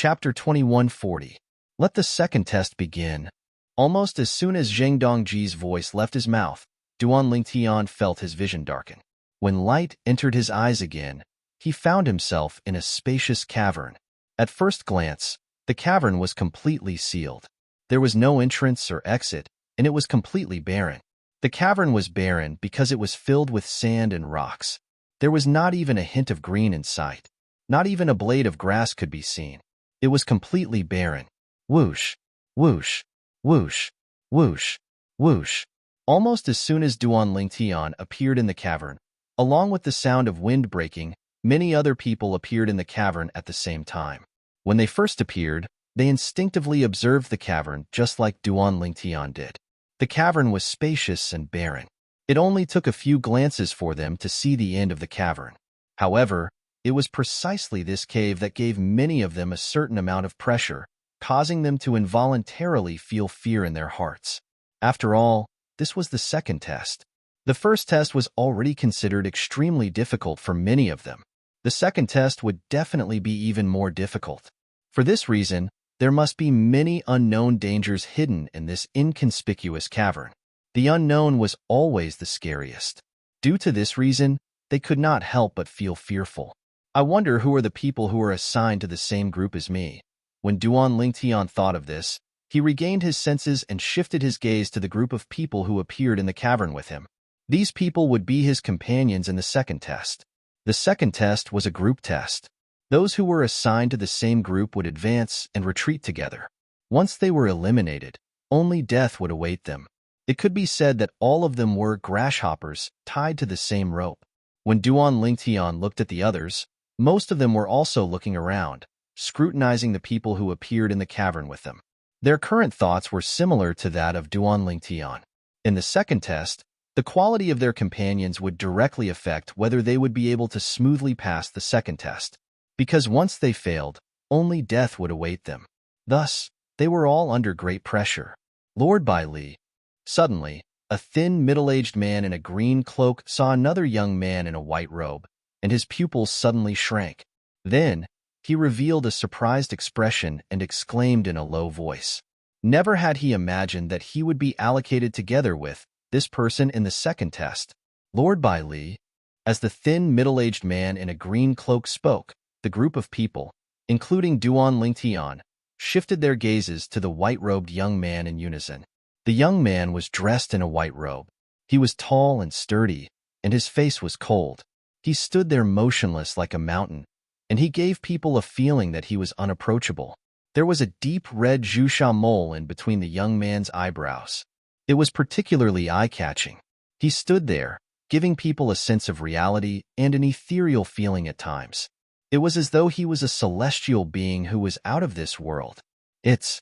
Chapter 2140. Let the second test begin. Almost as soon as Zheng Dongji's voice left his mouth, Duan Lingtian felt his vision darken. When light entered his eyes again, he found himself in a spacious cavern. At first glance, the cavern was completely sealed. There was no entrance or exit, and it was completely barren. The cavern was barren because it was filled with sand and rocks. There was not even a hint of green in sight. Not even a blade of grass could be seen. It was completely barren. Whoosh, whoosh, whoosh, whoosh, whoosh. Almost as soon as Duan Lingtian appeared in the cavern, along with the sound of wind breaking, many other people appeared in the cavern at the same time. When they first appeared, they instinctively observed the cavern just like Duan Lingtian did. The cavern was spacious and barren. It only took a few glances for them to see the end of the cavern. However, it was precisely this cave that gave many of them a certain amount of pressure, causing them to involuntarily feel fear in their hearts. After all, this was the second test. The first test was already considered extremely difficult for many of them. The second test would definitely be even more difficult. For this reason, there must be many unknown dangers hidden in this inconspicuous cavern. The unknown was always the scariest. Due to this reason, they could not help but feel fearful. I wonder who are the people who are assigned to the same group as me. When Duan Lingtian thought of this, he regained his senses and shifted his gaze to the group of people who appeared in the cavern with him. These people would be his companions in the second test. The second test was a group test. Those who were assigned to the same group would advance and retreat together. Once they were eliminated, only death would await them. It could be said that all of them were grasshoppers tied to the same rope. When Duan Lingtian looked at the others, most of them were also looking around, scrutinizing the people who appeared in the cavern with them. Their current thoughts were similar to that of Duan Lingtian. In the second test, the quality of their companions would directly affect whether they would be able to smoothly pass the second test, because once they failed, only death would await them. Thus, they were all under great pressure. Lord Bai Li. Suddenly, a thin, middle-aged man in a green cloak saw another young man in a white robe, and his pupils suddenly shrank. Then, he revealed a surprised expression and exclaimed in a low voice. Never had he imagined that he would be allocated together with this person in the second test. Lord Bai Li. As the thin, middle-aged man in a green cloak spoke, the group of people, including Duan Lingtian, shifted their gazes to the white-robed young man in unison. The young man was dressed in a white robe. He was tall and sturdy, and his face was cold. He stood there motionless like a mountain, and he gave people a feeling that he was unapproachable. There was a deep red Zhusha mole in between the young man's eyebrows. It was particularly eye-catching. He stood there, giving people a sense of reality and an ethereal feeling at times. It was as though he was a celestial being who was out of this world. It's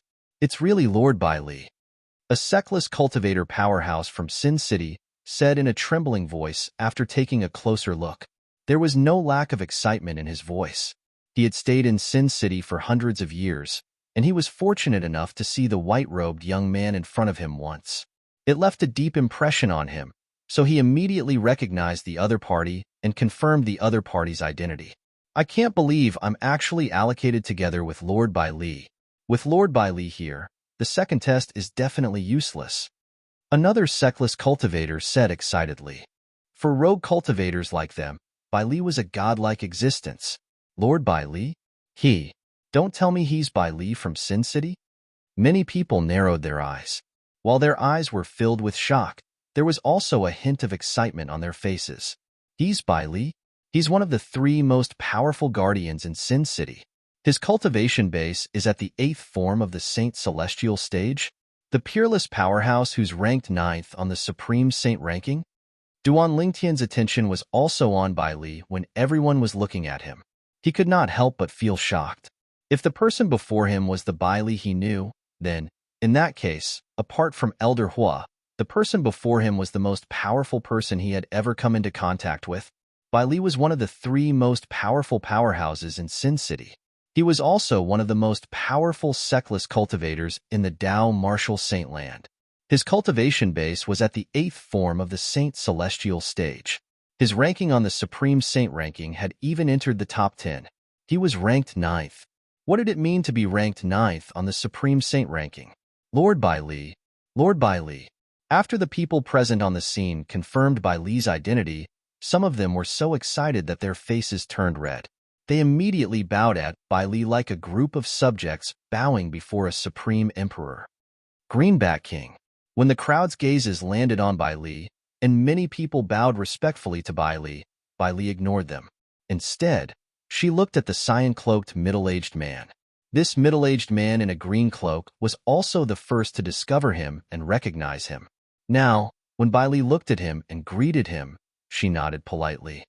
really Lord Bai Li. A sexless cultivator powerhouse from Sin City said in a trembling voice after taking a closer look. There was no lack of excitement in his voice. He had stayed in Sin City for hundreds of years, and he was fortunate enough to see the white-robed young man in front of him once. It left a deep impression on him, so he immediately recognized the other party and confirmed the other party's identity. I can't believe I'm actually allocated together with Lord Bai Li. With Lord Bai Li here, the second test is definitely useless. Another sexless cultivator said excitedly. For rogue cultivators like them, Bai Li was a godlike existence. Lord Bai Li? Don't tell me he's Bai Li from Sin City? Many people narrowed their eyes. While their eyes were filled with shock, there was also a hint of excitement on their faces. He's Bai Li? He's one of the 3 most powerful guardians in Sin City. His cultivation base is at the 8th form of the Saint Celestial stage, the peerless powerhouse who's ranked 9th on the Supreme Saint ranking. Duan Lingtian's attention was also on Bai Li when everyone was looking at him. He could not help but feel shocked. If the person before him was the Bai Li he knew, then, in that case, apart from Elder Hua, the person before him was the most powerful person he had ever come into contact with. Bai Li was one of the 3 most powerful powerhouses in Sin City. He was also one of the most powerful sexless cultivators in the Dao Martial Saint Land. His cultivation base was at the 8th form of the Saint Celestial stage. His ranking on the Supreme Saint ranking had even entered the top 10. He was ranked 9th. What did it mean to be ranked ninth on the Supreme Saint ranking? Lord Bai Li. Lord Bai Li. After the people present on the scene confirmed Bai Li's identity, some of them were so excited that their faces turned red. They immediately bowed at Bai Li like a group of subjects bowing before a supreme emperor. Greenback King. When the crowd's gazes landed on Bai Li, and many people bowed respectfully to Bai Li ignored them. Instead, she looked at the cyan-cloaked middle-aged man. This middle-aged man in a green cloak was also the first to discover him and recognize him. Now, when Bai Li looked at him and greeted him, she nodded politely.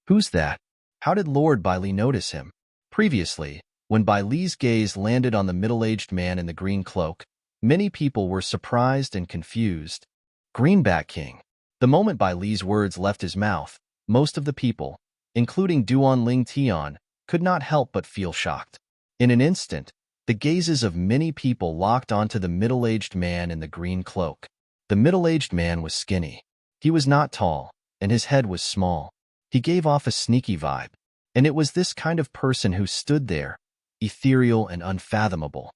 Who's that? How did Lord Bai Li notice him? Previously, when Bai Li's gaze landed on the middle-aged man in the green cloak, many people were surprised and confused. Greenback King. The moment Bai Li's words left his mouth, most of the people, including Duan Ling Tian, could not help but feel shocked. In an instant, the gazes of many people locked onto the middle-aged man in the green cloak. The middle-aged man was skinny. He was not tall, and his head was small. He gave off a sneaky vibe, and it was this kind of person who stood there, ethereal and unfathomable.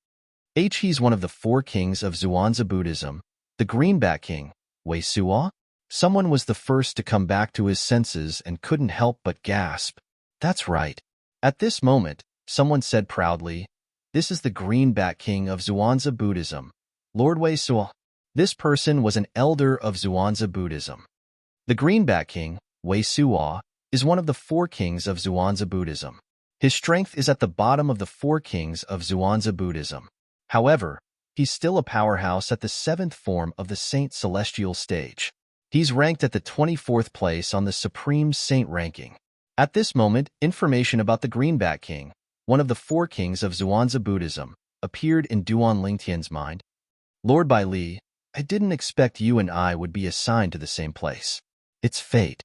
He's one of the four kings of Zhuangzi Buddhism, the Greenback King, Wei Suo? Someone was the first to come back to his senses and couldn't help but gasp. That's right. At this moment, someone said proudly, this is the Greenback King of Zhuangzi Buddhism, Lord Wei Suo. This person was an elder of Zhuangzi Buddhism. The Greenback King, Wei Suo, is one of the four kings of Zhuangzi Buddhism. His strength is at the bottom of the four kings of Zhuangzi Buddhism. However, he's still a powerhouse at the seventh form of the Saint Celestial stage. He's ranked at the 24th place on the Supreme Saint ranking. At this moment, information about the Greenback King, one of the four kings of Zhuangzi Buddhism, appeared in Duan Lingtian's mind. Lord Bai Li, I didn't expect you and I would be assigned to the same place. It's fate.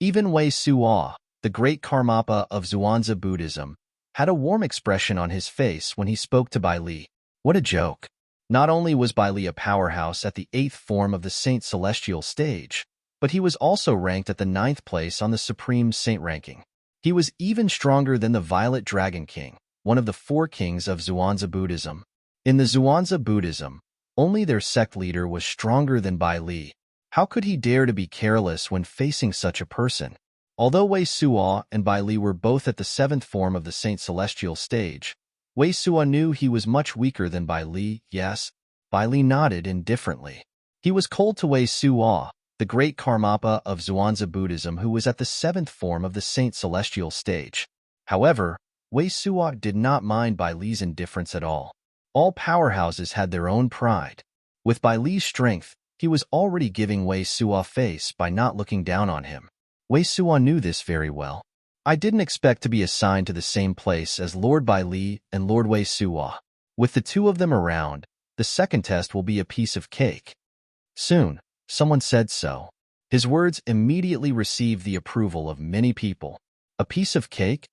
Even Wei Suo, the great Karmapa of Zhuangzi Buddhism, had a warm expression on his face when he spoke to Bai Li. What a joke. Not only was Bai Li a powerhouse at the 8th form of the Saint Celestial stage, but he was also ranked at the 9th place on the Supreme Saint ranking. He was even stronger than the Violet Dragon King, one of the four kings of Zhuangzi Buddhism. In the Zhuangzi Buddhism, only their sect leader was stronger than Bai Li. How could he dare to be careless when facing such a person? Although Wei Suo and Bai Li were both at the 7th form of the Saint Celestial stage, Wei Suo knew he was much weaker than Bai Li. Yes, Bai Li nodded indifferently. He was cold to Wei Suo, the great Karmapa of Zhuangzi Buddhism who was at the 7th form of the Saint Celestial stage. However, Wei Suo did not mind Bai Li's indifference at all. All powerhouses had their own pride. With Bai Li's strength, he was already giving Wei Suo face by not looking down on him. Wei Suo knew this very well. I didn't expect to be assigned to the same place as Lord Bai Li and Lord Wei Suo. With the two of them around, the second test will be a piece of cake. Soon, someone said so. His words immediately received the approval of many people. A piece of cake?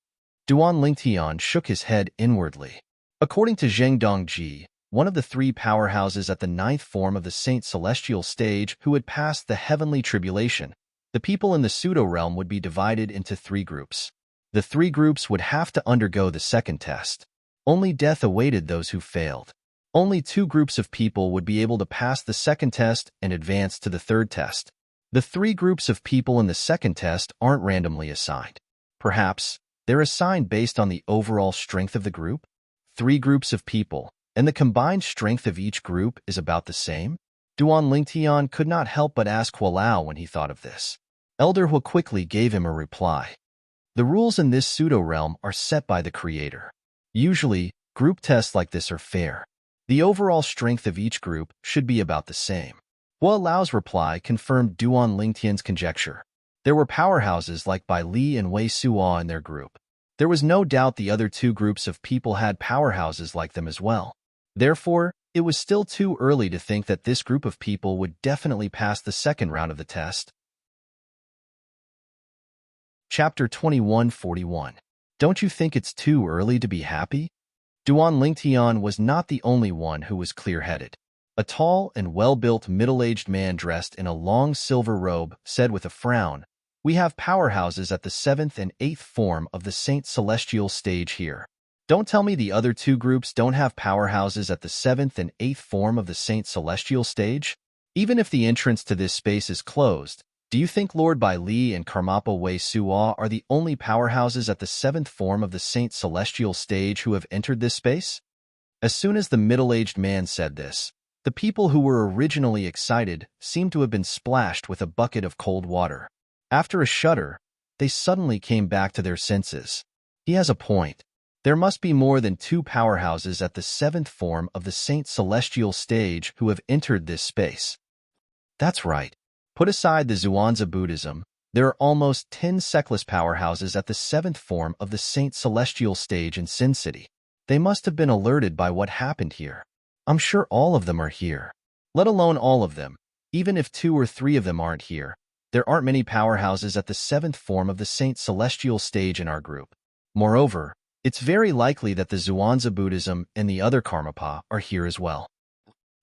Duan Lingtian shook his head inwardly. According to Zheng Dongji, one of the three powerhouses at the 9th form of the Saint Celestial stage who had passed the heavenly tribulation, the people in the pseudo-realm would be divided into three groups. The three groups would have to undergo the second test. Only death awaited those who failed. Only two groups of people would be able to pass the second test and advance to the third test. The three groups of people in the second test aren't randomly assigned. Perhaps, they're assigned based on the overall strength of the group? Three groups of people, and the combined strength of each group is about the same? Duan Lingtian could not help but ask Hualao when he thought of this. Elder Hu quickly gave him a reply. The rules in this pseudo-realm are set by the Creator. Usually, group tests like this are fair. The overall strength of each group should be about the same. Hualao's reply confirmed Duan Lingtian's conjecture. There were powerhouses like Bai Li and Wei Suo in their group. There was no doubt the other two groups of people had powerhouses like them as well. Therefore, it was still too early to think that this group of people would definitely pass the second round of the test. Chapter 2141. Don't you think it's too early to be happy? Duan Lingtian was not the only one who was clear-headed. A tall and well-built middle-aged man dressed in a long silver robe said with a frown, "We have powerhouses at the 7th and 8th form of the Saint Celestial stage here." Don't tell me the other two groups don't have powerhouses at the 7th and 8th form of the Saint Celestial stage? Even if the entrance to this space is closed, do you think Lord Bai Li and Karmapa Wei Suo are the only powerhouses at the 7th form of the Saint Celestial stage who have entered this space? As soon as the middle-aged man said this, the people who were originally excited seemed to have been splashed with a bucket of cold water. After a shudder, they suddenly came back to their senses. He has a point. There must be more than two powerhouses at the 7th form of the Saint Celestial stage who have entered this space. That's right. Put aside the Zhuangzi Buddhism, there are almost 10 sectless powerhouses at the 7th form of the Saint Celestial stage in Sin City. They must have been alerted by what happened here. I'm sure all of them are here. Let alone all of them. Even if 2 or 3 of them aren't here, there aren't many powerhouses at the 7th form of the Saint Celestial stage in our group. Moreover, it's very likely that the Zhuangzi Buddhism and the other Karmapa are here as well.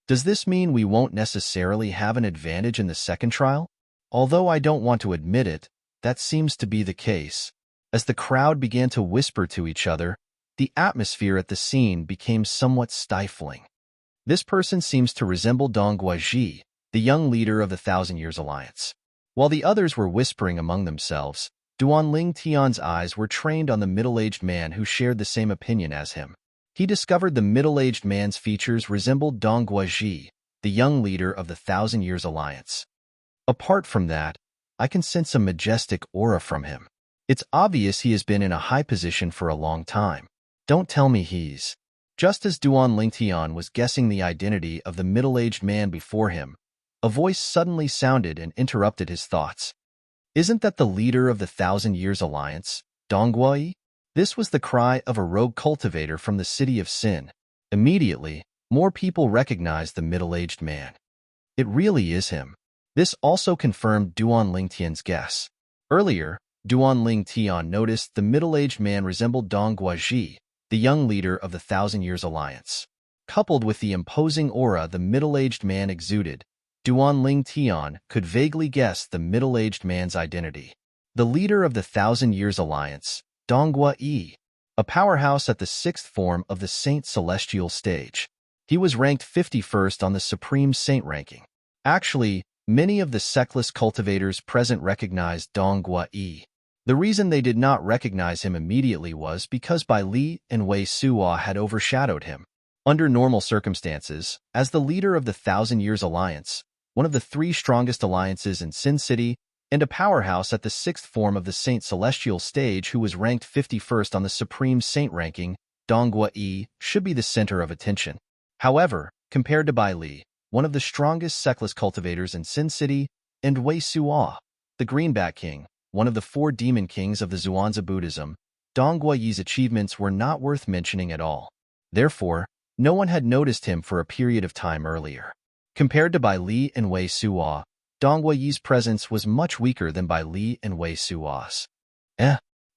Does this mean we won't necessarily have an advantage in the second trial? Although I don't want to admit it, that seems to be the case. As the crowd began to whisper to each other, the atmosphere at the scene became somewhat stifling. This person seems to resemble Dong Guaji, the young leader of the Thousand Years Alliance. While the others were whispering among themselves, Duanling Tian's eyes were trained on the middle-aged man who shared the same opinion as him. He discovered the middle-aged man's features resembled Dong Guaji, the young leader of the Thousand Years Alliance. Apart from that, I can sense a majestic aura from him. It's obvious he has been in a high position for a long time. Don't tell me he's... Just as Duanling Tian was guessing the identity of the middle-aged man before him, a voice suddenly sounded and interrupted his thoughts. Isn't that the leader of the Thousand Years Alliance, Dong Guai? This was the cry of a rogue cultivator from the city of Sin. Immediately, more people recognized the middle-aged man. It really is him. This also confirmed Duanling Tian's guess. Earlier, Duanling Tian noticed the middle-aged man resembled Dong Guaji, the young leader of the Thousand Years Alliance. Coupled with the imposing aura the middle-aged man exuded, Duanling Tian could vaguely guess the middle-aged man's identity. The leader of the Thousand Years Alliance, Dong Guai, a powerhouse at the 6th form of the Saint Celestial stage. He was ranked 51st on the Supreme Saint ranking. Actually, many of the sectless cultivators present recognized Dong Guai. The reason they did not recognize him immediately was because Bai Li and Wei Suo had overshadowed him. Under normal circumstances, as the leader of the Thousand Years Alliance, one of the 3 strongest alliances in Sin City, and a powerhouse at the 6th form of the Saint Celestial stage who was ranked 51st on the Supreme Saint ranking, Dong Guai should be the center of attention. However, compared to Bai Li, one of the strongest sectless cultivators in Sin City, and Wei Suo, the Greenback King, one of the 4 demon kings of the Zhuangzi Buddhism, Dong Guai's achievements were not worth mentioning at all. Therefore, no one had noticed him for a period of time earlier. Compared to Bai Li and Wei Suo, Dong Guai's presence was much weaker than Bai Li and Wei Suo's.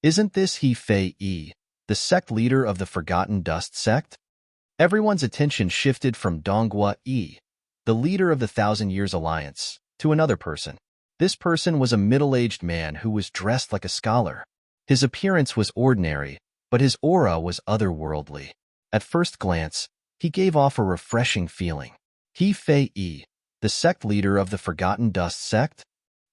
Isn't this He Fei Yi, the sect leader of the Forgotten Dust sect? Everyone's attention shifted from Dong Guai, the leader of the Thousand Years Alliance, to another person. This person was a middle-aged man who was dressed like a scholar. His appearance was ordinary, but his aura was otherworldly. At first glance, he gave off a refreshing feeling. He Fei Yi, the sect leader of the Forgotten Dust sect?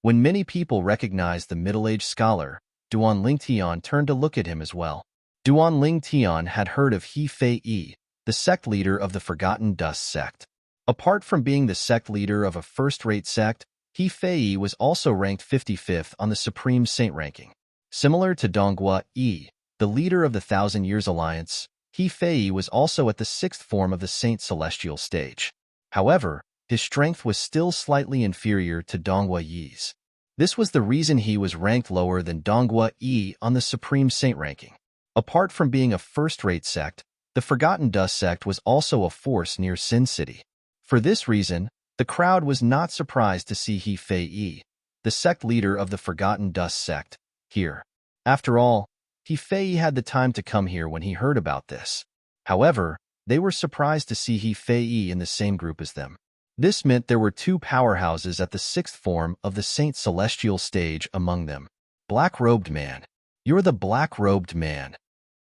When many people recognized the middle-aged scholar, Duanling Tian turned to look at him as well. Duanling Tian had heard of He Fei Yi, the sect leader of the Forgotten Dust sect. Apart from being the sect leader of a first-rate sect, He Fei Yi was also ranked 55th on the Supreme Saint ranking. Similar to Dong Guai, the leader of the Thousand Years Alliance, He Fei Yi was also at the 6th form of the Saint Celestial stage. However, his strength was still slightly inferior to Dong Guai's. This was the reason he was ranked lower than Dong Guai on the Supreme Saint ranking. Apart from being a first-rate sect, the Forgotten Dust sect was also a force near Sin City. For this reason, the crowd was not surprised to see He Fei Yi, the sect leader of the Forgotten Dust sect, here. After all, He Fei Yi had the time to come here when he heard about this. However, they were surprised to see He Fei Yi in the same group as them. This meant there were 2 powerhouses at the 6th form of the Saint Celestial stage among them. Black-robed man. You're the black-robed man.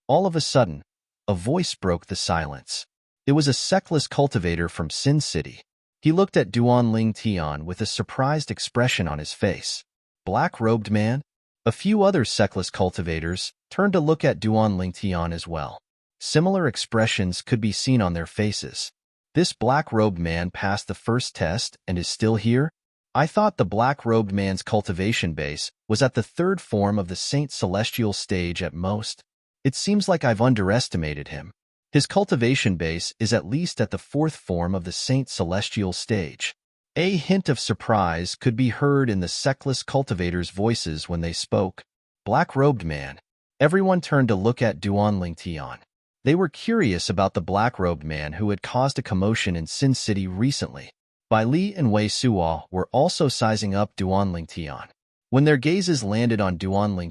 All of a sudden, a voice broke the silence. It was a seckless cultivator from Sin City. He looked at Duan Ling Tian with a surprised expression on his face. Black-robed man? A few other seckless cultivators turned to look at Duan Ling Tian as well. Similar expressions could be seen on their faces. This black-robed man passed the first test and is still here? I thought the black-robed man's cultivation base was at the third form of the Saint Celestial stage at most. It seems like I've underestimated him. His cultivation base is at least at the fourth form of the Saint Celestial stage. A hint of surprise could be heard in the seckless cultivators' voices when they spoke. Black-robed man. Everyone turned to look at Duan Ling Tian. They were curious about the black-robed man who had caused a commotion in Sin City recently. Bai Li and Wei Suo were also sizing up Duan Ling Tian. When their gazes landed on Duan Ling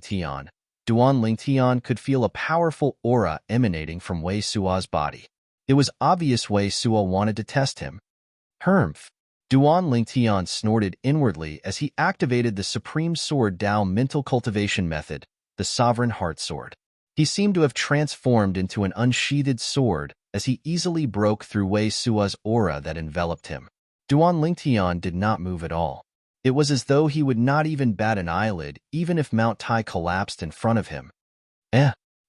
Tian could feel a powerful aura emanating from Wei Suo's body. It was obvious Wei Suo wanted to test him. Humph! Duan Ling Tian snorted inwardly as he activated the Supreme Sword Dao mental cultivation method, the Sovereign Heart Sword. He seemed to have transformed into an unsheathed sword as he easily broke through Wei Suo's aura that enveloped him. Duan Ling Tian did not move at all. It was as though he would not even bat an eyelid even if Mount Tai collapsed in front of him.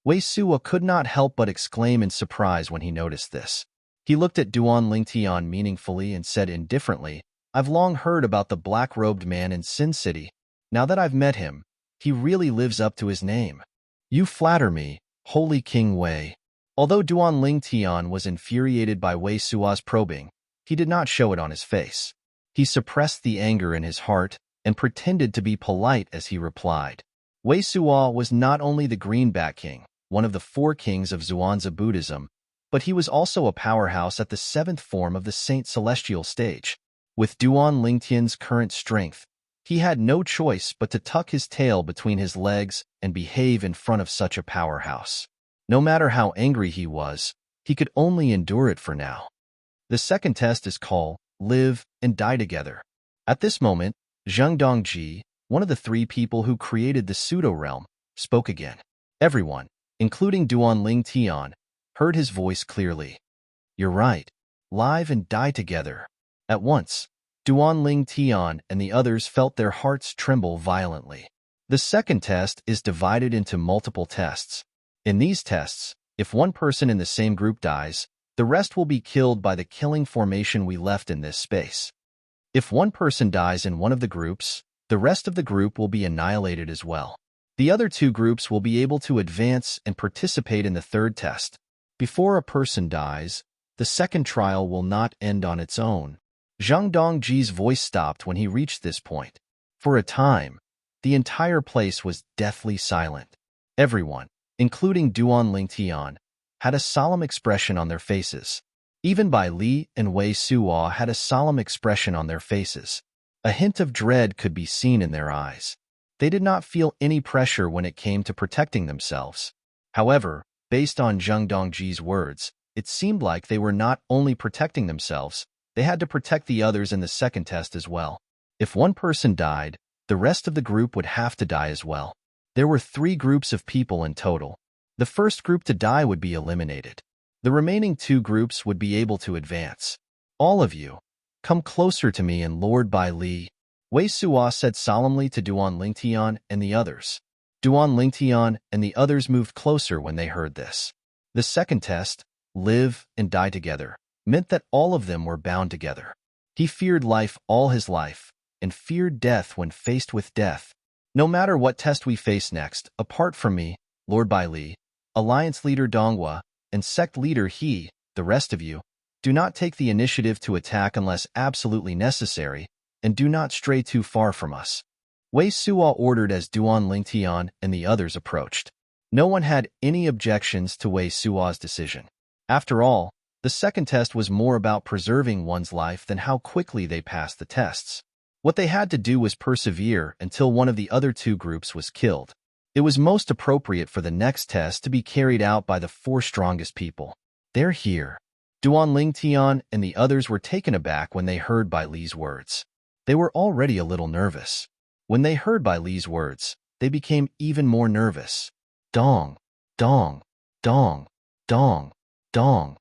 Wei Suo could not help but exclaim in surprise when he noticed this. He looked at Duan Ling Tian meaningfully and said indifferently, I've long heard about the black-robed man in Sin City. Now that I've met him, he really lives up to his name. You flatter me, Holy King Wei. Although Duan Ling Tian was infuriated by Wei Suo's probing, he did not show it on his face. He suppressed the anger in his heart and pretended to be polite as he replied. Wei Suo was not only the Greenback King, one of the 4 kings of Zhuangzi Buddhism, but he was also a powerhouse at the 7th form of the Saint Celestial stage. With Duan Ling Tian's current strength, he had no choice but to tuck his tail between his legs and behave in front of such a powerhouse. No matter how angry he was, he could only endure it for now. The second test is called Live and Die Together. At this moment, Zheng Dongji, one of the 3 people who created the pseudo-realm, spoke again. Everyone, including Duan Ling Tian, heard his voice clearly. You're right. Live and die together. At once, Duan Ling Tian and the others felt their hearts tremble violently. The second test is divided into multiple tests. In these tests, if one person in the same group dies, the rest will be killed by the killing formation we left in this space. If one person dies in one of the groups, the rest of the group will be annihilated as well. The other 2 groups will be able to advance and participate in the third test. Before a person dies, the second trial will not end on its own. Zheng Dongji's voice stopped when he reached this point. For a time, the entire place was deathly silent. Everyone, including Duan Ling Tian, had a solemn expression on their faces. Even Bai Li and Wei Suo had a solemn expression on their faces. A hint of dread could be seen in their eyes. They did not feel any pressure when it came to protecting themselves. However, based on Zheng Dongji's words, it seemed like they were not only protecting themselves, they had to protect the others in the second test as well. If one person died, the rest of the group would have to die as well. There were 3 groups of people in total. The first group to die would be eliminated. The remaining 2 groups would be able to advance. All of you, come closer to me and Lord Bai Li, Wei Suo said solemnly to Duan Ling Tian and the others. Duan Ling Tian and the others moved closer when they heard this. The second test, Live and Die Together, meant that all of them were bound together. He feared life all his life, and feared death when faced with death. No matter what test we face next, apart from me, Lord Bai Li, Alliance Leader Donghua, and Sect Leader He, the rest of you, do not take the initiative to attack unless absolutely necessary, and do not stray too far from us. Wei Suo ordered as Duan Ling Tian and the others approached. No one had any objections to Wei Suo's decision. After all, the second test was more about preserving one's life than how quickly they passed the tests. What they had to do was persevere until one of the other 2 groups was killed. It was most appropriate for the next test to be carried out by the 4 strongest people. They're here. Duan Ling Tian and the others were taken aback when they heard Bai Li's words. They were already a little nervous. When they heard Bai Li's words, they became even more nervous. Dong, dong, dong, Dong, dong.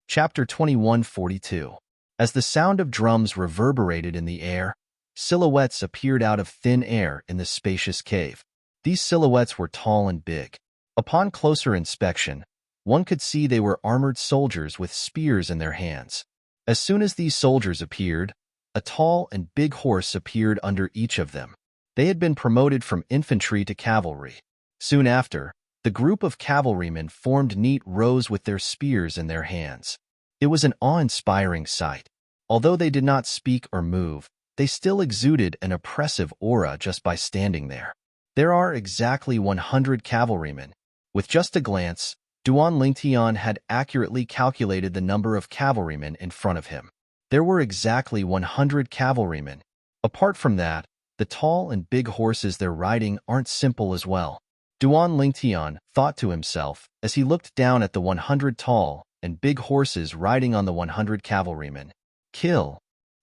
Chapter 2142. As the sound of drums reverberated in the air, silhouettes appeared out of thin air in the spacious cave. These silhouettes were tall and big. Upon closer inspection, one could see they were armored soldiers with spears in their hands. As soon as these soldiers appeared, a tall and big horse appeared under each of them. They had been promoted from infantry to cavalry. Soon after, the group of cavalrymen formed neat rows with their spears in their hands. It was an awe-inspiring sight. Although they did not speak or move, they still exuded an oppressive aura just by standing there. There are exactly 100 cavalrymen. With just a glance, Duan Lingtian had accurately calculated the number of cavalrymen in front of him. There were exactly 100 cavalrymen. Apart from that, the tall and big horses they're riding aren't simple as well. Duan Lingtian thought to himself as he looked down at the 100 tall and big horses riding on the 100 cavalrymen. Kill!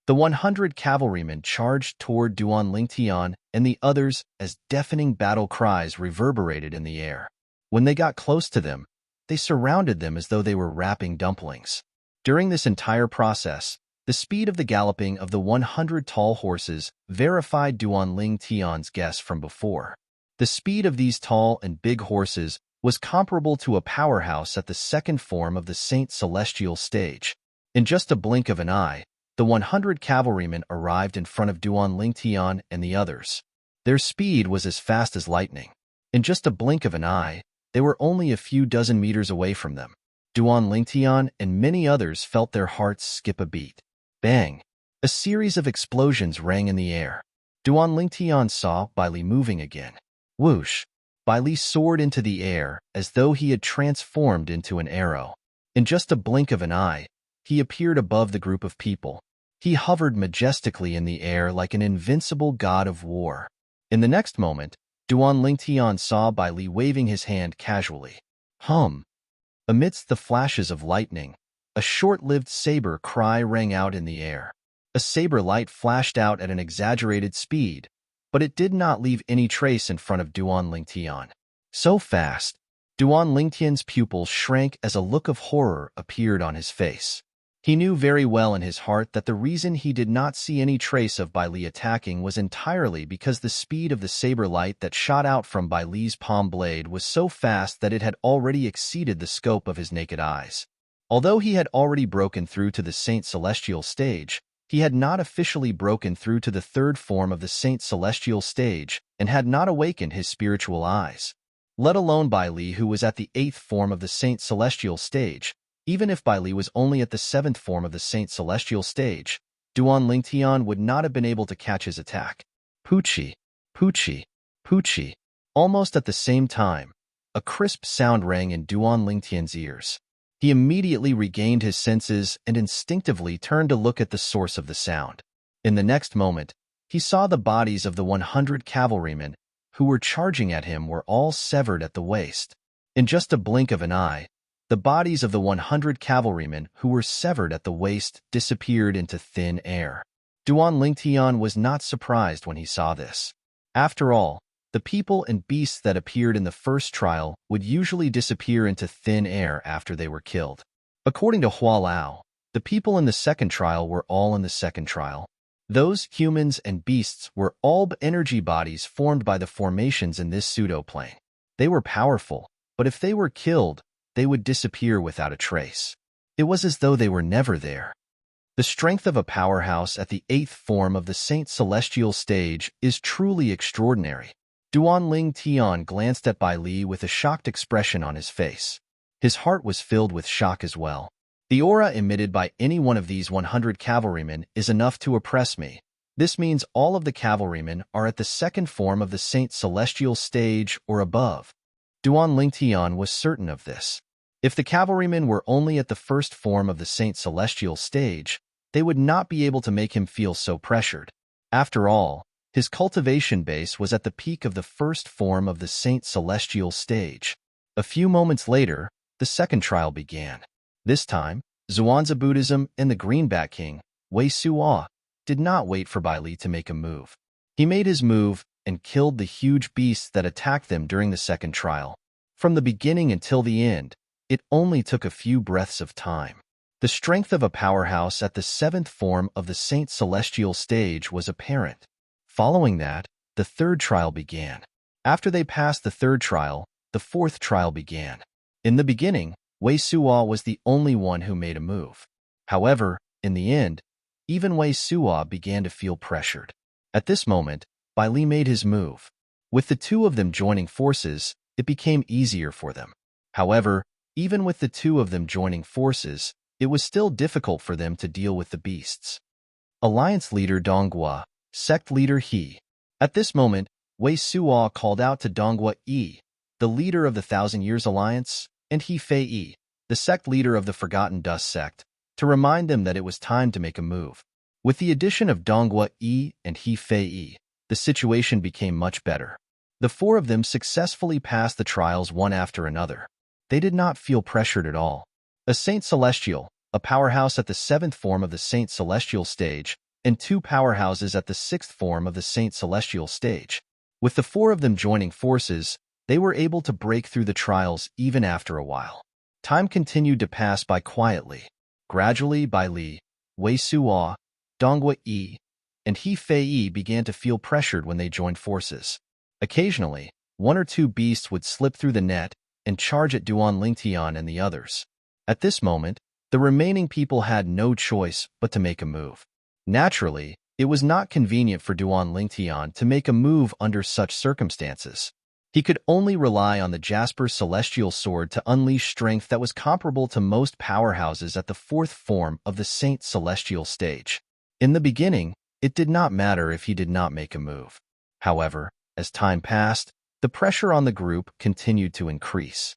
The 100 cavalrymen charged toward Duan Lingtian and the others as deafening battle cries reverberated in the air. When they got close to them, they surrounded them as though they were wrapping dumplings. During this entire process, the speed of the galloping of the 100 tall horses verified Duan Lingtian's guess from before. The speed of these tall and big horses was comparable to a powerhouse at the second form of the Saint Celestial stage. In just a blink of an eye, the 100 cavalrymen arrived in front of Duan Lingtian and the others. Their speed was as fast as lightning. In just a blink of an eye, they were only a few dozen meters away from them. Duan Lingtian and many others felt their hearts skip a beat. Bang! A series of explosions rang in the air. Duan Lingtian saw Bai Li moving again. Whoosh! Bai Li soared into the air as though he had transformed into an arrow. In just a blink of an eye, he appeared above the group of people. He hovered majestically in the air like an invincible god of war. In the next moment, Duan Lingtian saw Bai Li waving his hand casually. Hum! Amidst the flashes of lightning, a short-lived saber cry rang out in the air. A saber light flashed out at an exaggerated speed, but it did not leave any trace in front of Duan Lingtian. So fast, Duan Lingtian's pupils shrank as a look of horror appeared on his face. He knew very well in his heart that the reason he did not see any trace of Bai Li attacking was entirely because the speed of the saber light that shot out from Bai Li's palm blade was so fast that it had already exceeded the scope of his naked eyes. Although he had already broken through to the Saint Celestial stage, he had not officially broken through to the third form of the Saint Celestial stage and had not awakened his spiritual eyes. Let alone Bai Li, who was at the 8th form of the Saint Celestial stage. Even if Bai Li was only at the 7th form of the Saint Celestial stage, Duan Lingtian would not have been able to catch his attack. Poochie, poochie, poochie. Almost at the same time, a crisp sound rang in Duan Lingtian's ears. He immediately regained his senses and instinctively turned to look at the source of the sound. In the next moment, he saw the bodies of the 100 cavalrymen who were charging at him were all severed at the waist. In just a blink of an eye, the bodies of the 100 cavalrymen who were severed at the waist disappeared into thin air. Duan Lingtian was not surprised when he saw this. After all, the people and beasts that appeared in the first trial would usually disappear into thin air after they were killed. According to Hua Lao, the people in the second trial were all in the second trial. Those humans and beasts were all energy bodies formed by the formations in this pseudo-plane. They were powerful, but if they were killed, they would disappear without a trace. It was as though they were never there. The strength of a powerhouse at the 8th form of the Saint Celestial stage is truly extraordinary. Duan Lingtian glanced at Bai Li with a shocked expression on his face. His heart was filled with shock as well. The aura emitted by any one of these 100 cavalrymen is enough to oppress me. This means all of the cavalrymen are at the 2nd form of the Saint Celestial stage or above. Duan Lingtian was certain of this. If the cavalrymen were only at the 1st form of the Saint Celestial stage, they would not be able to make him feel so pressured. After all, his cultivation base was at the peak of the 1st form of the Saint Celestial stage. A few moments later, the second trial began. This time, Zhuangzi Buddhism and the Greenback King, Wei Suo, did not wait for Bai Li to make a move. He made his move and killed the huge beasts that attacked them during the second trial. From the beginning until the end, it only took a few breaths of time. The strength of a powerhouse at the seventh form of the Saint Celestial stage was apparent. Following that, the third trial began. After they passed the third trial, the fourth trial began. In the beginning, Wei Suo was the only one who made a move. However, in the end, even Wei Suo began to feel pressured. At this moment, Bai Li made his move. With the two of them joining forces, it became easier for them. However, even with the two of them joining forces, it was still difficult for them to deal with the beasts. Alliance leader Donghua, sect leader He. At this moment, Wei Suo called out to Donghua Yi, the leader of the Thousand Years Alliance, and He Fei Yi, the sect leader of the Forgotten Dust sect, to remind them that it was time to make a move. With the addition of Donghua Yi and He Fei Yi, the situation became much better. The four of them successfully passed the trials one after another. They did not feel pressured at all. A Saint Celestial, a powerhouse at the seventh form of the Saint Celestial stage, and two powerhouses at the sixth form of the Saint Celestial stage. With the four of them joining forces, they were able to break through the trials even after a while. Time continued to pass by quietly. Gradually, Bai Li, Wei Suo, Donghua Yi, and He Fei Yi began to feel pressured when they joined forces. Occasionally, one or two beasts would slip through the net and charge at Duan Lingtian and the others. At this moment, the remaining people had no choice but to make a move. Naturally, it was not convenient for Duan Lingtian to make a move under such circumstances. He could only rely on the Jasper Celestial Sword to unleash strength that was comparable to most powerhouses at the fourth form of the Saint Celestial stage. In the beginning, it did not matter if he did not make a move. However, as time passed, the pressure on the group continued to increase.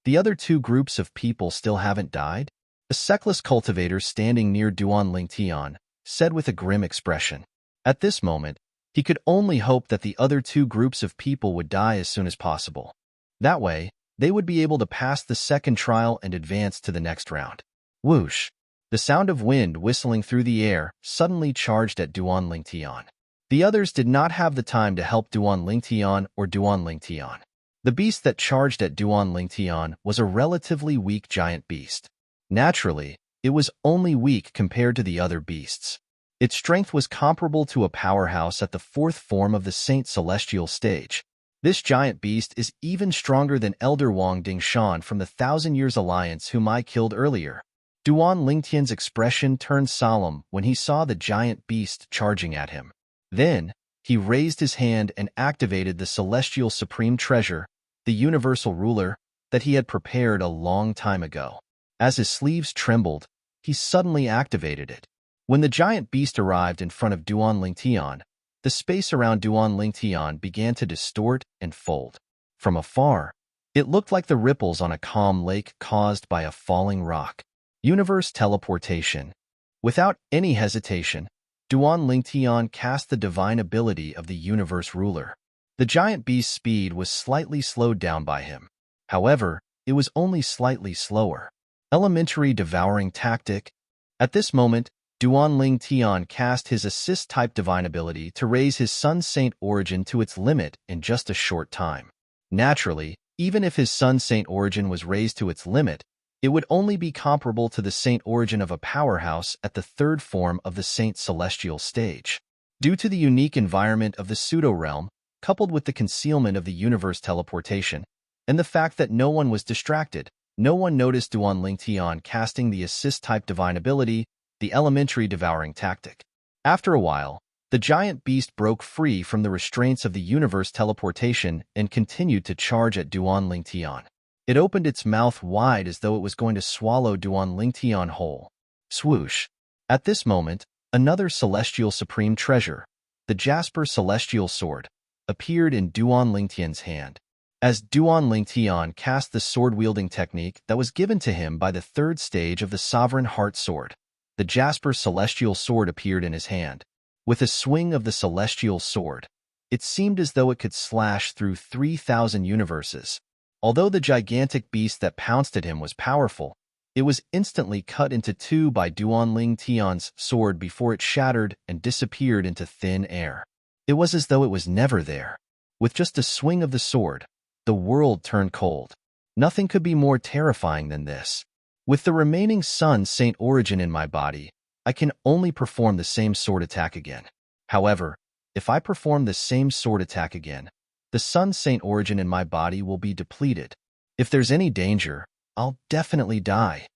The other two groups of people still haven't died? A sectless cultivator standing near Duan Lingtian said with a grim expression. At this moment, he could only hope that the other two groups of people would die as soon as possible. That way, they would be able to pass the second trial and advance to the next round. Whoosh! The sound of wind whistling through the air suddenly charged at Duan Lingtian. The others did not have the time to help Duan Lingtian or Duan Lingtian. The beast that charged at Duan Lingtian was a relatively weak giant beast. Naturally, it was only weak compared to the other beasts. Its strength was comparable to a powerhouse at the fourth form of the Saint Celestial stage. This giant beast is even stronger than Elder Wang Dingshan from the Thousand Years Alliance whom I killed earlier. Duan Lingtian's expression turned solemn when he saw the giant beast charging at him. Then, he raised his hand and activated the Celestial Supreme Treasure, the Universal Ruler, that he had prepared a long time ago. As his sleeves trembled, he suddenly activated it. When the giant beast arrived in front of Duan Lingtian, the space around Duan Lingtian began to distort and fold. From afar, it looked like the ripples on a calm lake caused by a falling rock. Universe teleportation. Without any hesitation, Duan Lingtian cast the divine ability of the Universe Ruler. The giant beast's speed was slightly slowed down by him. However, it was only slightly slower. Elementary Devouring Tactic. At this moment, Duan Lingtian cast his assist-type divine ability to raise his Sun Saint origin to its limit in just a short time. Naturally, even if his Sun Saint origin was raised to its limit, it would only be comparable to the Saint origin of a powerhouse at the third form of the Saint Celestial stage. Due to the unique environment of the pseudo-realm, coupled with the concealment of the universe teleportation, and the fact that no one was distracted, no one noticed Duan Lingtian casting the assist-type divine ability, the Elementary Devouring Tactic. After a while, the giant beast broke free from the restraints of the universe teleportation and continued to charge at Duan Lingtian. It opened its mouth wide as though it was going to swallow Duan Lingtian whole. Swoosh! At this moment, another Celestial Supreme Treasure, the Jasper Celestial Sword, appeared in Duan Lingtian's hand. As Duan Lingtian cast the sword-wielding technique that was given to him by the third stage of the Sovereign Heart Sword, the Jasper Celestial Sword appeared in his hand. With a swing of the Celestial Sword, it seemed as though it could slash through 3,000 universes. Although the gigantic beast that pounced at him was powerful, it was instantly cut into two by Duan Lingtian's sword before it shattered and disappeared into thin air. It was as though it was never there. With just a swing of the sword, the world turned cold. Nothing could be more terrifying than this. With the remaining Sun Saint origin in my body, I can only perform the same sword attack again. However, if I perform the same sword attack again, the Sun Saint origin in my body will be depleted. If there's any danger, I'll definitely die.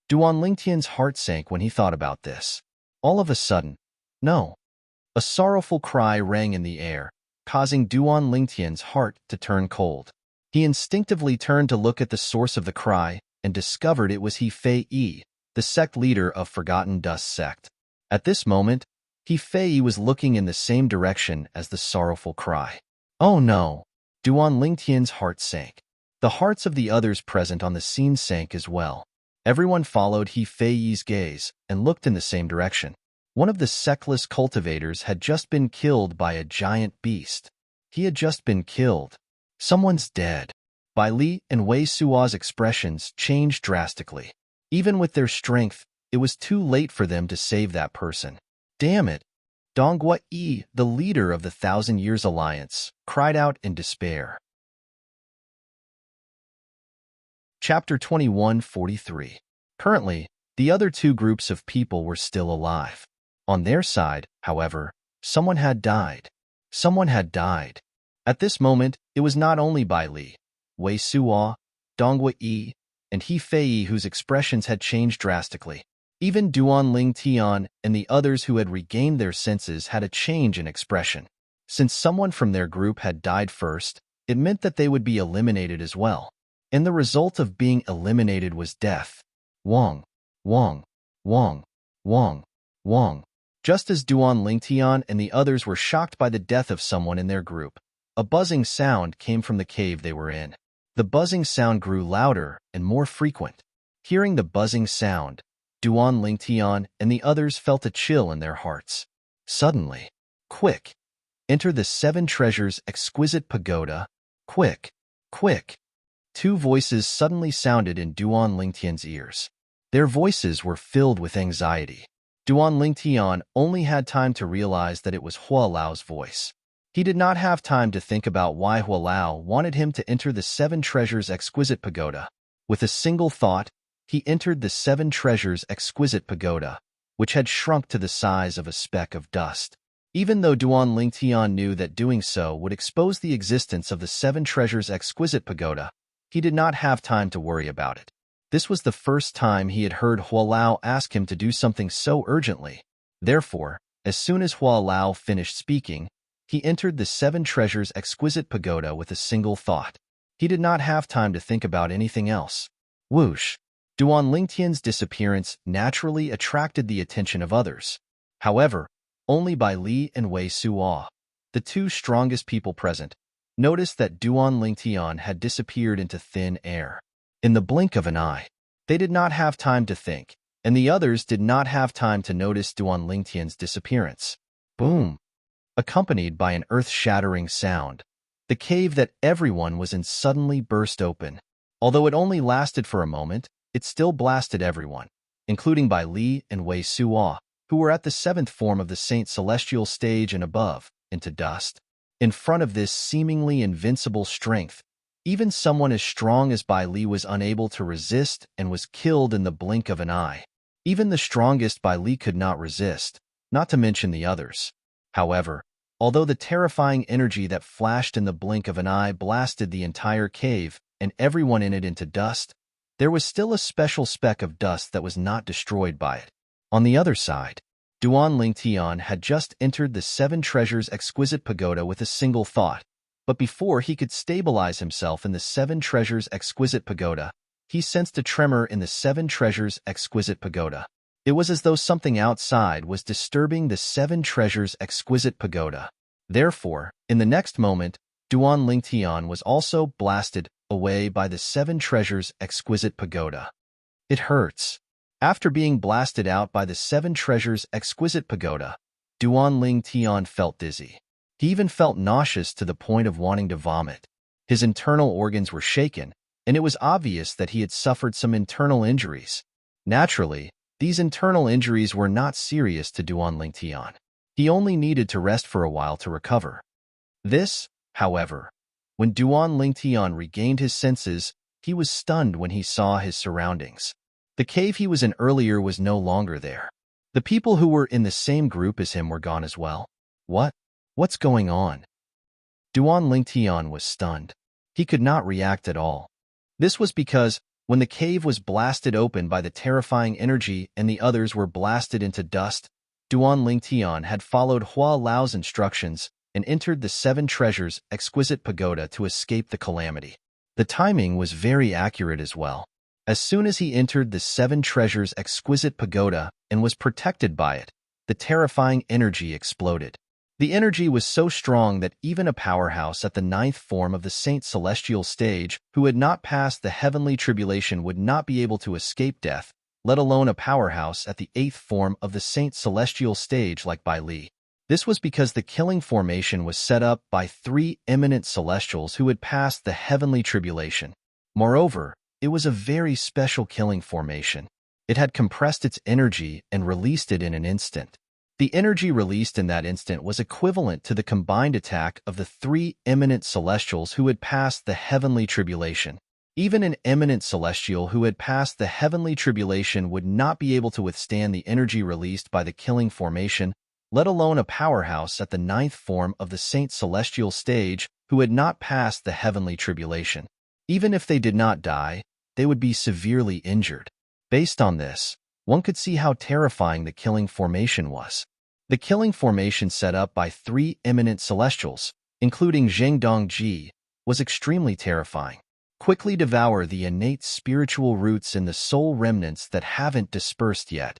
Duan Lingtian's heart sank when he thought about this. All of a sudden, no. A sorrowful cry rang in the air, causing Duan Lingtian's heart to turn cold. He instinctively turned to look at the source of the cry and discovered it was He Fei Yi, the sect leader of Forgotten Dust sect. At this moment, He Fei Yi was looking in the same direction as the sorrowful cry. Oh no! Duan Lingtian's heart sank. The hearts of the others present on the scene sank as well. Everyone followed He Fei Yi's gaze and looked in the same direction. One of the sectless cultivators had just been killed by a giant beast. He had just been killed. Someone's dead. Bai Li and Wei Suo's expressions changed drastically. Even with their strength, it was too late for them to save that person. Damn it! Dong Guai, the leader of the Thousand Years Alliance, cried out in despair. Chapter 21:43. Currently, the other two groups of people were still alive. On their side, however, someone had died. Someone had died. At this moment, it was not only Bai Li, Wei Suo, Dong Guai, and He Fei Yi whose expressions had changed drastically. Even Duan Lingtian and the others who had regained their senses had a change in expression. Since someone from their group had died first, it meant that they would be eliminated as well. And the result of being eliminated was death. Wong, Wong, Wong, Wong, Wong. Just as Duan Lingtian and the others were shocked by the death of someone in their group, a buzzing sound came from the cave they were in. The buzzing sound grew louder and more frequent. Hearing the buzzing sound, Duan Lingtian and the others felt a chill in their hearts. Suddenly, quick! Enter the Seven Treasures Exquisite Pagoda. Quick! Quick! Two voices suddenly sounded in Duan Lingtian's ears. Their voices were filled with anxiety. Duan Lingtian only had time to realize that it was Hua Lao's voice. He did not have time to think about why Hua Lao wanted him to enter the Seven Treasures Exquisite Pagoda. With a single thought, he entered the Seven Treasures Exquisite Pagoda, which had shrunk to the size of a speck of dust. Even though Duan Lingtian knew that doing so would expose the existence of the Seven Treasures Exquisite Pagoda, he did not have time to worry about it. This was the first time he had heard Hua Lao ask him to do something so urgently. Therefore, as soon as Hua Lao finished speaking, he entered the Seven Treasures Exquisite Pagoda with a single thought. He did not have time to think about anything else. Whoosh! Duan Lingtian's disappearance naturally attracted the attention of others. However, only Bai Li and Wei Suo, the two strongest people present, noticed that Duan Lingtian had disappeared into thin air. In the blink of an eye, they did not have time to think, and the others did not have time to notice Duan Lingtian's disappearance. Boom! Accompanied by an earth-shattering sound, the cave that everyone was in suddenly burst open. Although it only lasted for a moment, it still blasted everyone, including Bai Li and Wei Suo, who were at the seventh form of the Saint Celestial stage and above, into dust. In front of this seemingly invincible strength, even someone as strong as Bai Li was unable to resist and was killed in the blink of an eye. Even the strongest Bai Li could not resist, not to mention the others. However, although the terrifying energy that flashed in the blink of an eye blasted the entire cave and everyone in it into dust, there was still a special speck of dust that was not destroyed by it. On the other side, Duan Lingtian had just entered the Seven Treasures Exquisite Pagoda with a single thought, but before he could stabilize himself in the Seven Treasures Exquisite Pagoda, he sensed a tremor in the Seven Treasures Exquisite Pagoda. It was as though something outside was disturbing the Seven Treasures Exquisite Pagoda. Therefore, in the next moment, Duan Lingtian was also blasted away by the Seven Treasures Exquisite Pagoda. It hurts. After being blasted out by the Seven Treasures Exquisite Pagoda, Duan Lingtian felt dizzy. He even felt nauseous to the point of wanting to vomit. His internal organs were shaken, and it was obvious that he had suffered some internal injuries. Naturally, these internal injuries were not serious to Duan Lingtian. He only needed to rest for a while to recover. This, however, When Duan Lingtian regained his senses, he was stunned when he saw his surroundings. The cave he was in earlier was no longer there. The people who were in the same group as him were gone as well. What? What's going on? Duan Lingtian was stunned. He could not react at all. This was because, when the cave was blasted open by the terrifying energy and the others were blasted into dust, Duan Lingtian had followed Hua Lao's instructions and entered the Seven Treasures' exquisite pagoda to escape the calamity. The timing was very accurate as well. As soon as he entered the Seven Treasures' exquisite pagoda and was protected by it, the terrifying energy exploded. The energy was so strong that even a powerhouse at the 9th form of the Saint Celestial stage who had not passed the heavenly tribulation would not be able to escape death, let alone a powerhouse at the 8th form of the Saint Celestial stage like Bai Li. This was because the killing formation was set up by 3 eminent celestials who had passed the heavenly tribulation. Moreover, it was a very special killing formation. It had compressed its energy and released it in an instant. The energy released in that instant was equivalent to the combined attack of the 3 eminent celestials who had passed the heavenly tribulation. Even an eminent celestial who had passed the heavenly tribulation would not be able to withstand the energy released by the killing formation, let alone a powerhouse at the 9th form of the Saint Celestial stage who had not passed the heavenly tribulation. Even if they did not die, they would be severely injured. Based on this, one could see how terrifying the killing formation was. The killing formation set up by 3 eminent celestials, including Zheng Dongji, was extremely terrifying. Quickly devour the innate spiritual roots in the soul remnants that haven't dispersed yet.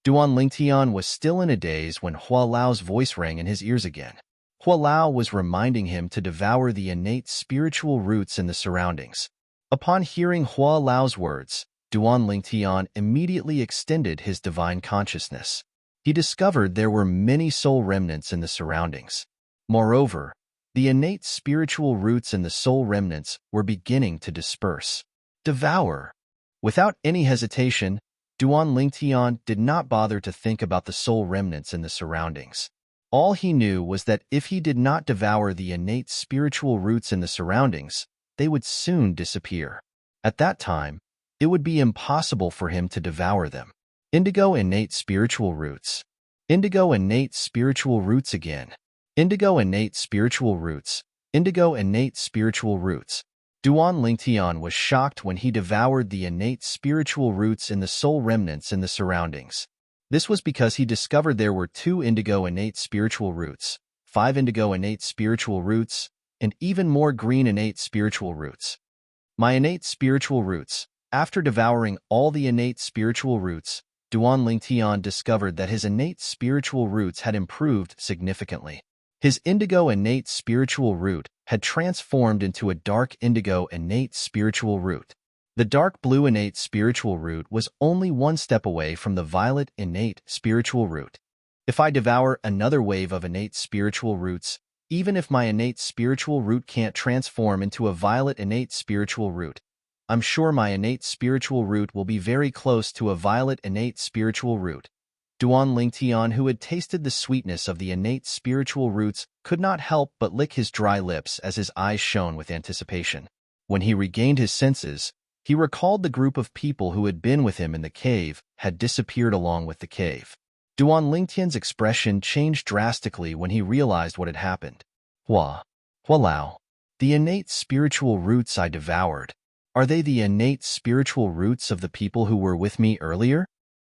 Duan Lingtian was still in a daze when Hua Lao's voice rang in his ears again. Hua Lao was reminding him to devour the innate spiritual roots in the surroundings. Upon hearing Hua Lao's words, Duan Lingtian immediately extended his divine consciousness. He discovered there were many soul remnants in the surroundings. Moreover, the innate spiritual roots in the soul remnants were beginning to disperse. Devour. Without any hesitation, Duan Lingtian did not bother to think about the soul remnants in the surroundings. All he knew was that if he did not devour the innate spiritual roots in the surroundings, they would soon disappear. At that time, it would be impossible for him to devour them. Indigo innate spiritual roots. Indigo innate spiritual roots again. Indigo innate spiritual roots. Indigo innate spiritual roots. Duan Lingtian was shocked when he devoured the innate spiritual roots in the soul remnants in the surroundings. This was because he discovered there were 2 indigo innate spiritual roots, 5 indigo innate spiritual roots, and even more green innate spiritual roots. My innate spiritual roots. After devouring all the innate spiritual roots, Duan Lingtian discovered that his innate spiritual roots had improved significantly. His indigo innate spiritual root had transformed into a dark indigo innate spiritual root. The dark blue innate spiritual root was only 1 step away from the violet innate spiritual root. If I devour another wave of innate spiritual roots, even if my innate spiritual root can't transform into a violet innate spiritual root, I'm sure my innate spiritual root will be very close to a violet innate spiritual root. Duan Lingtian, who had tasted the sweetness of the innate spiritual roots, could not help but lick his dry lips as his eyes shone with anticipation. When he regained his senses, he recalled the group of people who had been with him in the cave had disappeared along with the cave. Duan Lingtian's expression changed drastically when he realized what had happened. Hua Lao, the innate spiritual roots I devoured. Are they the innate spiritual roots of the people who were with me earlier?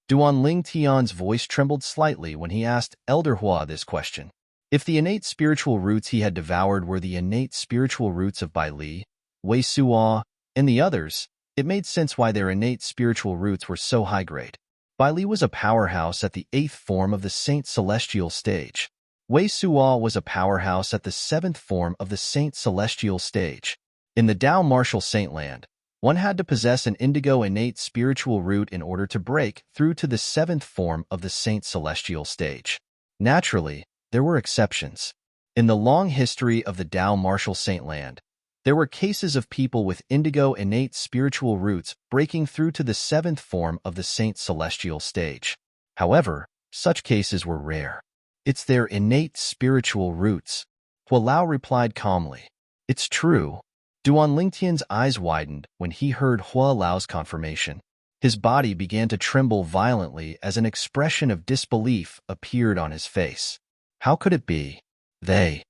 Duan Lingtian's voice trembled slightly when he asked Elder Hua this question. If the innate spiritual roots he had devoured were the innate spiritual roots of Bai Li, Wei Suo, and the others, it made sense why their innate spiritual roots were so high-grade. Bai Li was a powerhouse at the 8th form of the Saint Celestial stage. Wei Suo was a powerhouse at the 7th form of the Saint Celestial stage. In the Tao Martial Saint Land, one had to possess an indigo innate spiritual root in order to break through to the 7th form of the Saint Celestial stage. Naturally, there were exceptions. In the long history of the Tao Martial Saint Land, there were cases of people with indigo innate spiritual roots breaking through to the 7th form of the Saint Celestial stage. However, such cases were rare. It's their innate spiritual roots, Hua Lao replied calmly. It's true. Duan Lingtian's eyes widened when he heard Hua Lao's confirmation. His body began to tremble violently as an expression of disbelief appeared on his face. How could it be? They,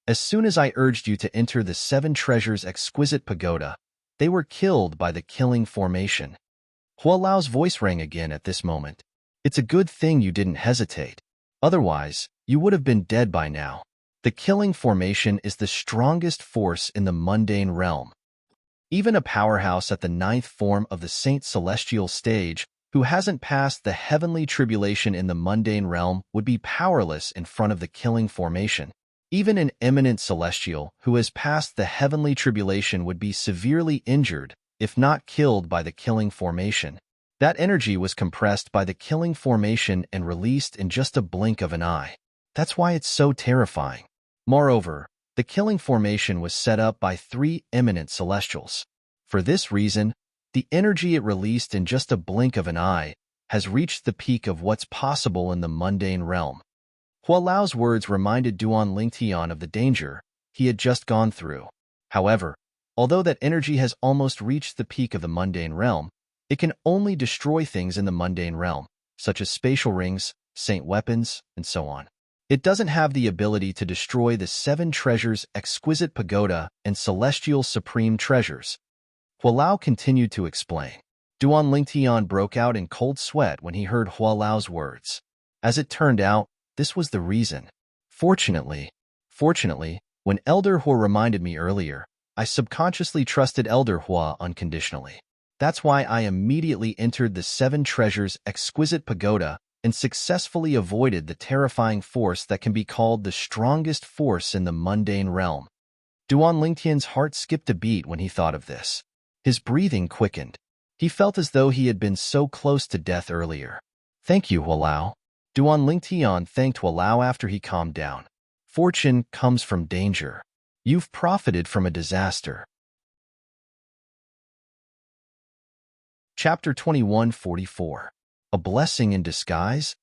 as soon as I urged you to enter the Seven Treasures' exquisite pagoda, they were killed by the killing formation. Hua Lao's voice rang again at this moment. It's a good thing you didn't hesitate. Otherwise, you would have been dead by now. The killing formation is the strongest force in the mundane realm. Even a powerhouse at the 9th form of the Saint Celestial stage who hasn't passed the heavenly tribulation in the mundane realm would be powerless in front of the killing formation. Even an eminent celestial who has passed the heavenly tribulation would be severely injured, if not killed by the killing formation. That energy was compressed by the killing formation and released in just a blink of an eye. That's why it's so terrifying. Moreover, the killing formation was set up by 3 eminent celestials. For this reason, the energy it released in just a blink of an eye has reached the peak of what's possible in the mundane realm. Hua Lao's words reminded Duan Lingtian of the danger he had just gone through. However, although that energy has almost reached the peak of the mundane realm, it can only destroy things in the mundane realm, such as spatial rings, saint weapons, and so on. It doesn't have the ability to destroy the 7 treasures' exquisite pagoda and celestial supreme treasures. Hua Lao continued to explain. Duan Lingtian broke out in cold sweat when he heard Hua Lao's words. As it turned out, this was the reason. Fortunately, when Elder Hua reminded me earlier, I subconsciously trusted Elder Hua unconditionally. That's why I immediately entered the 7 treasures' exquisite pagoda and successfully avoided the terrifying force that can be called the strongest force in the mundane realm. Duan Lingtian's heart skipped a beat when he thought of this. His breathing quickened. He felt as though he had been so close to death earlier. Thank you, Hua Lao. Duan Lingtian thanked Hua Lao after he calmed down. Fortune comes from danger. You've profited from a disaster. Chapter 2144. A blessing in disguise?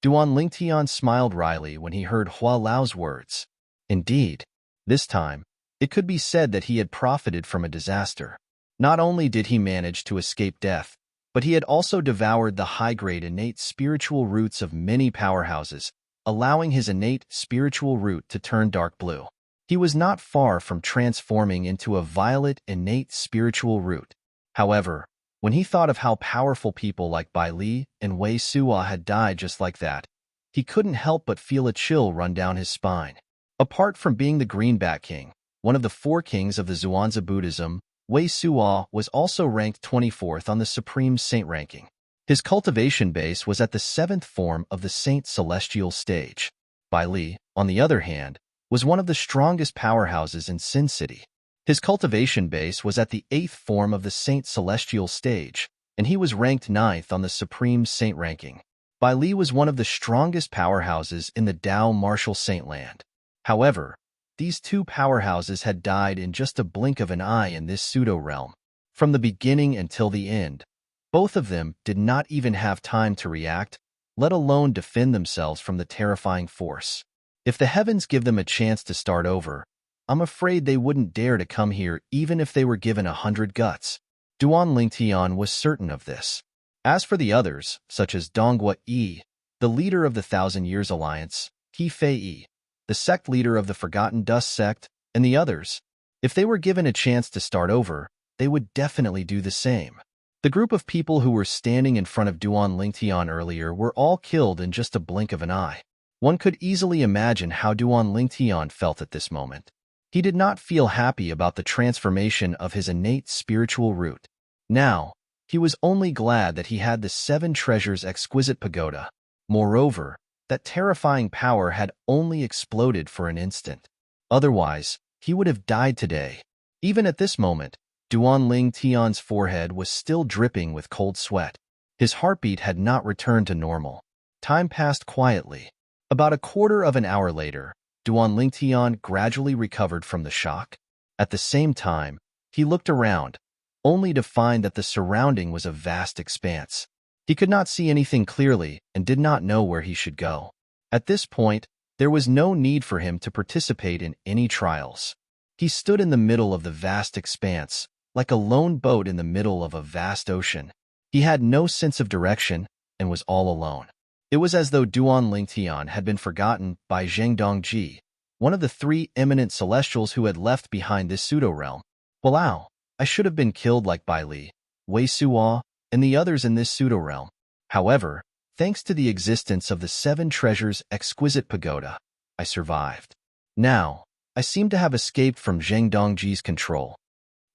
Duan Lingtian smiled wryly when he heard Hua Lao's words. Indeed, this time, it could be said that he had profited from a disaster. Not only did he manage to escape death, but he had also devoured the high-grade innate spiritual roots of many powerhouses, allowing his innate spiritual root to turn dark blue. He was not far from transforming into a violet innate spiritual root. However, when he thought of how powerful people like Bai Li and Wei Suo had died just like that, he couldn't help but feel a chill run down his spine. Apart from being the Greenback King, one of the 4 kings of the Zhuangzi Buddhism, Wei Suo was also ranked 24th on the Supreme Saint ranking. His cultivation base was at the 7th form of the Saint Celestial stage. Bai Li, on the other hand, was one of the strongest powerhouses in Sin City. His cultivation base was at the 8th form of the Saint Celestial stage, and he was ranked 9th on the Supreme Saint ranking. Bai Li was one of the strongest powerhouses in the Dao Martial Saint land. However, these 2 powerhouses had died in just a blink of an eye in this pseudo-realm. From the beginning until the end, both of them did not even have time to react, let alone defend themselves from the terrifying force. If the heavens give them a chance to start over, I'm afraid they wouldn't dare to come here even if they were given 100 guts. Duan Lingtian was certain of this. As for the others, such as Donghua Yi, the leader of the Thousand Years Alliance, He Fei Yi, the sect leader of the Forgotten Dust sect, and the others, if they were given a chance to start over, they would definitely do the same. The group of people who were standing in front of Duan Lingtian earlier were all killed in just a blink of an eye. One could easily imagine how Duan Lingtian felt at this moment. He did not feel happy about the transformation of his innate spiritual root. Now, he was only glad that he had the 7 treasures' exquisite pagoda. Moreover, that terrifying power had only exploded for an instant. Otherwise, he would have died today. Even at this moment, Duan Lingtian's forehead was still dripping with cold sweat. His heartbeat had not returned to normal. Time passed quietly. About a quarter of an hour later, Duan Lingtian gradually recovered from the shock. At the same time, he looked around, only to find that the surrounding was a vast expanse. He could not see anything clearly and did not know where he should go. At this point, there was no need for him to participate in any trials. He stood in the middle of the vast expanse, like a lone boat in the middle of a vast ocean. He had no sense of direction and was all alone. It was as though Duan Lingtian had been forgotten by Zheng Dongji, one of the three eminent celestials who had left behind this pseudo-realm. Walao, I should have been killed like Bai Li, Wei Suo, and the others in this pseudo-realm. However, thanks to the existence of the Seven Treasures exquisite pagoda, I survived. Now, I seem to have escaped from Zheng Dongji's control.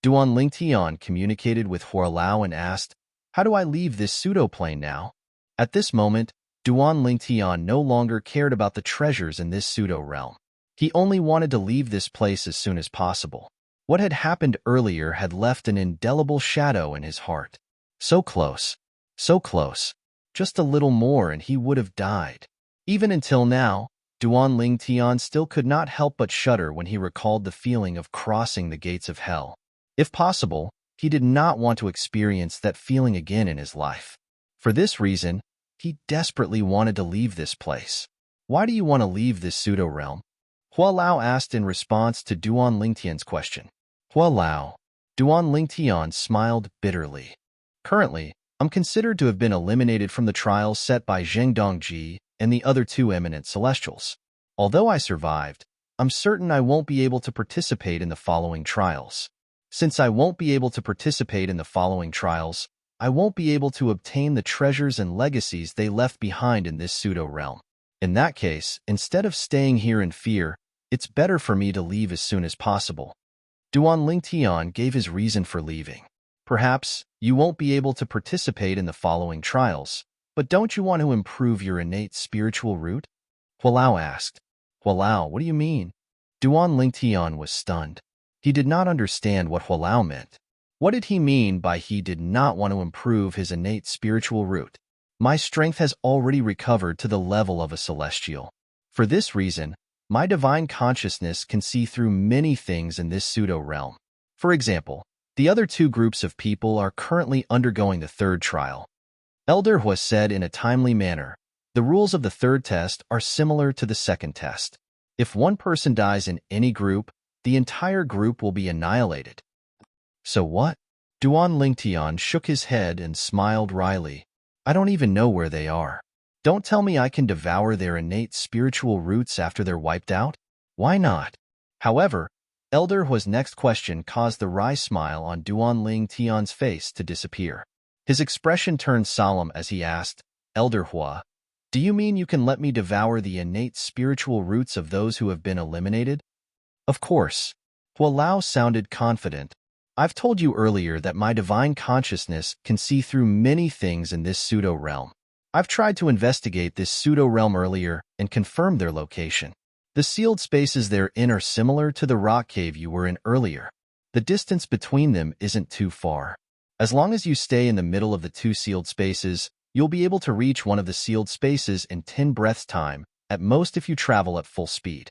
Duan Lingtian communicated with Huolao and asked, "How do I leave this pseudo-plane now?" At this moment, Duan Lingtian no longer cared about the treasures in this pseudo-realm. He only wanted to leave this place as soon as possible. What had happened earlier had left an indelible shadow in his heart. So close, just a little more and he would have died. Even until now, Duan Lingtian still could not help but shudder when he recalled the feeling of crossing the gates of hell. If possible, he did not want to experience that feeling again in his life. For this reason, he desperately wanted to leave this place. Why do you want to leave this pseudo-realm? Huolao asked in response to Duan Lingtian's question. Huolao. Duan Lingtian smiled bitterly. Currently, I'm considered to have been eliminated from the trials set by Zheng Dongji and the other two eminent celestials. Although I survived, I'm certain I won't be able to participate in the following trials. Since I won't be able to participate in the following trials, I won't be able to obtain the treasures and legacies they left behind in this pseudo-realm. In that case, instead of staying here in fear, it's better for me to leave as soon as possible. Duan Lingtian gave his reason for leaving. Perhaps you won't be able to participate in the following trials, but don't you want to improve your innate spiritual root? Huolao asked. Huolao, what do you mean? Duan Lingtian was stunned. He did not understand what Huolao meant. What did he mean by he did not want to improve his innate spiritual root? My strength has already recovered to the level of a celestial. For this reason, my divine consciousness can see through many things in this pseudo-realm. For example, the other two groups of people are currently undergoing the third trial. Elder Hua said in a timely manner, the rules of the third test are similar to the second test. If one person dies in any group, the entire group will be annihilated. So what? Duan Lingtian shook his head and smiled wryly. I don't even know where they are. Don't tell me I can devour their innate spiritual roots after they're wiped out? Why not? However, Elder Hua's next question caused the wry smile on Duan Lingtian's face to disappear. His expression turned solemn as he asked, Elder Hua, do you mean you can let me devour the innate spiritual roots of those who have been eliminated? Of course. Huolao sounded confident. I've told you earlier that my divine consciousness can see through many things in this pseudo-realm. I've tried to investigate this pseudo-realm earlier and confirm their location. The sealed spaces they're in are similar to the rock cave you were in earlier. The distance between them isn't too far. As long as you stay in the middle of the two sealed spaces, you'll be able to reach one of the sealed spaces in 10 breaths' time, at most if you travel at full speed.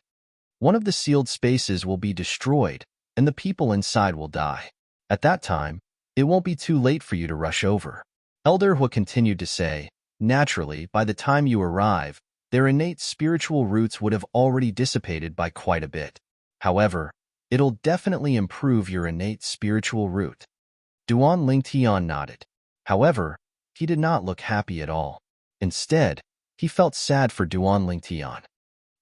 One of the sealed spaces will be destroyed, and the people inside will die. At that time, it won't be too late for you to rush over. Elder Hua continued to say, naturally, by the time you arrive, their innate spiritual roots would have already dissipated by quite a bit. However, it'll definitely improve your innate spiritual root. Duan Lingtian nodded. However, he did not look happy at all. Instead, he felt sad for Duan Lingtian.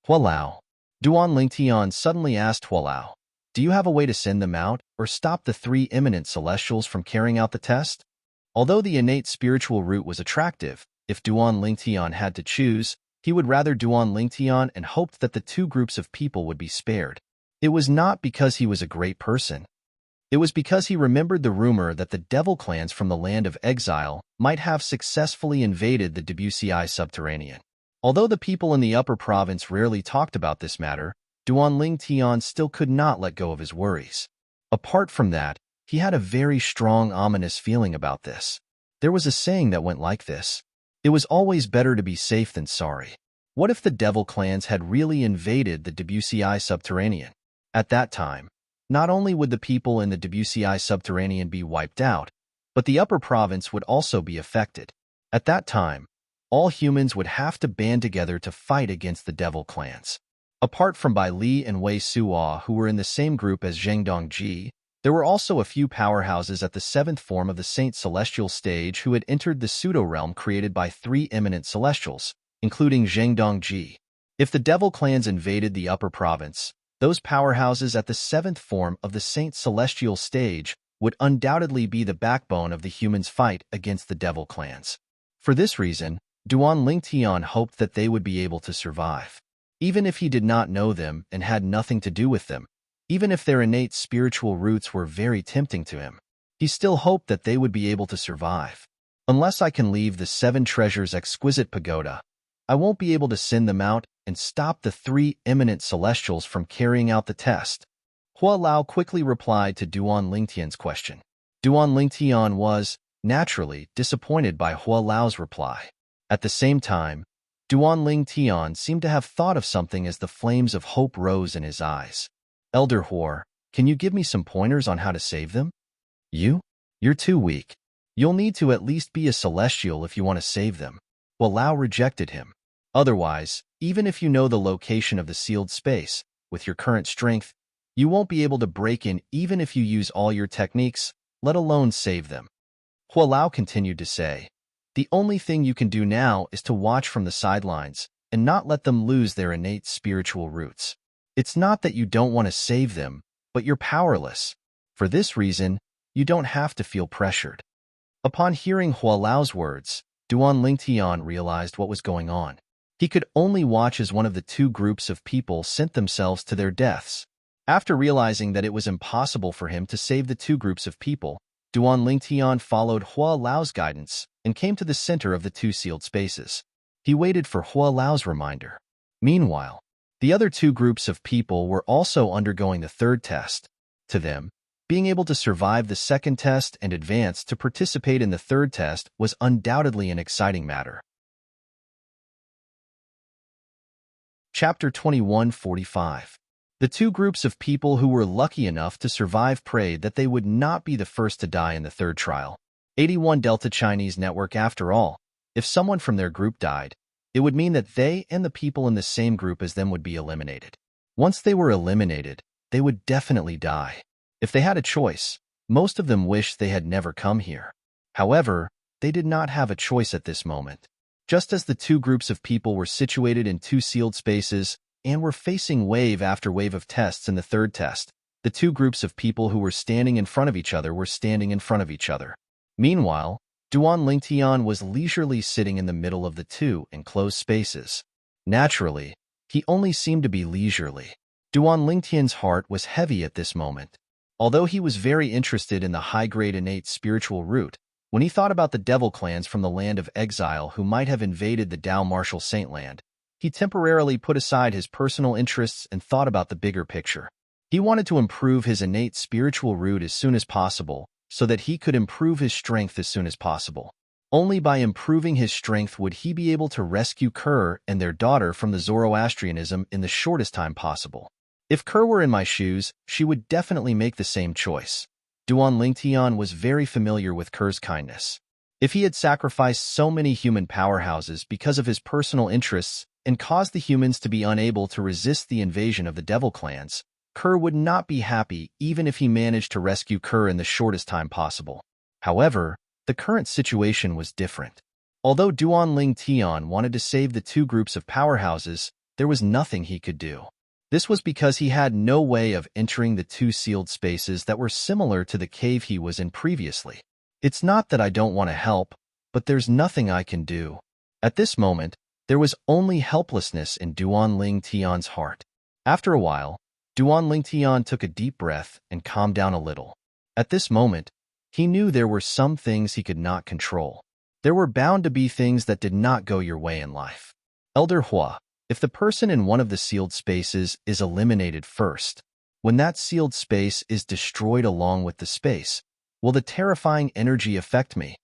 Huolao. Duan Lingtian suddenly asked Huolao, do you have a way to send them out or stop the three eminent celestials from carrying out the test? Although the innate spiritual root was attractive, if Duan Lingtian had to choose, he would rather Duan Lingtian and hoped that the two groups of people would be spared. It was not because he was a great person. It was because he remembered the rumor that the devil clans from the land of exile might have successfully invaded the WCI subterranean. Although the people in the upper province rarely talked about this matter, Duan Lingtian still could not let go of his worries. Apart from that, he had a very strong ominous feeling about this. There was a saying that went like this. It was always better to be safe than sorry. What if the devil clans had really invaded the WCI subterranean? At that time, not only would the people in the WCI subterranean be wiped out, but the upper province would also be affected. At that time, all humans would have to band together to fight against the devil clans. Apart from Bai Li and Wei Suo, who were in the same group as Zheng Dongji, there were also a few powerhouses at the seventh form of the Saint Celestial stage who had entered the pseudo-realm created by three eminent celestials, including Zheng Dongji. If the devil clans invaded the upper province, those powerhouses at the seventh form of the Saint Celestial stage would undoubtedly be the backbone of the humans' fight against the devil clans. For this reason, Duan Lingtian hoped that they would be able to survive. Even if he did not know them and had nothing to do with them, even if their innate spiritual roots were very tempting to him, he still hoped that they would be able to survive. Unless I can leave the Seven Treasures' exquisite pagoda, I won't be able to send them out and stop the three eminent celestials from carrying out the test. Hua Lao quickly replied to Duan Lingtian's question. Duan Lingtian was, naturally, disappointed by Hua Lao's reply. At the same time, Duan Lingtian seemed to have thought of something as the flames of hope rose in his eyes. Elder Huor, can you give me some pointers on how to save them? You're too weak. You'll need to at least be a celestial if you want to save them. Hua Lao rejected him. Otherwise, even if you know the location of the sealed space, with your current strength, you won't be able to break in even if you use all your techniques, let alone save them. Hua Lao continued to say, the only thing you can do now is to watch from the sidelines and not let them lose their innate spiritual roots. It's not that you don't want to save them, but you're powerless. For this reason, you don't have to feel pressured. Upon hearing Hua Lao's words, Duan Lingtian realized what was going on. He could only watch as one of the two groups of people sent themselves to their deaths. After realizing that it was impossible for him to save the two groups of people, Duan Lingtian followed Hua Lao's guidance and came to the center of the two sealed spaces. He waited for Hua Lao's reminder. Meanwhile, the other two groups of people were also undergoing the third test. To them, being able to survive the second test and advance to participate in the third test was undoubtedly an exciting matter. Chapter 2145. The two groups of people who were lucky enough to survive prayed that they would not be the first to die in the third trial. 81 Delta Chinese Network. After all, if someone from their group died, it would mean that they and the people in the same group as them would be eliminated. Once they were eliminated, they would definitely die. If they had a choice, most of them wished they had never come here. However, they did not have a choice at this moment. Just as the two groups of people were situated in two sealed spaces and were facing wave after wave of tests in the third test, the two groups of people who were standing in front of each other were standing in front of each other. Meanwhile, Duan Lingtian was leisurely sitting in the middle of the two enclosed spaces. Naturally, he only seemed to be leisurely. Duan Lingtian's heart was heavy at this moment. Although he was very interested in the high-grade innate spiritual root, when he thought about the devil clans from the land of exile who might have invaded the Dao Martial Saint land, he temporarily put aside his personal interests and thought about the bigger picture. He wanted to improve his innate spiritual root as soon as possible, so that he could improve his strength as soon as possible. Only by improving his strength would he be able to rescue Kerr and their daughter from the Zoroastrianism in the shortest time possible. If Kerr were in my shoes, she would definitely make the same choice. Duan Lingtian was very familiar with Kerr's kindness. If he had sacrificed so many human powerhouses because of his personal interests and caused the humans to be unable to resist the invasion of the devil clans, Kerr would not be happy even if he managed to rescue Kerr in the shortest time possible. However, the current situation was different. Although Duan Lingtian wanted to save the two groups of powerhouses, there was nothing he could do. This was because he had no way of entering the two sealed spaces that were similar to the cave he was in previously. It's not that I don't want to help, but there's nothing I can do. At this moment, there was only helplessness in Duan Lingtian's heart. After a while, Duan Lingtian took a deep breath and calmed down a little. At this moment, he knew there were some things he could not control. There were bound to be things that did not go your way in life. Elder Hua, if the person in one of the sealed spaces is eliminated first, when that sealed space is destroyed along with the space, will the terrifying energy affect me?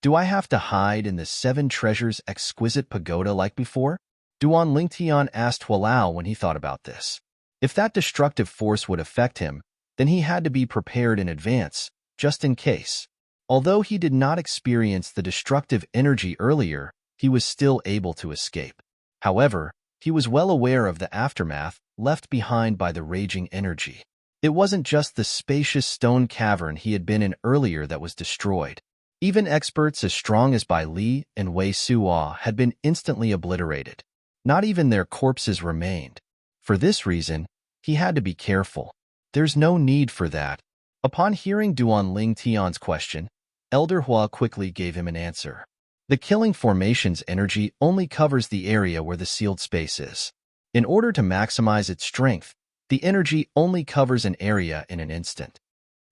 Do I have to hide in the Seven Treasures' exquisite pagoda like before? Duan Lingtian asked Hua Lao when he thought about this. If that destructive force would affect him, then he had to be prepared in advance, just in case. Although he did not experience the destructive energy earlier, he was still able to escape. However, He was well aware of the aftermath left behind by the raging energy. It wasn't just the spacious stone cavern he had been in earlier that was destroyed. Even experts as strong as Bai Li and Wei Suo had been instantly obliterated. Not even their corpses remained. For this reason, he had to be careful. There's no need for that. Upon hearing Duan Ling Tian's question, Elder Hua quickly gave him an answer. The killing formation's energy only covers the area where the sealed space is. In order to maximize its strength, the energy only covers an area in an instant.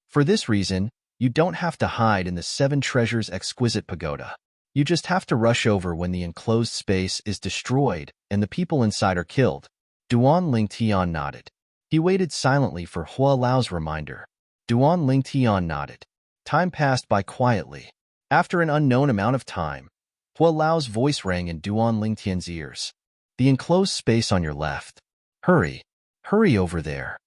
For this reason, you don't have to hide in the Seven Treasures' exquisite pagoda. You just have to rush over when the enclosed space is destroyed and the people inside are killed. Duan Ling Tian nodded. He waited silently for Hua Lao's reminder. Duan Ling Tian nodded. Time passed by quietly. After an unknown amount of time, Hua Lao's voice rang in Duan Ling Tian's ears. The enclosed space on your left. Hurry. Hurry over there.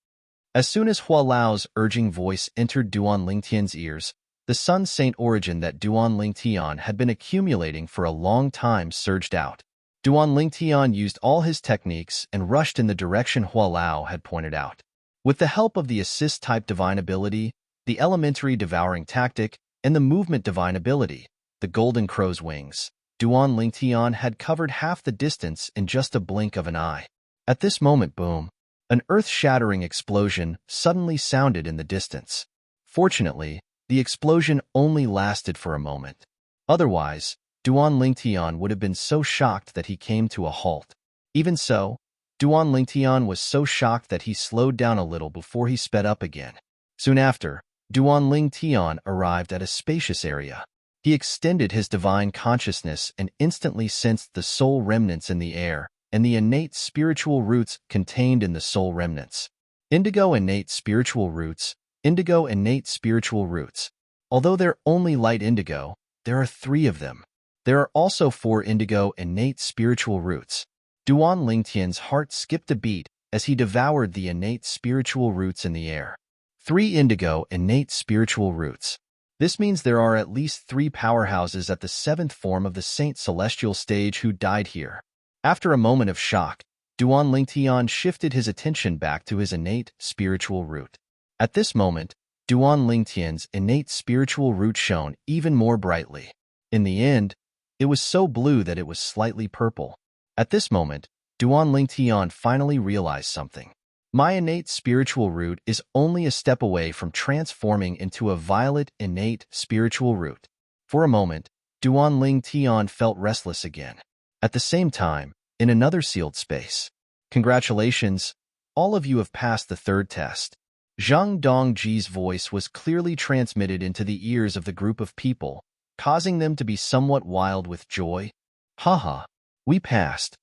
As soon as Hua Lao's urging voice entered Duan Ling Tian's ears, the sun saint origin that Duan Ling Tian had been accumulating for a long time surged out. Duan Ling Tian used all his techniques and rushed in the direction Hua Lao had pointed out. With the help of the assist-type divine ability, the elementary devouring tactic, and the movement divine ability, the golden crow's wings, Duan Ling Tian had covered half the distance in just a blink of an eye. At this moment, boom! An earth-shattering explosion suddenly sounded in the distance. Fortunately, the explosion only lasted for a moment. Otherwise, Duan Ling Tian would have been so shocked that he came to a halt. Even so, Duan Ling Tian was so shocked that he slowed down a little before he sped up again. Soon after, Duan Ling Tian arrived at a spacious area. He extended his divine consciousness and instantly sensed the soul remnants in the air and the innate spiritual roots contained in the soul remnants. Indigo innate spiritual roots. Indigo innate spiritual roots. Although they're only light indigo, there are 3 of them. There are also 4 indigo innate spiritual roots. Duan Ling Tian's heart skipped a beat as he devoured the innate spiritual roots in the air. 3 indigo innate spiritual roots. This means there are at least 3 powerhouses at the 7th form of the Saint Celestial stage who died here. After a moment of shock, Duan Ling Tian shifted his attention back to his innate spiritual root. At this moment, Duan Ling Tian's innate spiritual root shone even more brightly. In the end, it was so blue that it was slightly purple. At this moment, Duan Ling Tian finally realized something. My innate spiritual root is only a step away from transforming into a violet innate spiritual root. For a moment, Duan Ling Tian felt restless again. At the same time, in another sealed space. Congratulations, all of you have passed the 3rd test. Zhang Dongji's voice was clearly transmitted into the ears of the group of people, causing them to be somewhat wild with joy. Haha, we passed.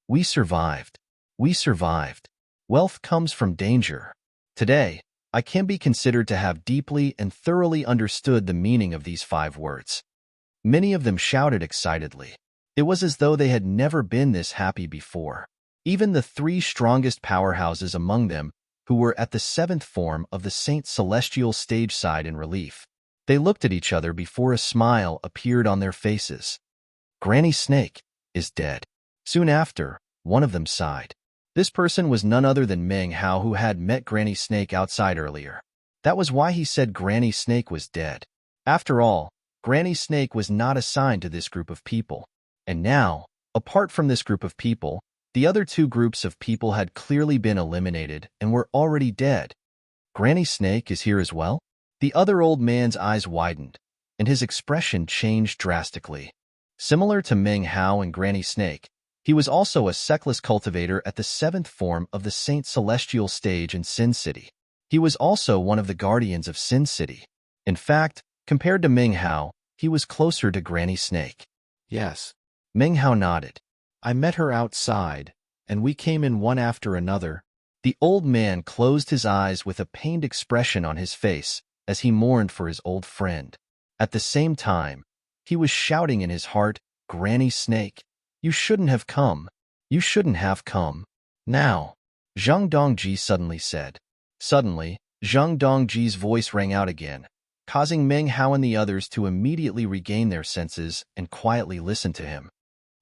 We survived. We survived. Wealth comes from danger. Today, I can be considered to have deeply and thoroughly understood the meaning of these 5 words. Many of them shouted excitedly. It was as though they had never been this happy before. Even the 3 strongest powerhouses among them, who were at the 7th form of the Saint Celestial stage, sighed in relief. They looked at each other before a smile appeared on their faces. Granny Snake is dead. Soon after, one of them sighed. This person was none other than Meng Hao, who had met Granny Snake outside earlier. That was why he said Granny Snake was dead. After all, Granny Snake was not assigned to this group of people. And now, apart from this group of people, the other 2 groups of people had clearly been eliminated and were already dead. Granny Snake is here as well? The other old man's eyes widened, and his expression changed drastically. Similar to Meng Hao and Granny Snake, he was also a sexless cultivator at the 7th form of the Saint Celestial stage in Sin City. He was also one of the guardians of Sin City. In fact, compared to Meng Hao, he was closer to Granny Snake. Yes. Meng Hao nodded. I met her outside, and we came in one after another. The old man closed his eyes with a pained expression on his face as he mourned for his old friend. At the same time, he was shouting in his heart, Granny Snake, you shouldn't have come. You shouldn't have come. Now, Zhang Dongji suddenly said. Suddenly, Zhang Dongji's voice rang out again, causing Meng Hao and the others to immediately regain their senses and quietly listen to him.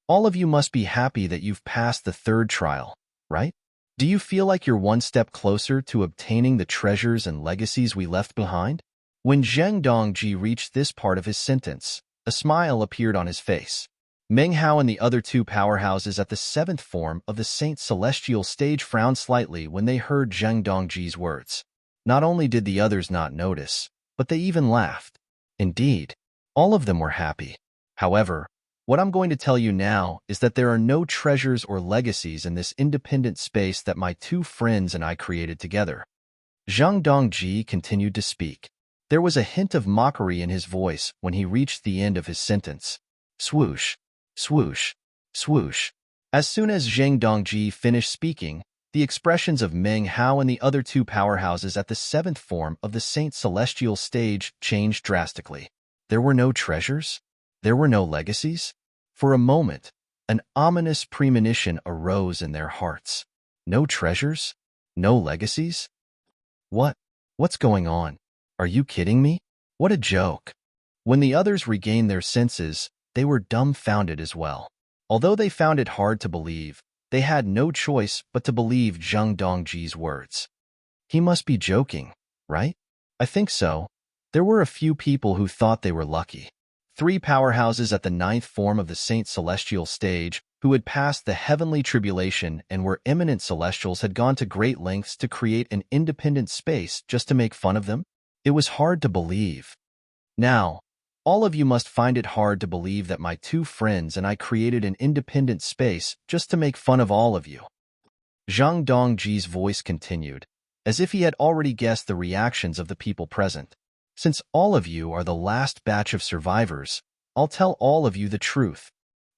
All of you must be happy that you've passed the third trial, right? Do you feel like you're one step closer to obtaining the treasures and legacies we left behind? When Zheng Dongji reached this part of his sentence, a smile appeared on his face. Meng Hao and the other two powerhouses at the seventh form of the Saint Celestial stage frowned slightly when they heard Zheng Dongji's words. Not only did the others not notice, but they even laughed. Indeed, all of them were happy. However, what I'm going to tell you now is that there are no treasures or legacies in this independent space that my two friends and I created together. Zhang Dongji continued to speak. There was a hint of mockery in his voice when he reached the end of his sentence. Swoosh, swoosh, swoosh. As soon as Zhang Dongji finished speaking, the expressions of Meng Hao and the other two powerhouses at the seventh form of the Saint Celestial stage changed drastically. There were no treasures? There were no legacies? For a moment, an ominous premonition arose in their hearts. No treasures? No legacies? What's going on? Are you kidding me? What a joke. When the others regained their senses, they were dumbfounded as well. Although they found it hard to believe, they had no choice but to believe Zheng Dongji's words. He must be joking, right? I think so. There were a few people who thought they were lucky. 3 powerhouses at the 9th form of the Saint Celestial stage, who had passed the heavenly tribulation and were eminent celestials, had gone to great lengths to create an independent space just to make fun of them? It was hard to believe. Now, all of you must find it hard to believe that my two friends and I created an independent space just to make fun of all of you. Zhang Dongji's voice continued, as if he had already guessed the reactions of the people present. Since all of you are the last batch of survivors, I'll tell all of you the truth.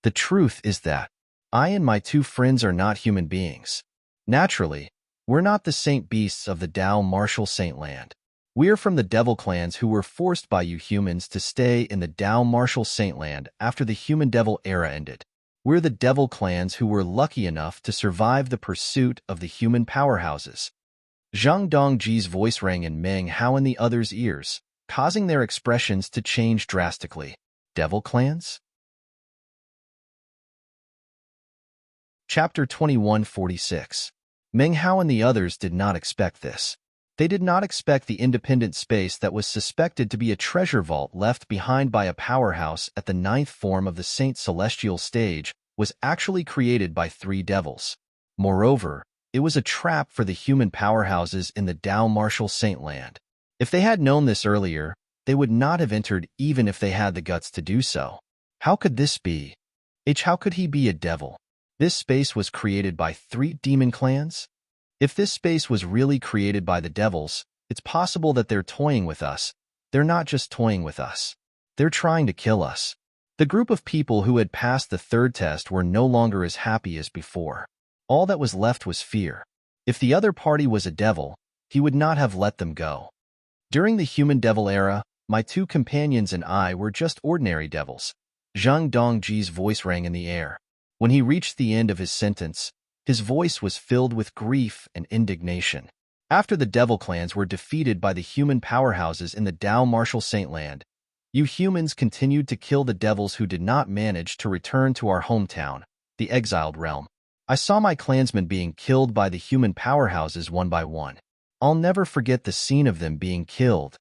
The truth is that I and my two friends are not human beings. Naturally, we're not the saint beasts of the Tao Martial Saint Land. We're from the devil clans who were forced by you humans to stay in the Tao Martial Saint Land after the human-devil era ended. We're the devil clans who were lucky enough to survive the pursuit of the human powerhouses. Zhang Dongji's voice rang in Meng Hao and the others' ears, causing their expressions to change drastically. Devil clans? Chapter 2146. Meng Hao and the others did not expect this. They did not expect the independent space that was suspected to be a treasure vault left behind by a powerhouse at the 9th form of the Saint Celestial stage was actually created by 3 devils. Moreover, it was a trap for the human powerhouses in the Tao Martial Saint Land. If they had known this earlier, they would not have entered even if they had the guts to do so. How could this be? How could he be a devil? This space was created by 3 demon clans? If this space was really created by the devils, it's possible that they're toying with us. They're not just toying with us. They're trying to kill us. The group of people who had passed the 3rd test were no longer as happy as before. All that was left was fear. If the other party was a devil, he would not have let them go. During the human-devil era, my 2 companions and I were just ordinary devils. Zhang Dongji's voice rang in the air. When he reached the end of his sentence, his voice was filled with grief and indignation. After the devil clans were defeated by the human powerhouses in the Tao Martial Saint Land, you humans continued to kill the devils who did not manage to return to our hometown, the exiled realm. I saw my clansmen being killed by the human powerhouses one by one. I'll never forget the scene of them being killed.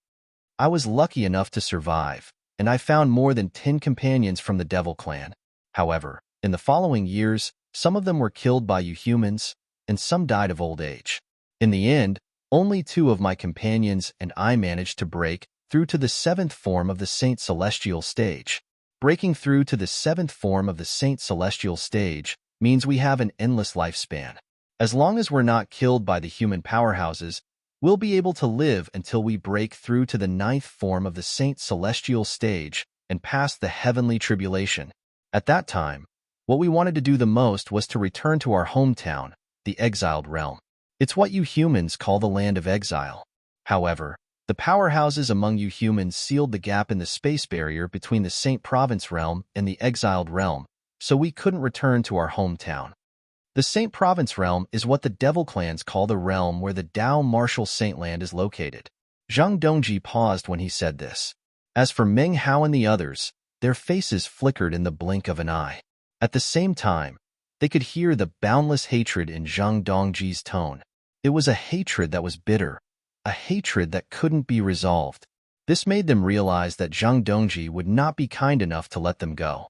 I was lucky enough to survive, and I found more than 10 companions from the devil clan. However, in the following years, some of them were killed by you humans, and some died of old age. In the end, only 2 of my companions and I managed to break through to the 7th form of the Saint Celestial stage. Breaking through to the 7th form of the Saint Celestial stage means we have an endless lifespan. As long as we're not killed by the human powerhouses, we'll be able to live until we break through to the 9th form of the Saint Celestial stage and pass the heavenly tribulation. At that time, what we wanted to do the most was to return to our hometown, the exiled realm. It's what you humans call the land of exile. However, the powerhouses among you humans sealed the gap in the space barrier between the Saint Province realm and the exiled realm, so we couldn't return to our hometown. The Saint Province realm is what the devil clans call the realm where the Tao Martial Saint Land is located. Zhang Dongji paused when he said this. As for Meng Hao and the others, their faces flickered in the blink of an eye. At the same time, they could hear the boundless hatred in Zhang Dongji's tone. It was a hatred that was bitter, a hatred that couldn't be resolved. This made them realize that Zhang Dongji would not be kind enough to let them go.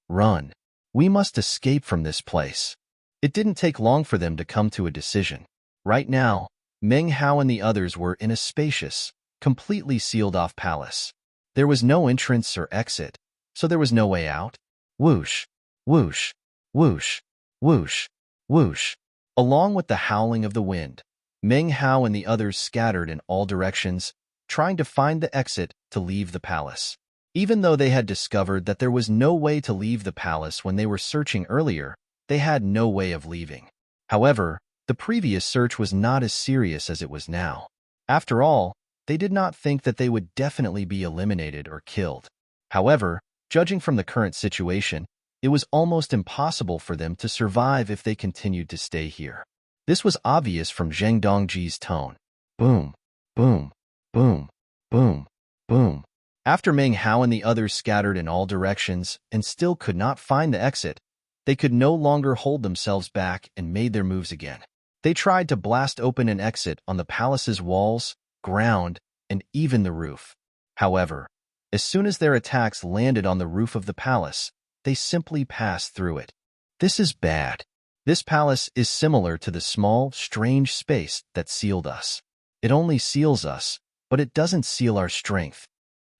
Run. We must escape from this place. It didn't take long for them to come to a decision. Right now, Meng Hao and the others were in a spacious, completely sealed-off palace. There was no entrance or exit, so there was no way out. Whoosh, whoosh, whoosh, whoosh, whoosh. Along with the howling of the wind, Meng Hao and the others scattered in all directions, trying to find the exit to leave the palace. Even though they had discovered that there was no way to leave the palace when they were searching earlier, they had no way of leaving. However, the previous search was not as serious as it was now. After all, they did not think that they would definitely be eliminated or killed. However, judging from the current situation, it was almost impossible for them to survive if they continued to stay here. This was obvious from Zhang Dongji's tone. Boom, boom, boom, boom, boom. After Meng Hao and the others scattered in all directions and still could not find the exit, they could no longer hold themselves back and made their moves again. They tried to blast open an exit on the palace's walls, ground, and even the roof. However, as soon as their attacks landed on the roof of the palace, they simply passed through it. This is bad. This palace is similar to the small, strange space that sealed us. It only seals us, but it doesn't seal our strength.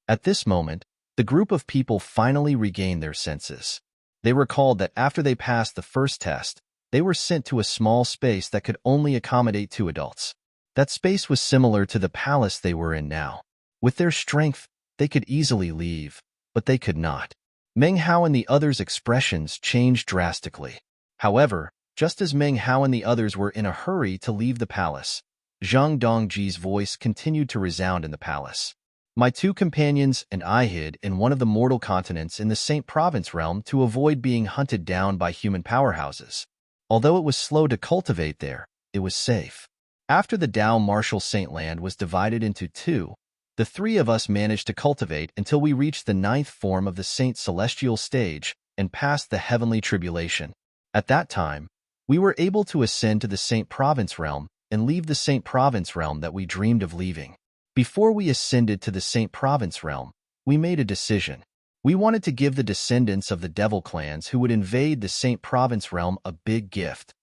At this moment, the group of people finally regained their senses. They recalled that after they passed the first test, they were sent to a small space that could only accommodate 2 adults. That space was similar to the palace they were in now. With their strength, they could easily leave, but they could not. Meng Hao and the others' expressions changed drastically. However, just as Meng Hao and the others were in a hurry to leave the palace, Zhang Dongji's voice continued to resound in the palace. My 2 companions and I hid in one of the mortal continents in the Saint Province realm to avoid being hunted down by human powerhouses. Although it was slow to cultivate there, it was safe. After the Dao Martial Saint Land was divided into 2, the 3 of us managed to cultivate until we reached the 9th form of the Saint Celestial stage and passed the Heavenly Tribulation. At that time, we were able to ascend to the Saint Province realm and leave the Saint Province realm that we dreamed of leaving. Before we ascended to the Saint Province realm, we made a decision. We wanted to give the descendants of the devil clans who would invade the Saint Province realm a big gift.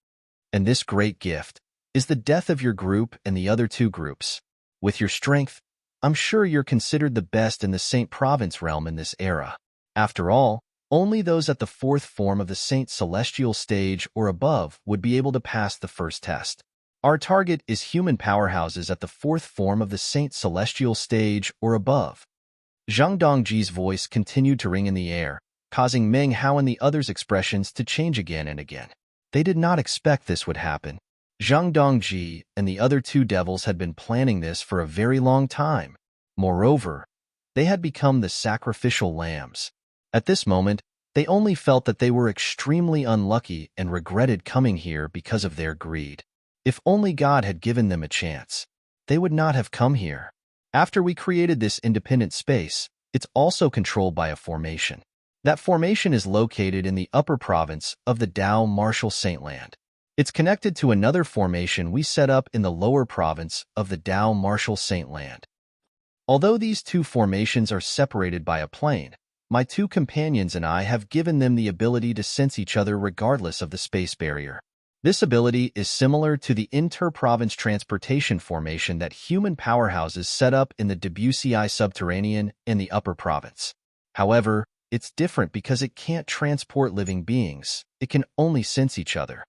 And this great gift is the death of your group and the other 2 groups. With your strength, I'm sure you're considered the best in the Saint Province realm in this era. After all, only those at the 4th form of the Saint Celestial stage or above would be able to pass the first test. Our target is human powerhouses at the 4th form of the Saint Celestial stage or above. Zhang Dongji's voice continued to ring in the air, causing Meng Hao and the others' expressions to change again and again. They did not expect this would happen. Zhang Dongji and the other 2 devils had been planning this for a very long time. Moreover, they had become the sacrificial lambs. At this moment, they only felt that they were extremely unlucky and regretted coming here because of their greed. If only God had given them a chance, they would not have come here. After we created this independent space, it's also controlled by a formation. That formation is located in the upper province of the Dao Martial Saint Land. It's connected to another formation we set up in the lower province of the Dao Martial Saint Land. Although these 2 formations are separated by a plane, my 2 companions and I have given them the ability to sense each other regardless of the space barrier. This ability is similar to the inter-province transportation formation that human powerhouses set up in the Debussy subterranean in the upper province. However, it's different because it can't transport living beings, it can only sense each other.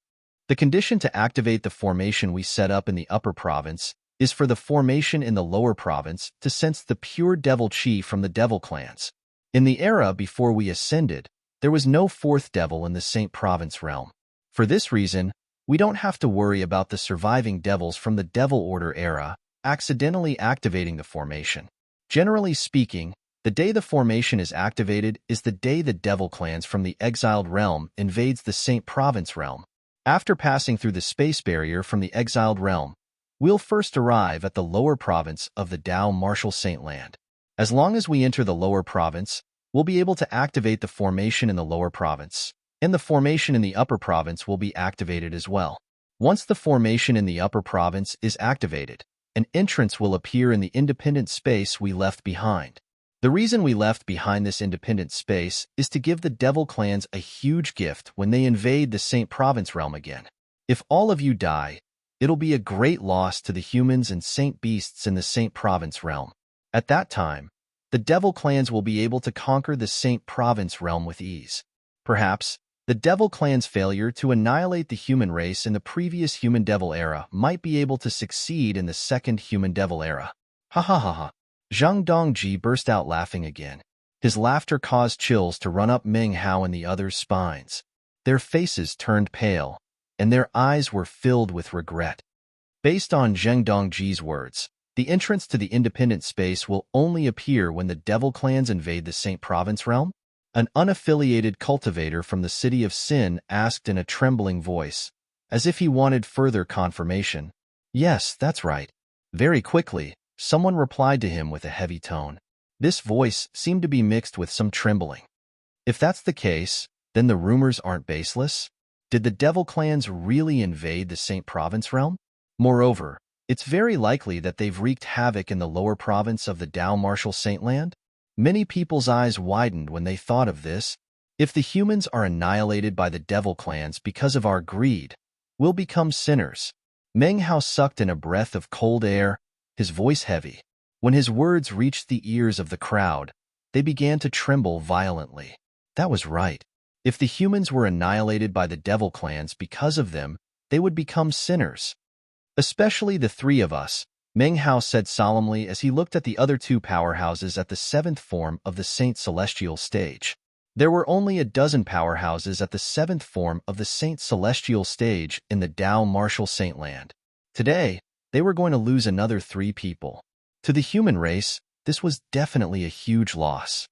The condition to activate the formation we set up in the upper province is for the formation in the lower province to sense the pure devil chi from the devil clans. In the era before we ascended, there was no 4th devil in the Saint Province realm. For this reason, we don't have to worry about the surviving devils from the Devil Order era accidentally activating the formation. Generally speaking, the day the formation is activated is the day the devil clans from the exiled realm invades the Saint Province realm. After passing through the space barrier from the exiled realm, we'll first arrive at the lower province of the Dao Martial Saint Land. As long as we enter the lower province, we'll be able to activate the formation in the lower province. and the formation in the upper province will be activated as well. Once the formation in the upper province is activated, an entrance will appear in the independent space we left behind. The reason we left behind this independent space is to give the Devil clans a huge gift when they invade the Saint Province realm again. If all of you die, it'll be a great loss to the humans and Saint Beasts in the Saint Province realm. At that time, the Devil clans will be able to conquer the Saint Province realm with ease. Perhaps, the Devil clan's failure to annihilate the human race in the previous Human-Devil era might be able to succeed in the second Human-Devil era. Ha ha ha ha. Zhang Dongji burst out laughing again. His laughter caused chills to run up Meng Hao and the others' spines. Their faces turned pale, and their eyes were filled with regret. Based on Zhang Dongji's words, the entrance to the independent space will only appear when the Devil clans invade the Saint Province realm? An unaffiliated cultivator from the city of Sin asked in a trembling voice, as if he wanted further confirmation. Yes, that's right. Very quickly, someone replied to him with a heavy tone. This voice seemed to be mixed with some trembling. If that's the case, then the rumors aren't baseless? Did the Devil clans really invade the Saint Province realm? Moreover, it's very likely that they've wreaked havoc in the lower province of the Dao Martial Saintland. Many people's eyes widened when they thought of this. If the humans are annihilated by the Devil clans because of our greed, we'll become sinners. Meng Hao sucked in a breath of cold air, his voice heavy. When his words reached the ears of the crowd, they began to tremble violently. That was right. If the humans were annihilated by the Devil clans because of them, they would become sinners. Especially the three of us, Meng Hao said solemnly as he looked at the other two powerhouses at the seventh form of the Saint Celestial stage. There were only a dozen powerhouses at the seventh form of the Saint Celestial stage in the Dao Martial Saintland. Today, they were going to lose another 3 people. To the human race, this was definitely a huge loss.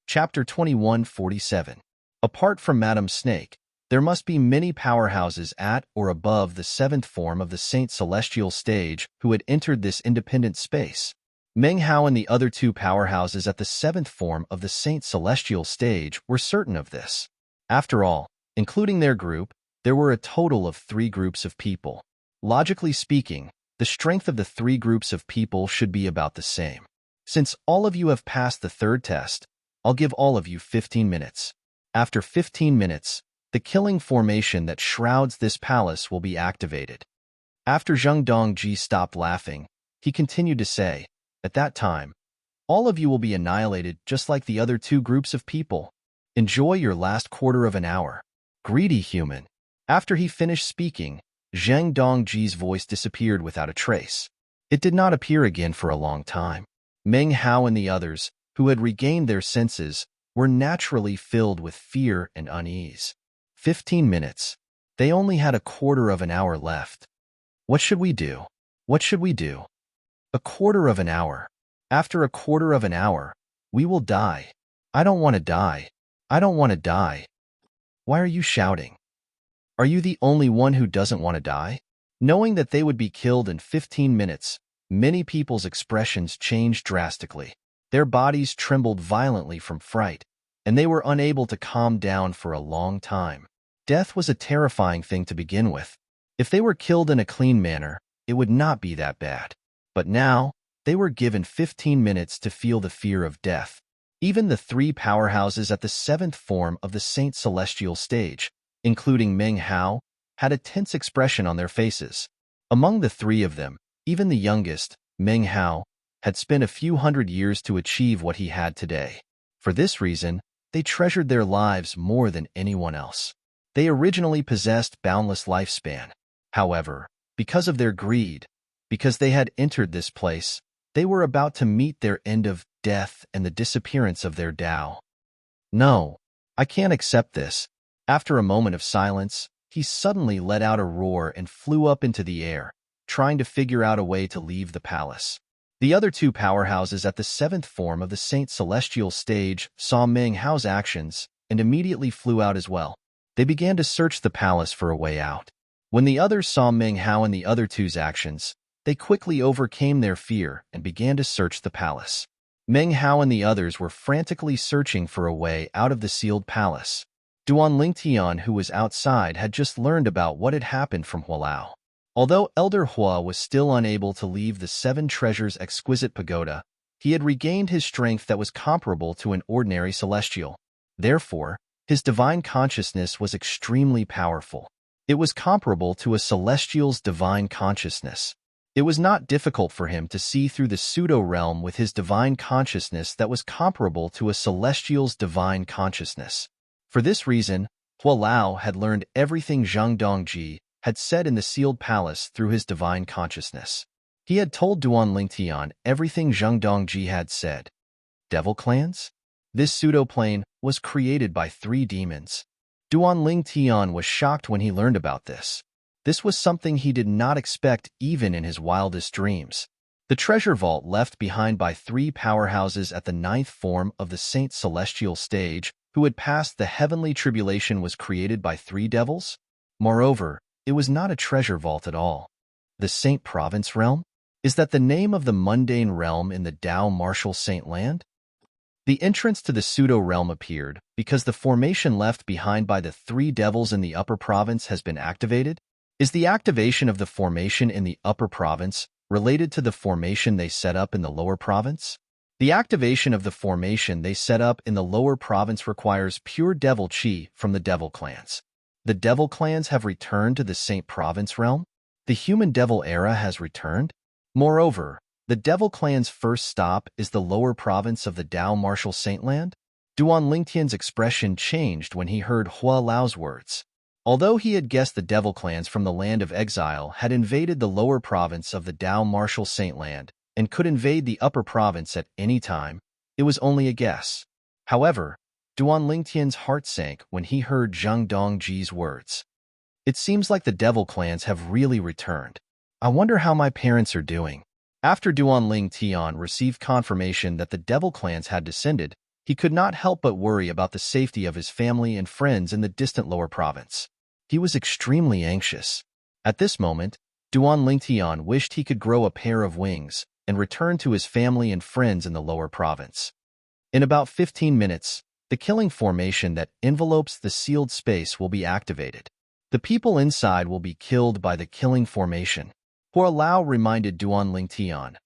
Chapter 2147. Apart from Madame Snake, there must be many powerhouses at or above the 7th form of the Saint Celestial stage who had entered this independent space. Meng Hao and the other 2 powerhouses at the 7th form of the Saint Celestial stage were certain of this. After all, including their group, there were a total of 3 groups of people. Logically speaking, the strength of the 3 groups of people should be about the same. Since all of you have passed the 3rd test, I'll give all of you 15 minutes. After 15 minutes, the killing formation that shrouds this palace will be activated. After Zhang Dongji stopped laughing, he continued to say, at that time, all of you will be annihilated just like the other 2 groups of people. Enjoy your last quarter of an hour. Greedy human. After he finished speaking, Zhang Dongji's voice disappeared without a trace. It did not appear again for a long time. Meng Hao and the others, who had regained their senses, were naturally filled with fear and unease. 15 minutes. They only had a quarter of an hour left. What should we do? What should we do? A quarter of an hour. After a quarter of an hour, we will die. I don't want to die. I don't want to die. Why are you shouting? Are you the only one who doesn't want to die? Knowing that they would be killed in 15 minutes, many people's expressions changed drastically. Their bodies trembled violently from fright, and they were unable to calm down for a long time. Death was a terrifying thing to begin with. If they were killed in a clean manner, it would not be that bad. But now, they were given 15 minutes to feel the fear of death. Even the 3 powerhouses at the 7th form of the Saint Celestial stage, including Meng Hao, had a tense expression on their faces. Among the 3 of them, even the youngest, Meng Hao, had spent a few hundred years to achieve what he had today. For this reason, they treasured their lives more than anyone else. They originally possessed boundless lifespan. However, because of their greed, because they had entered this place, they were about to meet their end of death and the disappearance of their Tao. No, I can't accept this. After a moment of silence, he suddenly let out a roar and flew up into the air, trying to figure out a way to leave the palace. The other 2 powerhouses at the 7th form of the Saint Celestial stage saw Meng Hao's actions and immediately flew out as well. They began to search the palace for a way out. When the others saw Meng Hao and the other 2's actions, they quickly overcame their fear and began to search the palace. Meng Hao and the others were frantically searching for a way out of the sealed palace. Duan Lingtian, who was outside, had just learned about what had happened from Hualao. Although Elder Hua was still unable to leave the Seven Treasures' exquisite pagoda, he had regained his strength that was comparable to an ordinary celestial. Therefore, his divine consciousness was extremely powerful. It was comparable to a celestial's divine consciousness. It was not difficult for him to see through the pseudo-realm with his divine consciousness that was comparable to a celestial's divine consciousness. For this reason, Hualao had learned everything Zhang Dongji had said in the sealed palace through his divine consciousness. He had told Duan Lingtian everything Zhang Dongji had said. Devil clans? This pseudo-plane was created by 3 demons. Duan Lingtian was shocked when he learned about this. This was something he did not expect even in his wildest dreams. The treasure vault left behind by 3 powerhouses at the 9th form of the Saint Celestial stage, who had passed the heavenly tribulation, was created by 3 devils? Moreover, it was not a treasure vault at all. The Saint Province realm? Is that the name of the mundane realm in the Tao Martial Saint Land? The entrance to the pseudo-realm appeared because the formation left behind by the 3 devils in the upper province has been activated. Is the activation of the formation in the upper province related to the formation they set up in the lower province? The activation of the formation they set up in the lower province requires pure devil chi from the devil clans. The devil clans have returned to the Saint Province realm? The human devil era has returned? Moreover, the devil clan's first stop is the lower province of the Tao Martial Saint Land? Duan Lingtian's expression changed when he heard Hua Lao's words. Although he had guessed the devil clans from the land of exile had invaded the lower province of the Tao Martial Saint Land and could invade the upper province at any time, it was only a guess. However, Duan Lingtian's heart sank when he heard Zhang Dongji's words. It seems like the devil clans have really returned. I wonder how my parents are doing. After Duan Lingtian received confirmation that the devil clans had descended, he could not help but worry about the safety of his family and friends in the distant lower province. He was extremely anxious. At this moment, Duan Lingtian wished he could grow a pair of wings and return to his family and friends in the lower province. In about 15 minutes, the killing formation that envelopes the sealed space will be activated. The people inside will be killed by the killing formation. Hua Lao reminded Duan Lingtian,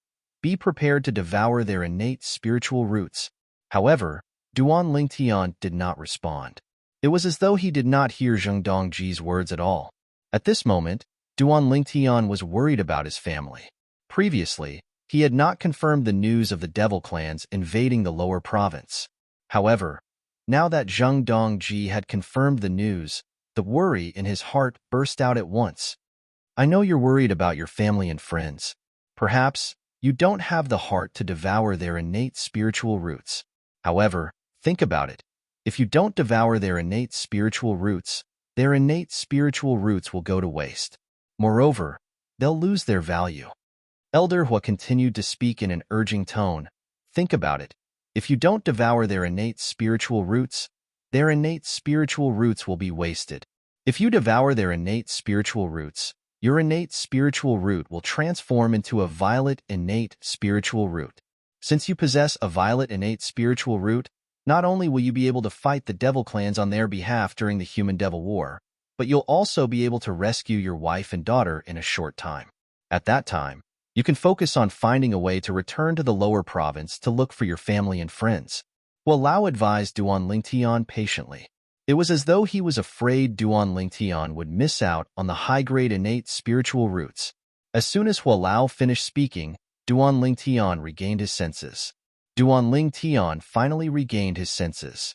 be prepared to devour their innate spiritual roots. However, Duan Lingtian did not respond. It was as though he did not hear Zhang Dongji's words at all. At this moment, Duan Lingtian was worried about his family. Previously, he had not confirmed the news of the devil clans invading the lower province. However, now that Zhang Dongji had confirmed the news, the worry in his heart burst out at once. I know you're worried about your family and friends. Perhaps you don't have the heart to devour their innate spiritual roots. However, think about it. If you don't devour their innate spiritual roots will go to waste. Moreover, they'll lose their value. Elder Hua continued to speak in an urging tone. Think about it. If you don't devour their innate spiritual roots will be wasted. If you devour their innate spiritual roots, your innate spiritual root will transform into a violet innate spiritual root. Since you possess a violet innate spiritual root, not only will you be able to fight the devil clans on their behalf during the human-devil war, but you'll also be able to rescue your wife and daughter in a short time. At that time, you can focus on finding a way to return to the lower province to look for your family and friends. Hua Lao advised Duan Lingtian patiently. It was as though he was afraid Duan Lingtian would miss out on the high-grade innate spiritual roots. As soon as Hua Lao finished speaking, Duan Lingtian regained his senses. Duan Lingtian finally regained his senses.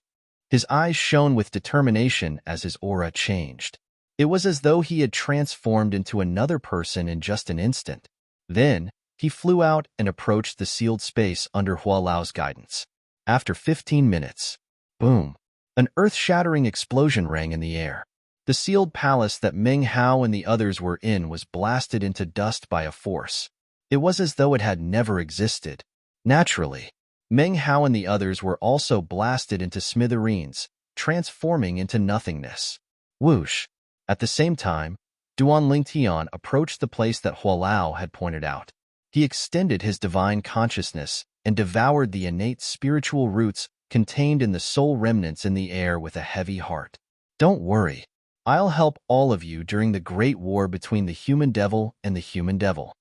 His eyes shone with determination as his aura changed. It was as though he had transformed into another person in just an instant. Then, he flew out and approached the sealed space under Hua Lao's guidance. After 15 minutes, boom, an earth-shattering explosion rang in the air. The sealed palace that Meng Hao and the others were in was blasted into dust by a force. It was as though it had never existed. Naturally, Meng Hao and the others were also blasted into smithereens, transforming into nothingness. Whoosh! At the same time, Duan Lingtian approached the place that Hua Lao had pointed out. He extended his divine consciousness and devoured the innate spiritual roots contained in the soul remnants in the air with a heavy heart. Don't worry. I'll help all of you during the great war between the human devil and the human devil.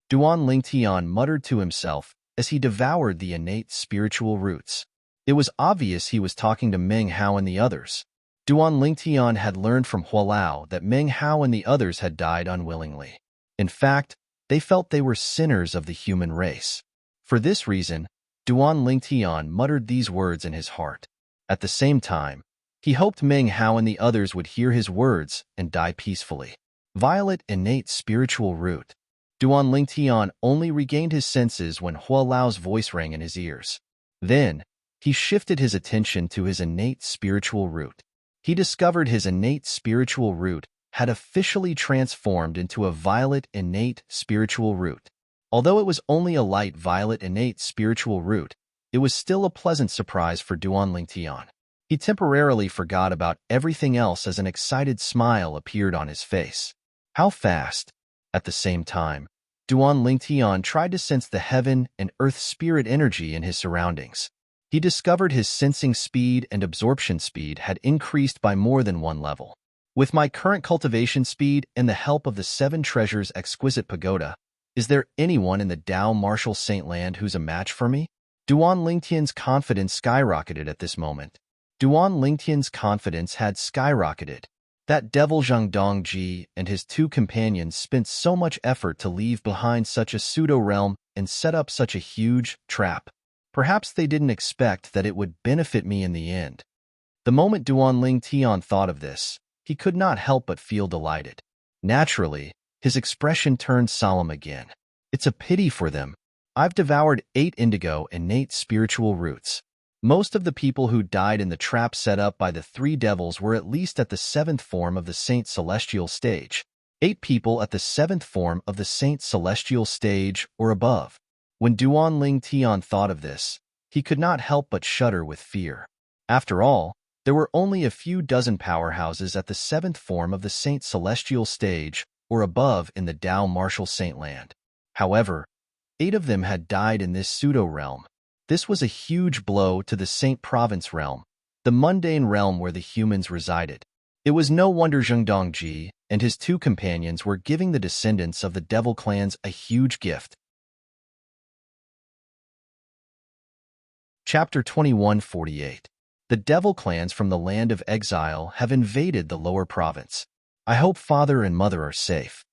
Duan Lingtian muttered to himself as he devoured the innate spiritual roots. It was obvious he was talking to Meng Hao and the others. Duan Lingtian had learned from Hualao that Meng Hao and the others had died unwillingly. In fact, they felt they were sinners of the human race. For this reason, Duan Lingtian muttered these words in his heart. At the same time, he hoped Meng Hao and the others would hear his words and die peacefully. Violet innate spiritual root. Duan Lingtian only regained his senses when Hualao's voice rang in his ears. Then, he shifted his attention to his innate spiritual root. He discovered his innate spiritual root had officially transformed into a violet innate spiritual root. Although it was only a light violet innate spiritual root, it was still a pleasant surprise for Duan Lingtian. He temporarily forgot about everything else as an excited smile appeared on his face. How fast! At the same time, Duan Lingtian tried to sense the heaven and earth spirit energy in his surroundings. He discovered his sensing speed and absorption speed had increased by more than one level. With my current cultivation speed and the help of the 7 treasures exquisite pagoda, is there anyone in the Dao Martial Saint Land who's a match for me? Duan Lingtian's confidence skyrocketed at this moment. Duan Lingtian's confidence had skyrocketed. That devil Zhang Dongji and his 2 companions spent so much effort to leave behind such a pseudo-realm and set up such a huge trap. Perhaps they didn't expect that it would benefit me in the end. The moment Duan Lingtian thought of this, he could not help but feel delighted. Naturally, his expression turned solemn again. It's a pity for them. I've devoured 8 indigo innate spiritual roots. Most of the people who died in the trap set up by the 3 devils were at least at the 7th form of the Saint Celestial stage. 8 people at the 7th form of the Saint Celestial stage or above. When Duan Lingtian thought of this, he could not help but shudder with fear. After all, there were only a few dozen powerhouses at the 7th form of the Saint Celestial stage or above in the Dao Martial Saint Land. However, 8 of them had died in this pseudo-realm. This was a huge blow to the Saint Province realm, the mundane realm where the humans resided. It was no wonder Zheng Dongji and his 2 companions were giving the descendants of the devil clans a huge gift. Chapter 2148. The devil clans from the land of exile have invaded the lower province. I hope father and mother are safe.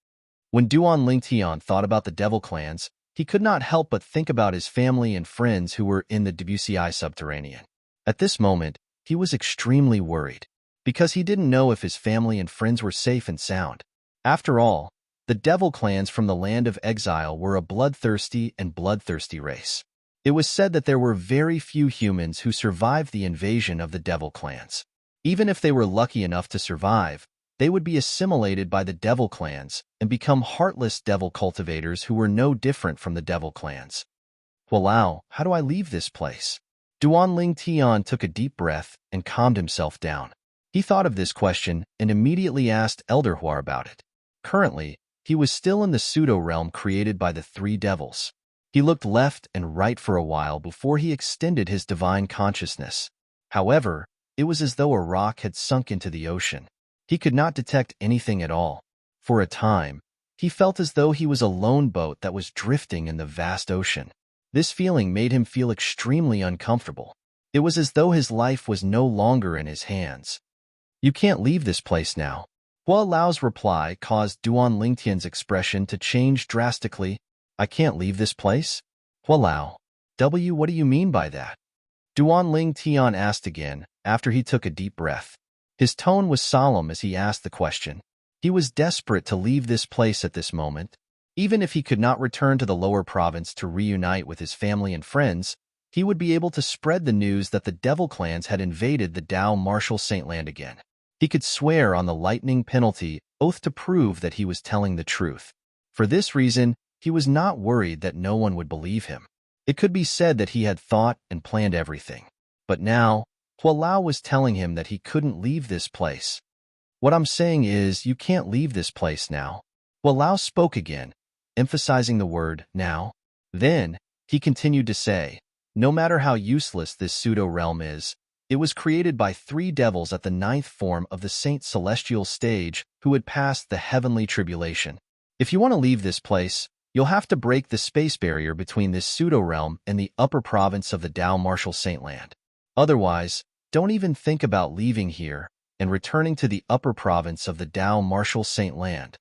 When Duan Lingtian thought about the devil clans, he could not help but think about his family and friends who were in the WCI subterranean. At this moment, he was extremely worried, because he didn't know if his family and friends were safe and sound. After all, the devil clans from the land of exile were a bloodthirsty race. It was said that there were very few humans who survived the invasion of the devil clans. Even if they were lucky enough to survive, they would be assimilated by the devil clans and become heartless devil cultivators who were no different from the devil clans. Walao, how do I leave this place? Duan Lingtian took a deep breath and calmed himself down. He thought of this question and immediately asked Elder Huar about it. Currently, he was still in the pseudo-realm created by the 3 devils. He looked left and right for a while before he extended his divine consciousness. However, it was as though a rock had sunk into the ocean. He could not detect anything at all. For a time, he felt as though he was a lone boat that was drifting in the vast ocean. This feeling made him feel extremely uncomfortable. It was as though his life was no longer in his hands. You can't leave this place now. Hua Lao's reply caused Duan Lingtian's expression to change drastically. I can't leave this place? Hua Lao, what do you mean by that? Duan Lingtian asked again, after he took a deep breath. His tone was solemn as he asked the question. He was desperate to leave this place at this moment. Even if he could not return to the lower province to reunite with his family and friends, he would be able to spread the news that the devil clans had invaded the Dao Martial Saint Land again. He could swear on the lightning penalty oath to prove that he was telling the truth. For this reason, he was not worried that no one would believe him. It could be said that he had thought and planned everything. But now, Hua Lao was telling him that he couldn't leave this place. What I'm saying is, you can't leave this place now. Hua Lao spoke again, emphasizing the word now. Then, he continued to say, no matter how useless this pseudo-realm is, it was created by 3 devils at the 9th form of the Saint Celestial stage who had passed the heavenly tribulation. If you want to leave this place, you'll have to break the space barrier between this pseudo-realm and the upper province of the Tao Martial Saint Land. Otherwise, don't even think about leaving here and returning to the upper province of the Tao Martial Saint Land.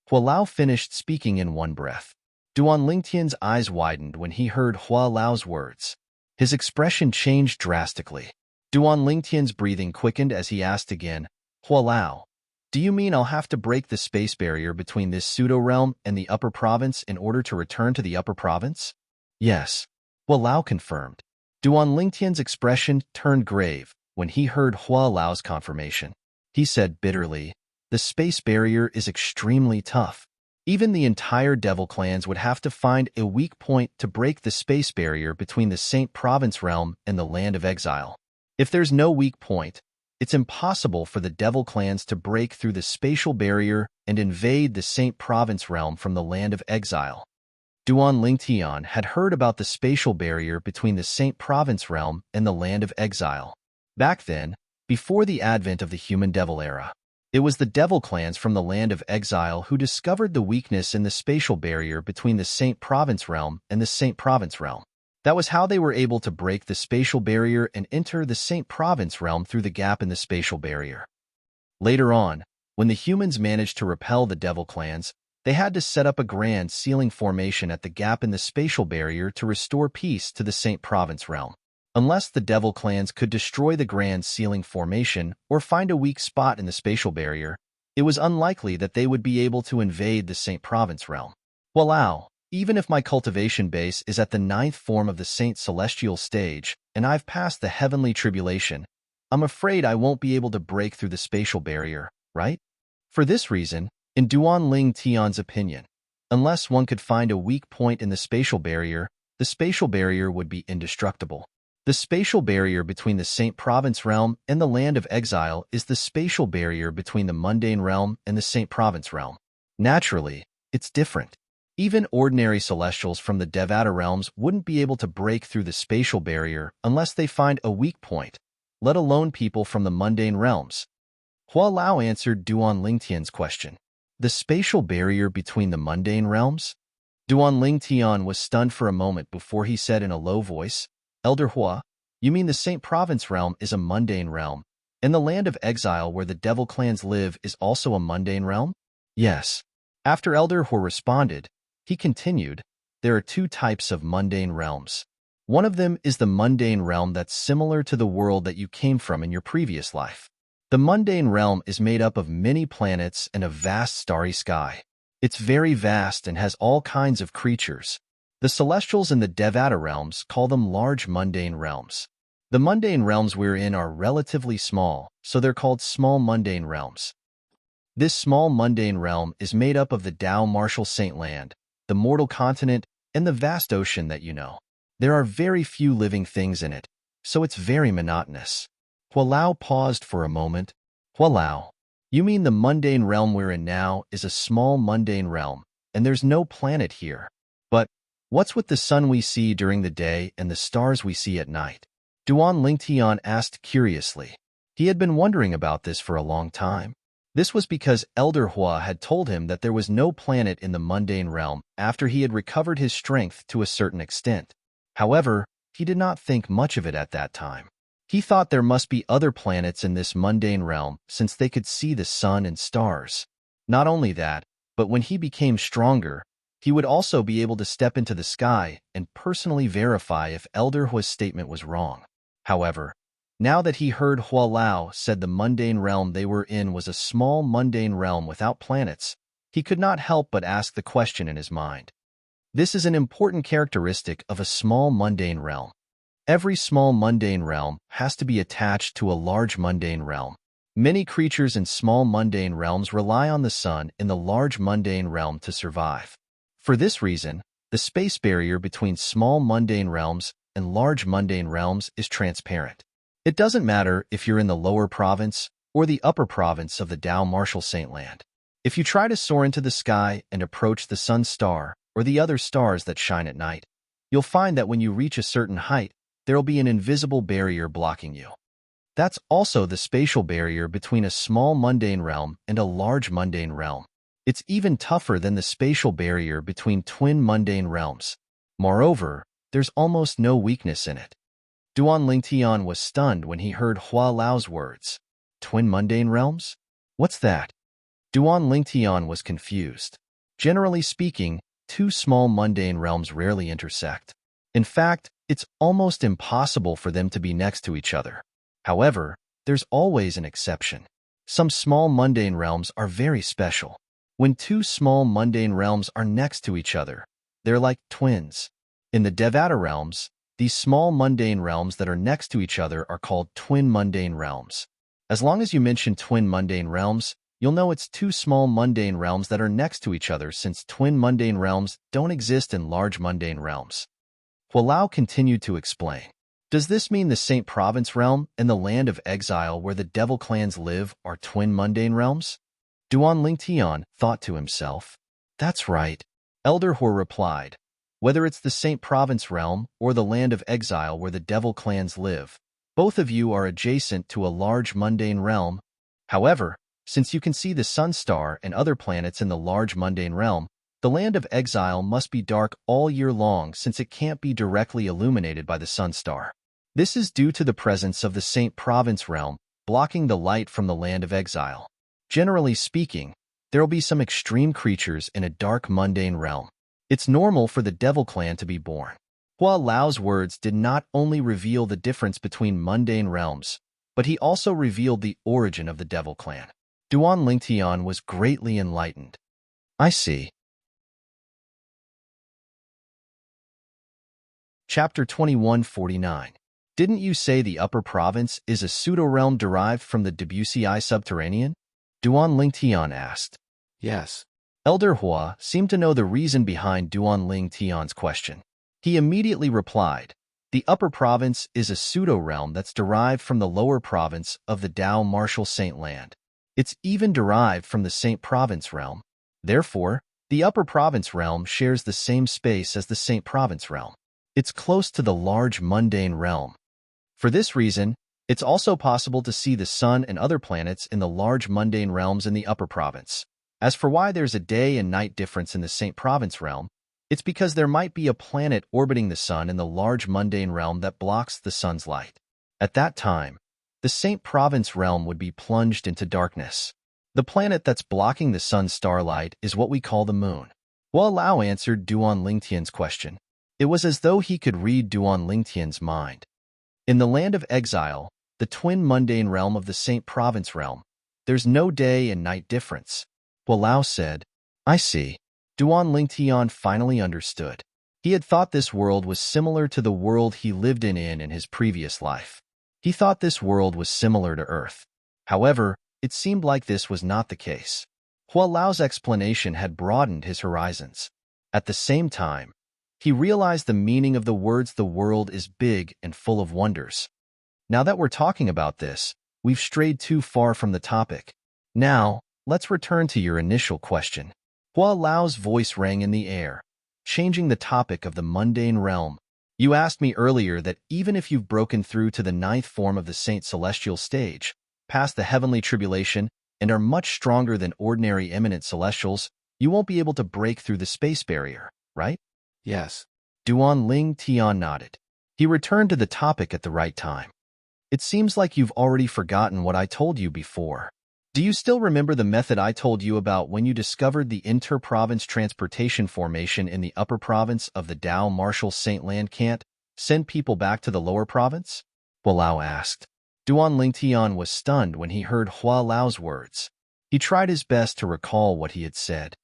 Hua Lao finished speaking in one breath. Duan Lingtian's eyes widened when he heard Hua Lao's words. His expression changed drastically. Duan Lingtian's breathing quickened as he asked again, Hua Lao, do you mean I'll have to break the space barrier between this pseudo-realm and the upper province in order to return to the upper province? Yes, Hua Lao confirmed. Duan Lingtian's expression turned grave when he heard Hua Lao's confirmation. He said bitterly, the space barrier is extremely tough. Even the entire devil clans would have to find a weak point to break the space barrier between the Saint Province realm and the Land of Exile. If there's no weak point, it's impossible for the devil clans to break through the spatial barrier and invade the Saint Province realm from the Land of Exile. Duan Lingtian had heard about the spatial barrier between the Saint Province realm and the Land of Exile. Back then, before the advent of the human devil era, it was the devil clans from the Land of Exile who discovered the weakness in the spatial barrier between the Saint Province realm and the Saint Province realm. That was how they were able to break the spatial barrier and enter the Saint Province realm through the gap in the spatial barrier. Later on, when the humans managed to repel the devil clans, they had to set up a grand sealing formation at the gap in the spatial barrier to restore peace to the Saint Province realm. Unless the devil clans could destroy the grand sealing formation or find a weak spot in the spatial barrier, it was unlikely that they would be able to invade the Saint Province realm. Walao, even if my cultivation base is at the 9th form of the Saint Celestial stage and I've passed the heavenly tribulation, I'm afraid I won't be able to break through the spatial barrier, right? For this reason, in Duan Ling Tian's opinion, unless one could find a weak point in the spatial barrier would be indestructible. The spatial barrier between the Saint Province realm and the Land of Exile is the spatial barrier between the mundane realm and the Saint Province realm. Naturally, it's different. Even ordinary celestials from the Devata realms wouldn't be able to break through the spatial barrier unless they find a weak point, let alone people from the mundane realms. Hua Lao answered Duan Lingtian's question. The spatial barrier between the mundane realms? Duan Lingtian was stunned for a moment before he said in a low voice, Elder Hua, you mean the Saint Province realm is a mundane realm, and the Land of Exile where the devil clans live is also a mundane realm? Yes. After Elder Hua responded, he continued, there are 2 types of mundane realms. One of them is the mundane realm that's similar to the world that you came from in your previous life. The mundane realm is made up of many planets and a vast starry sky. It's very vast and has all kinds of creatures. The Celestials in the Devata realms call them large mundane realms. The mundane realms we're in are relatively small, so they're called small mundane realms. This small mundane realm is made up of the Tao Martial Saint Land, the mortal continent, and the vast ocean that you know. There are very few living things in it, so it's very monotonous. Hua Lao paused for a moment. Hua Lao, you mean the mundane realm we're in now is a small mundane realm, and there's no planet here. But what's with the sun we see during the day and the stars we see at night? Duan Lingtian asked curiously. He had been wondering about this for a long time. This was because Elder Hua had told him that there was no planet in the mundane realm after he had recovered his strength to a certain extent. However, he did not think much of it at that time. He thought there must be other planets in this mundane realm since they could see the sun and stars. Not only that, but when he became stronger, he would also be able to step into the sky and personally verify if Elder Hua's statement was wrong. However, now that he heard Hua Lao said the mundane realm they were in was a small mundane realm without planets, he could not help but ask the question in his mind. This is an important characteristic of a small mundane realm. Every small mundane realm has to be attached to a large mundane realm. Many creatures in small mundane realms rely on the sun in the large mundane realm to survive. For this reason, the space barrier between small mundane realms and large mundane realms is transparent. It doesn't matter if you're in the lower province or the upper province of the Tao Martial Saint Land. If you try to soar into the sky and approach the sun star or the other stars that shine at night, you'll find that when you reach a certain height, there'll be an invisible barrier blocking you. That's also the spatial barrier between a small mundane realm and a large mundane realm. It's even tougher than the spatial barrier between twin mundane realms. Moreover, there's almost no weakness in it. Duan Lingtian was stunned when he heard Hua Lao's words. Twin mundane realms? What's that? Duan Lingtian was confused. Generally speaking, two small mundane realms rarely intersect. In fact, it's almost impossible for them to be next to each other. However, there's always an exception. Some small mundane realms are very special. When two small mundane realms are next to each other, they're like twins. In the Devata realms, these small mundane realms that are next to each other are called twin mundane realms. As long as you mention twin mundane realms, you'll know it's two small mundane realms that are next to each other, since twin mundane realms don't exist in large mundane realms. Hualao continued to explain. Does this mean the Saint Province realm and the land of exile where the devil clans live are twin mundane realms? Duan Lingtian thought to himself. That's right. Elder Hor replied. Whether it's the Saint Province realm or the land of exile where the devil clans live, both of you are adjacent to a large mundane realm. However, since you can see the sun star and other planets in the large mundane realm, the land of exile must be dark all year long since it can't be directly illuminated by the sun star. This is due to the presence of the Saint Province realm, blocking the light from the land of exile. Generally speaking, there will be some extreme creatures in a dark mundane realm. It's normal for the devil clan to be born. Hua Lao's words did not only reveal the difference between mundane realms, but he also revealed the origin of the devil clan. Duan Lingtian was greatly enlightened. I see. Chapter 2149. Didn't you say the upper province is a pseudo-realm derived from the Debussy subterranean? Duan Lingtian asked. Yes. Elder Hua seemed to know the reason behind Duan Lingtian's question. He immediately replied, the upper province is a pseudo-realm that's derived from the lower province of the Dao Martial Saint Land. It's even derived from the Saint Province realm. Therefore, the upper province realm shares the same space as the Saint Province realm. It's close to the large mundane realm. For this reason, it's also possible to see the sun and other planets in the large mundane realms in the upper province. As for why there's a day and night difference in the Saint Province realm, it's because there might be a planet orbiting the sun in the large mundane realm that blocks the sun's light. At that time, the Saint Province realm would be plunged into darkness. The planet that's blocking the sun's starlight is what we call the moon. Hua Lao answered Duan Lingtian's question. It was as though he could read Duan Lingtian's mind. In the land of exile, the twin mundane realm of the Saint Province realm, there's no day and night difference. Hua Lao said, I see. Duan Lingtian finally understood. He had thought this world was similar to the world he lived in his previous life. He thought this world was similar to Earth. However, it seemed like this was not the case. Hua Lao's explanation had broadened his horizons. At the same time, he realized the meaning of the words the world is big and full of wonders. Now that we're talking about this, we've strayed too far from the topic. Now, let's return to your initial question. Hua Lao's voice rang in the air, changing the topic of the mundane realm. You asked me earlier that even if you've broken through to the ninth form of the Saint Celestial stage, past the heavenly tribulation, and are much stronger than ordinary eminent celestials, you won't be able to break through the space barrier, right? Yes. Duan Lingtian nodded. He returned to the topic at the right time. It seems like you've already forgotten what I told you before. Do you still remember the method I told you about when you discovered the inter-province transportation formation in the upper province of the Dao Martial Saint Land can't send people back to the lower province? Hua Lao asked. Duan Lingtian was stunned when he heard Hua Lao's words. He tried his best to recall what he had said.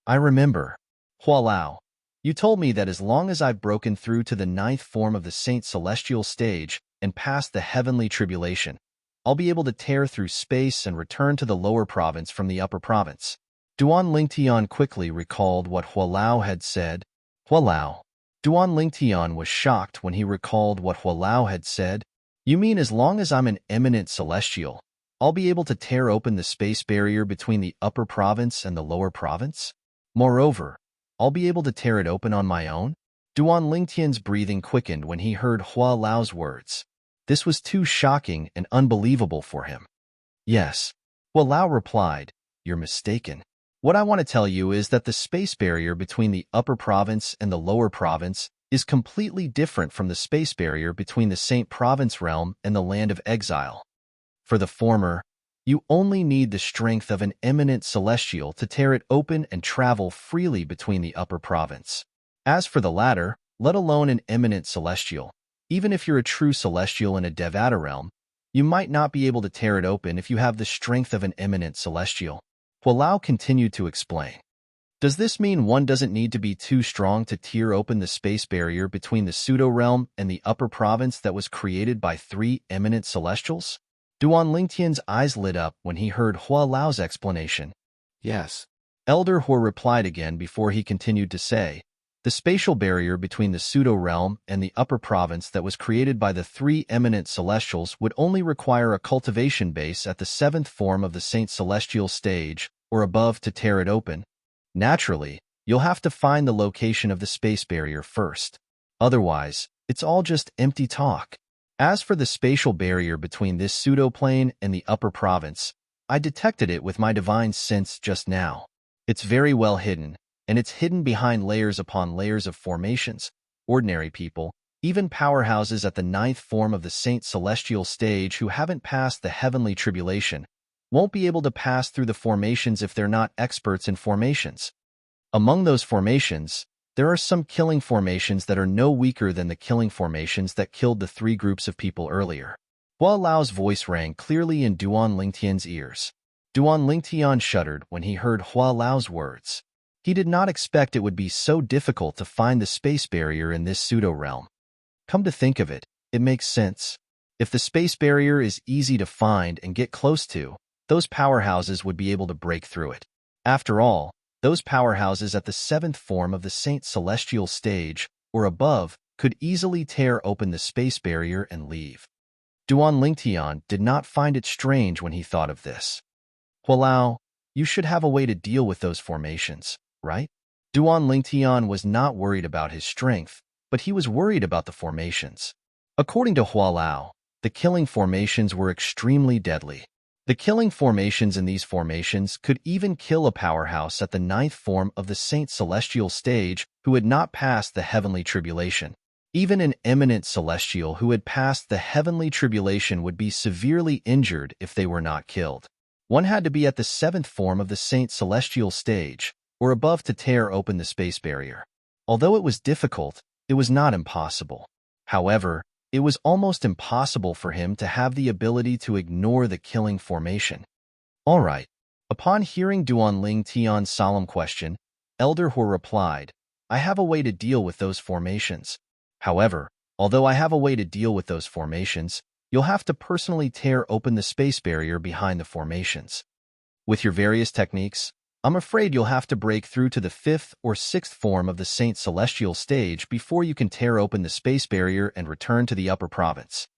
I remember. Hua Lao, you told me that as long as I've broken through to the ninth form of the Saint Celestial stage and past the heavenly tribulation, I'll be able to tear through space and return to the lower province from the upper province. Duan Lingtian quickly recalled what Hua Lao had said. Hua Lao. Duan Lingtian was shocked when he recalled what Hua Lao had said. You mean as long as I'm an eminent celestial, I'll be able to tear open the space barrier between the upper province and the lower province? Moreover, I'll be able to tear it open on my own? Duan Lingtian's breathing quickened when he heard Hua Lao's words. This was too shocking and unbelievable for him. Yes, Hua Lao replied, you're mistaken. What I want to tell you is that the space barrier between the upper province and the lower province is completely different from the space barrier between the Saint Province realm and the land of exile. For the former, you only need the strength of an eminent celestial to tear it open and travel freely between the upper province. As for the latter, let alone an eminent celestial, even if you're a true celestial in a Devata realm, you might not be able to tear it open if you have the strength of an eminent celestial. Hua Lao continued to explain. Does this mean one doesn't need to be too strong to tear open the space barrier between the pseudo-realm and the upper province that was created by 3 eminent celestials? Duan Lingtian's eyes lit up when he heard Hua Lao's explanation. Yes. Elder Hua replied again before he continued to say, the spatial barrier between the pseudo-realm and the upper province that was created by the 3 eminent celestials would only require a cultivation base at the 7th form of the Saint Celestial stage or above to tear it open. Naturally, you'll have to find the location of the space barrier first. Otherwise, it's all just empty talk. As for the spatial barrier between this pseudo-plane and the upper province, I detected it with my divine sense just now. It's very well hidden, and it's hidden behind layers upon layers of formations. Ordinary people, even powerhouses at the 9th form of the Saint Celestial stage who haven't passed the heavenly tribulation, won't be able to pass through the formations if they're not experts in formations. Among those formations, there are some killing formations that are no weaker than the killing formations that killed the 3 groups of people earlier. Hua Lao's voice rang clearly in Duan Lingtian's ears. Duan Lingtian shuddered when he heard Hua Lao's words. He did not expect it would be so difficult to find the space barrier in this pseudo-realm. Come to think of it, it makes sense. If the space barrier is easy to find and get close to, those powerhouses would be able to break through it. After all, those powerhouses at the 7th form of the Saint Celestial stage, or above, could easily tear open the space barrier and leave. Duan Lingtian did not find it strange when he thought of this. Hua Lao, you should have a way to deal with those formations, right? Duan Lingtian was not worried about his strength, but he was worried about the formations. According to Hua Lao, the killing formations were extremely deadly. The killing formations in these formations could even kill a powerhouse at the 9th form of the Saint Celestial stage who had not passed the heavenly tribulation. Even an eminent celestial who had passed the heavenly tribulation would be severely injured if they were not killed. One had to be at the 7th form of the Saint Celestial stage, or above to tear open the space barrier. Although it was difficult, it was not impossible. However, it was almost impossible for him to have the ability to ignore the killing formation. All right. Upon hearing Duan Lingtian's solemn question, Elder Hua replied, I have a way to deal with those formations. However, although I have a way to deal with those formations, you'll have to personally tear open the space barrier behind the formations. With your various techniques, I'm afraid you'll have to break through to the 5th or 6th form of the Saint Celestial stage before you can tear open the space barrier and return to the upper province.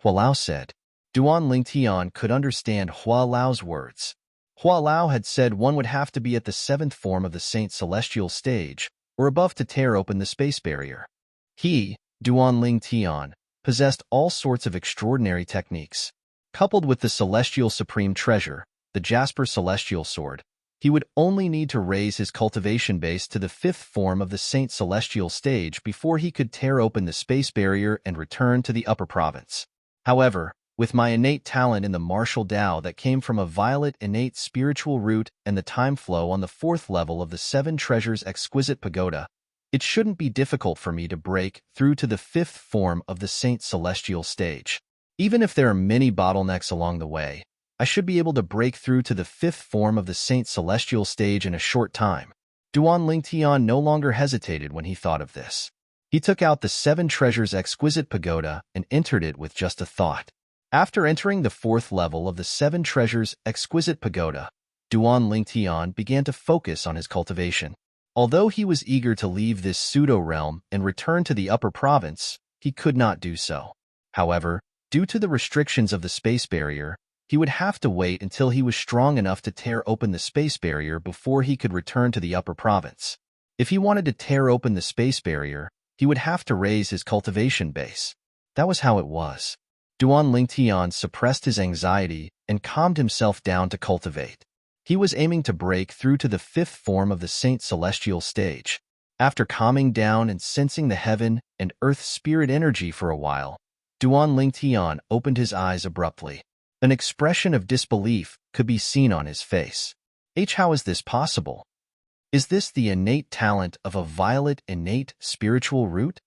Hua Lao said. Duan Lingtian could understand Hua Lao's words. Hua Lao had said one would have to be at the 7th form of the Saint Celestial stage, or above to tear open the space barrier. He, Duan Lingtian, possessed all sorts of extraordinary techniques. Coupled with the Celestial Supreme Treasure, the Jasper Celestial Sword, he would only need to raise his cultivation base to the 5th form of the Saint Celestial stage before he could tear open the space barrier and return to the upper province. However, with my innate talent in the martial Tao that came from a violet innate spiritual root and the time flow on the 4th level of the 7 Treasures Exquisite Pagoda, it shouldn't be difficult for me to break through to the 5th form of the Saint Celestial stage. Even if there are many bottlenecks along the way, I should be able to break through to the 5th form of the Saint Celestial stage in a short time. Duan Lingtian no longer hesitated when he thought of this. He took out the 7 Treasures Exquisite Pagoda and entered it with just a thought. After entering the 4th level of the 7 Treasures Exquisite Pagoda, Duan Lingtian began to focus on his cultivation. Although he was eager to leave this pseudo-realm and return to the upper province, he could not do so. However, due to the restrictions of the space barrier, He would have to wait until he was strong enough to tear open the space barrier before he could return to the upper province. If he wanted to tear open the space barrier, he would have to raise his cultivation base. That was how it was. Duan Lingtian suppressed his anxiety and calmed himself down to cultivate. He was aiming to break through to the 5th form of the Saint Celestial stage. After calming down and sensing the heaven and earth spirit energy for a while, Duan Lingtian opened his eyes abruptly. An expression of disbelief could be seen on his face. How is this possible? Is this the innate talent of a violet innate spiritual root?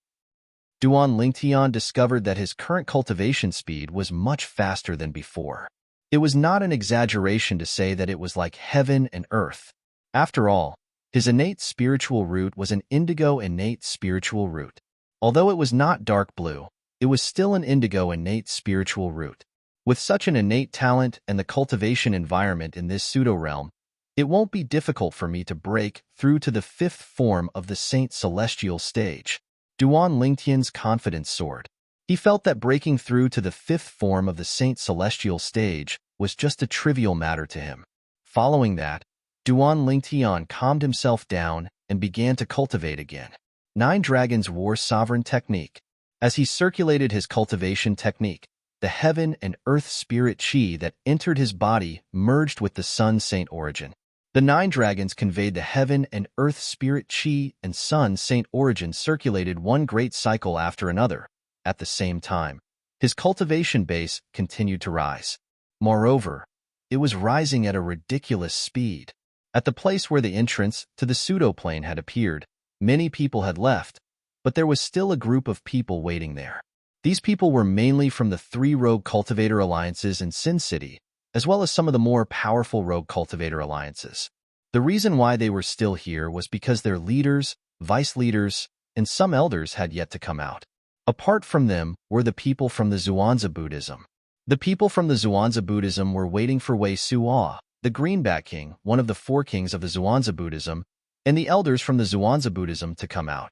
Duan Lingtian discovered that his current cultivation speed was much faster than before. It was not an exaggeration to say that it was like heaven and earth. After all, his innate spiritual root was an indigo innate spiritual root. Although it was not dark blue, it was still an indigo innate spiritual root. With such an innate talent and the cultivation environment in this pseudo-realm, it won't be difficult for me to break through to the 5th form of the Saint Celestial stage. Duan Lingtian's confidence soared. He felt that breaking through to the 5th form of the Saint Celestial stage was just a trivial matter to him. Following that, Duan Lingtian calmed himself down and began to cultivate again. 9 Dragons War Sovereign Technique. As he circulated his cultivation technique, the heaven and earth spirit chi that entered his body merged with the sun saint origin. The 9 dragons conveyed the heaven and earth spirit chi and sun saint origin circulated one great cycle after another. At the same time, his cultivation base continued to rise. Moreover, it was rising at a ridiculous speed. At the place where the entrance to the pseudoplane had appeared, many people had left, but there was still a group of people waiting there. These people were mainly from the 3 rogue cultivator alliances in Sin City, as well as some of the more powerful rogue cultivator alliances. The reason why they were still here was because their leaders, vice leaders, and some elders had yet to come out. Apart from them were the people from the Zhuangzi Buddhism. The people from the Zhuangzi Buddhism were waiting for Wei Suo, the Greenback King, one of the 4 kings of the Zhuangzi Buddhism, and the elders from the Zhuangzi Buddhism to come out.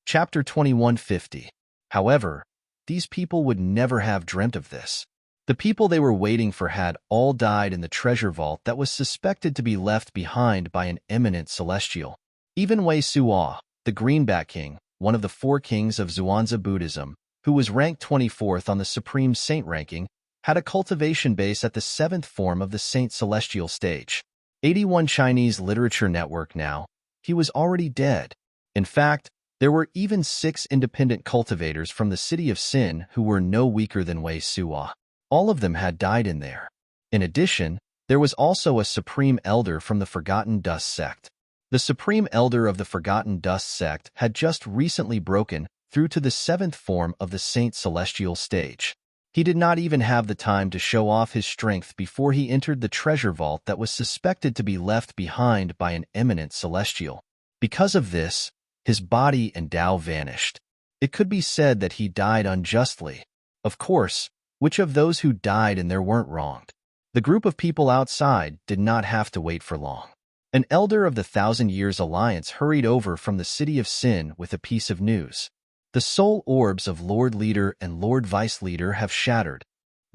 Chapter 2150. However, these people would never have dreamt of this. The people they were waiting for had all died in the treasure vault that was suspected to be left behind by an eminent celestial. Even Wei Suo, the Greenback King, one of the 4 kings of Zhuangzi Buddhism, who was ranked 24th on the Supreme Saint ranking, had a cultivation base at the 7th form of the Saint Celestial stage. 81 Chinese Literature Network now. He was already dead. In fact, there were even 6 independent cultivators from the city of Sin who were no weaker than Wei Suo. All of them had died in there. In addition, there was also a Supreme Elder from the Forgotten Dust sect. The Supreme Elder of the Forgotten Dust sect had just recently broken through to the 7th form of the Saint Celestial stage. He did not even have the time to show off his strength before he entered the treasure vault that was suspected to be left behind by an eminent celestial. Because of this, his body and Tao vanished. It could be said that he died unjustly. Of course, which of those who died and there weren't wronged? The group of people outside did not have to wait for long. An elder of the 1,000 Years Alliance hurried over from the city of Sin with a piece of news. The soul orbs of Lord Leader and Lord Vice Leader have shattered.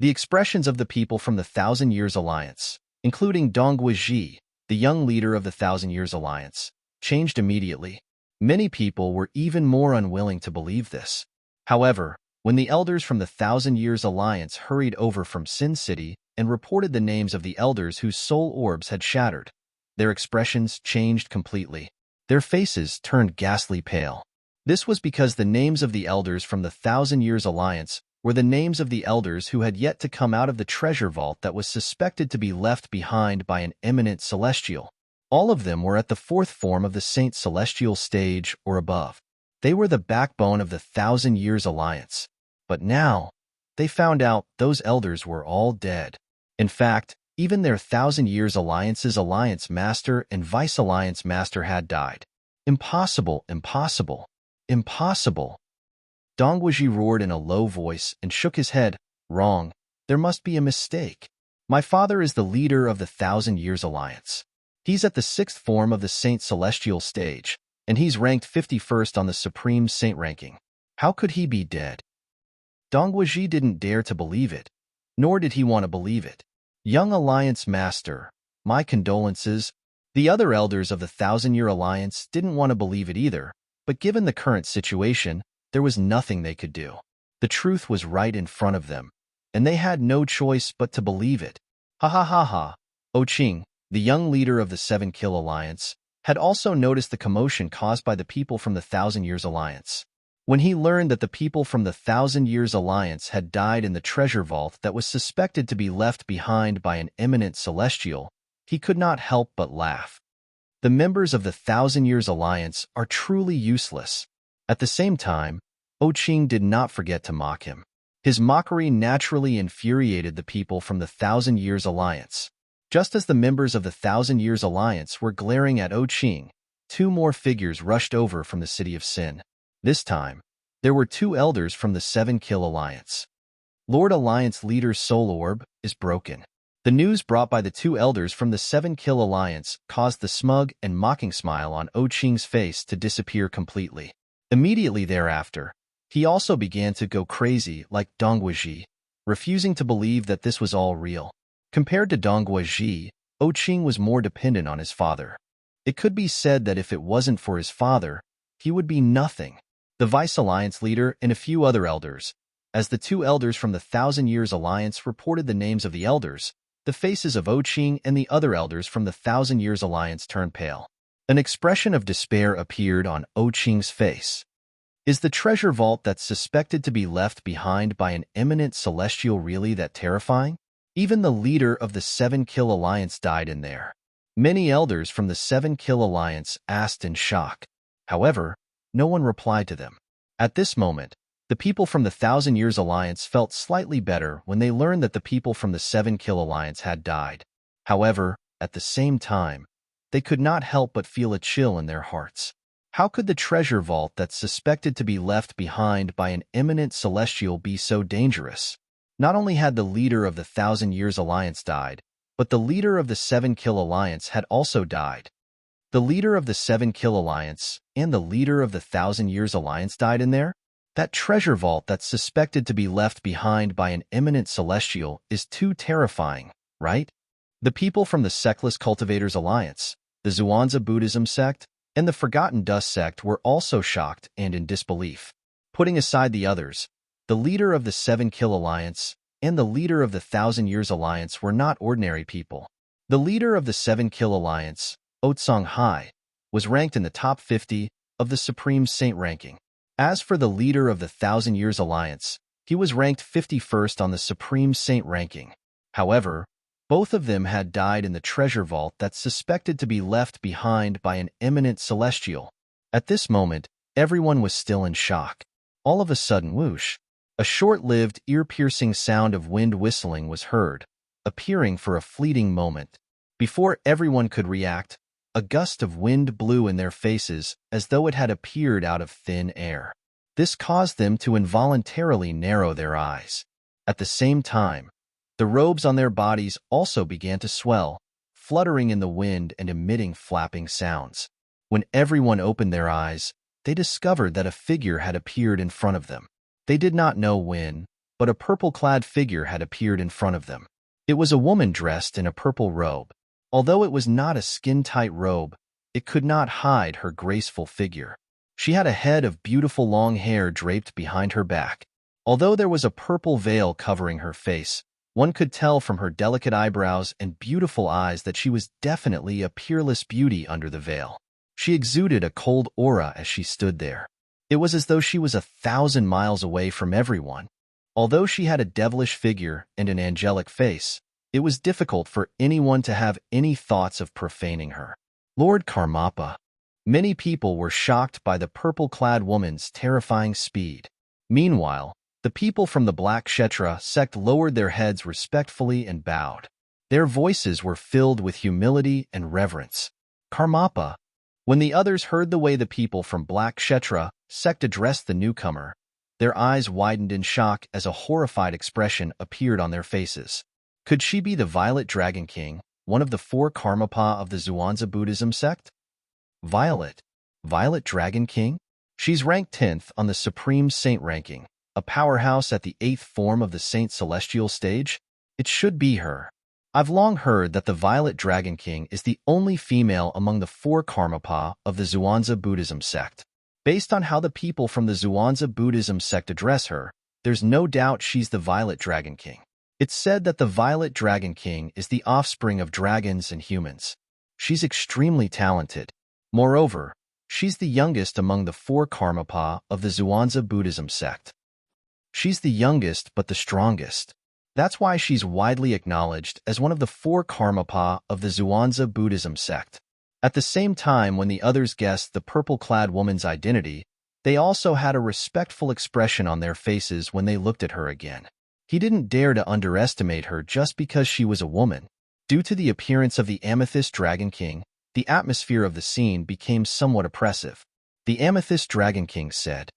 The expressions of the people from the 1,000 Years Alliance, including Dongguizhi, the young leader of the 1,000 Years Alliance, changed immediately. Many people were even more unwilling to believe this. However, when the elders from the 1,000 Years Alliance hurried over from Sin City and reported the names of the elders whose soul orbs had shattered, their expressions changed completely. Their faces turned ghastly pale. This was because the names of the elders from the 1,000 Years Alliance were the names of the elders who had yet to come out of the treasure vault that was suspected to be left behind by an eminent celestial. All of them were at the 4th form of the Saint Celestial stage or above. They were the backbone of the 1,000 Years Alliance. But now, they found out those elders were all dead. In fact, even their 1,000 Years Alliance's Alliance Master and Vice Alliance Master had died. Impossible, impossible, impossible. Dongguizhi roared in a low voice and shook his head. Wrong. There must be a mistake. My father is the leader of the 1,000 Years Alliance. He's at the 6th form of the Saint Celestial stage, and he's ranked 51st on the Supreme Saint ranking. How could he be dead? Dongguoji didn't dare to believe it, nor did he want to believe it. Young Alliance Master, my condolences. The other elders of the Thousand-Year Alliance didn't want to believe it either, but given the current situation, there was nothing they could do. The truth was right in front of them, and they had no choice but to believe it. Ha ha ha ha. Qing, the young leader of the Seven Kill Alliance, had also noticed the commotion caused by the people from the Thousand Years Alliance. When he learned that the people from the Thousand Years Alliance had died in the treasure vault that was suspected to be left behind by an eminent celestial, he could not help but laugh. The members of the Thousand Years Alliance are truly useless. At the same time, Qing did not forget to mock him. His mockery naturally infuriated the people from the Thousand Years Alliance. Just as the members of the Thousand Years Alliance were glaring at Qing, two more figures rushed over from the City of Sin. This time, there were two elders from the Seven Kill Alliance. Lord Alliance Leader's soul orb is broken. The news brought by the two elders from the Seven Kill Alliance caused the smug and mocking smile on Qing's face to disappear completely. Immediately thereafter, he also began to go crazy like Dongguoji, refusing to believe that this was all real. Compared to Dongguoji, Qing was more dependent on his father. It could be said that if it wasn't for his father, he would be nothing. The Vice Alliance leader and a few other elders. As the two elders from the Thousand Years Alliance reported the names of the elders, the faces of Qing and the other elders from the Thousand Years Alliance turned pale. An expression of despair appeared on Qing's face. Is the treasure vault that's suspected to be left behind by an eminent celestial really that terrifying? Even the leader of the Seven Kill Alliance died in there. Many elders from the Seven Kill Alliance asked in shock. However, no one replied to them. At this moment, the people from the Thousand Years Alliance felt slightly better when they learned that the people from the Seven Kill Alliance had died. However, at the same time, they could not help but feel a chill in their hearts. How could the treasure vault that's suspected to be left behind by an eminent celestial be so dangerous? Not only had the leader of the Thousand Years Alliance died, but the leader of the Seven Kill Alliance had also died. The leader of the Seven Kill Alliance and the leader of the Thousand Years Alliance died in there? That treasure vault that's suspected to be left behind by an eminent celestial is too terrifying, right? The people from the Sectless Cultivators Alliance, the Zhuangzi Buddhism sect, and the Forgotten Dust sect were also shocked and in disbelief. Putting aside the others, the leader of the Seven Kill Alliance and the leader of the Thousand Years Alliance were not ordinary people. The leader of the Seven Kill Alliance, Otsong Hai, was ranked in the top 50 of the Supreme Saint ranking. As for the leader of the Thousand Years Alliance, he was ranked 51st on the Supreme Saint ranking. However, both of them had died in the treasure vault that's suspected to be left behind by an eminent celestial. At this moment, everyone was still in shock. All of a sudden, whoosh, a short-lived, ear-piercing sound of wind whistling was heard, appearing for a fleeting moment. Before everyone could react, a gust of wind blew in their faces as though it had appeared out of thin air. This caused them to involuntarily narrow their eyes. At the same time, the robes on their bodies also began to swell, fluttering in the wind and emitting flapping sounds. When everyone opened their eyes, they discovered that a figure had appeared in front of them. They did not know when, but a purple-clad figure had appeared in front of them. It was a woman dressed in a purple robe. Although it was not a skin-tight robe, it could not hide her graceful figure. She had a head of beautiful long hair draped behind her back. Although there was a purple veil covering her face, one could tell from her delicate eyebrows and beautiful eyes that she was definitely a peerless beauty under the veil. She exuded a cold aura as she stood there. It was as though she was 1,000 miles away from everyone. Although she had a devilish figure and an angelic face, it was difficult for anyone to have any thoughts of profaning her. Lord Karmapa. Many people were shocked by the purple-clad woman's terrifying speed. Meanwhile, the people from the Black Kshetra sect lowered their heads respectfully and bowed. Their voices were filled with humility and reverence. Karmapa. When the others heard the way the people from Black Kshetra sect addressed the newcomer, their eyes widened in shock as a horrified expression appeared on their faces. Could she be the Violet Dragon King, one of the 4 Karmapa of the Zhuangzi Buddhism sect? Violet Dragon King? She's ranked 10th on the Supreme Saint ranking. a powerhouse at the 8th form of the Saint Celestial stage? It should be her. I've long heard that the Violet Dragon King is the only female among the 4 Karmapa of the Zhuangzi Buddhism sect. Based on how the people from the Zhuangzi Buddhism sect address her, there's no doubt she's the Violet Dragon King. It's said that the Violet Dragon King is the offspring of dragons and humans. She's extremely talented. Moreover, she's the youngest among the 4 Karmapa of the Zhuangzi Buddhism sect. She's the youngest but the strongest. That's why she's widely acknowledged as one of the 4 Karmapa of the Zhuangzi Buddhism sect. At the same time, when the others guessed the purple-clad woman's identity, they also had a respectful expression on their faces when they looked at her again. He didn't dare to underestimate her just because she was a woman. Due to the appearance of the Amethyst Dragon King, the atmosphere of the scene became somewhat oppressive. The Amethyst Dragon King said,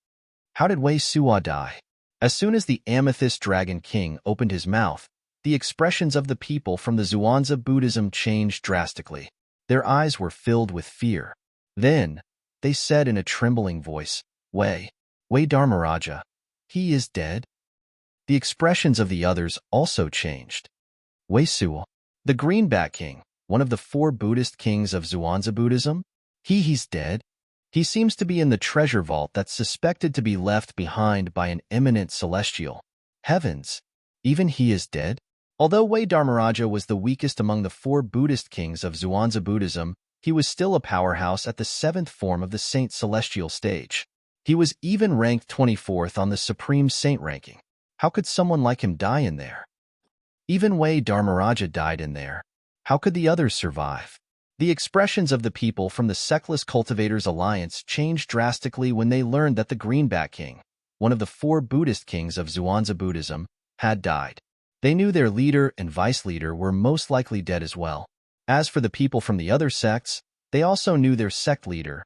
"How did Wei Suo die?" As soon as the Amethyst Dragon King opened his mouth, the expressions of the people from the Zhuangzi Buddhism changed drastically. Their eyes were filled with fear. Then, they said in a trembling voice, Wei Dharmaraja, he is dead?" The expressions of the others also changed. Wei Suo, the Greenback King, one of the 4 Buddhist kings of Zhuangzi Buddhism? He's dead? He seems to be in the treasure vault that's suspected to be left behind by an eminent celestial. Heavens! Even he is dead? Although Wei Dharmaraja was the weakest among the 4 Buddhist kings of Zhuangzi Buddhism, he was still a powerhouse at the 7th form of the Saint Celestial stage. He was even ranked 24th on the Supreme Saint ranking. How could someone like him die in there? Even Wei Dharmaraja died in there. How could the others survive? The expressions of the people from the Sectless Cultivators Alliance changed drastically when they learned that the Greenback King, one of the 4 Buddhist kings of Zhuangzi Buddhism, had died. They knew their leader and vice-leader were most likely dead as well. As for the people from the other sects, they also knew their sect leader,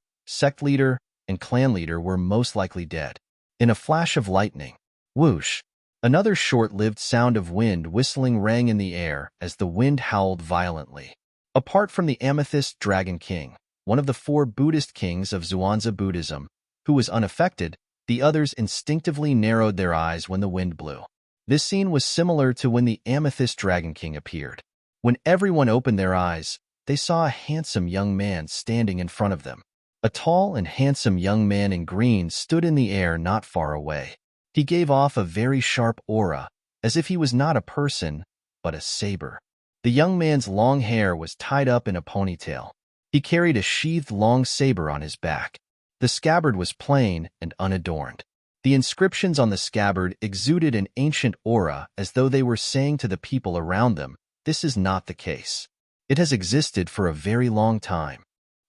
and clan leader were most likely dead. In a flash of lightning, whoosh, another short-lived sound of wind whistling rang in the air as the wind howled violently. Apart from the Amethyst Dragon King, one of the 4 Buddhist kings of Zhuangzi Buddhism, who was unaffected, the others instinctively narrowed their eyes when the wind blew. This scene was similar to when the Amethyst Dragon King appeared. When everyone opened their eyes, they saw a handsome young man standing in front of them. A tall and handsome young man in green stood in the air not far away. He gave off a very sharp aura, as if he was not a person, but a saber. The young man's long hair was tied up in a ponytail. He carried a sheathed long saber on his back. The scabbard was plain and unadorned. The inscriptions on the scabbard exuded an ancient aura as though they were saying to the people around them, "This is not the case. It has existed for a very long time."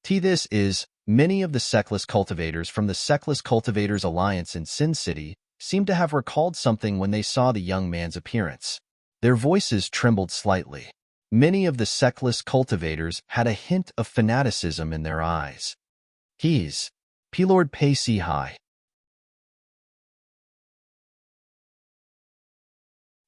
This is, many of the Sectless Cultivators from the Sectless Cultivators Alliance in Sin City seemed to have recalled something when they saw the young man's appearance. Their voices trembled slightly. Many of the Sectless Cultivators had a hint of fanaticism in their eyes. He's P-Lord Pei Si Hai.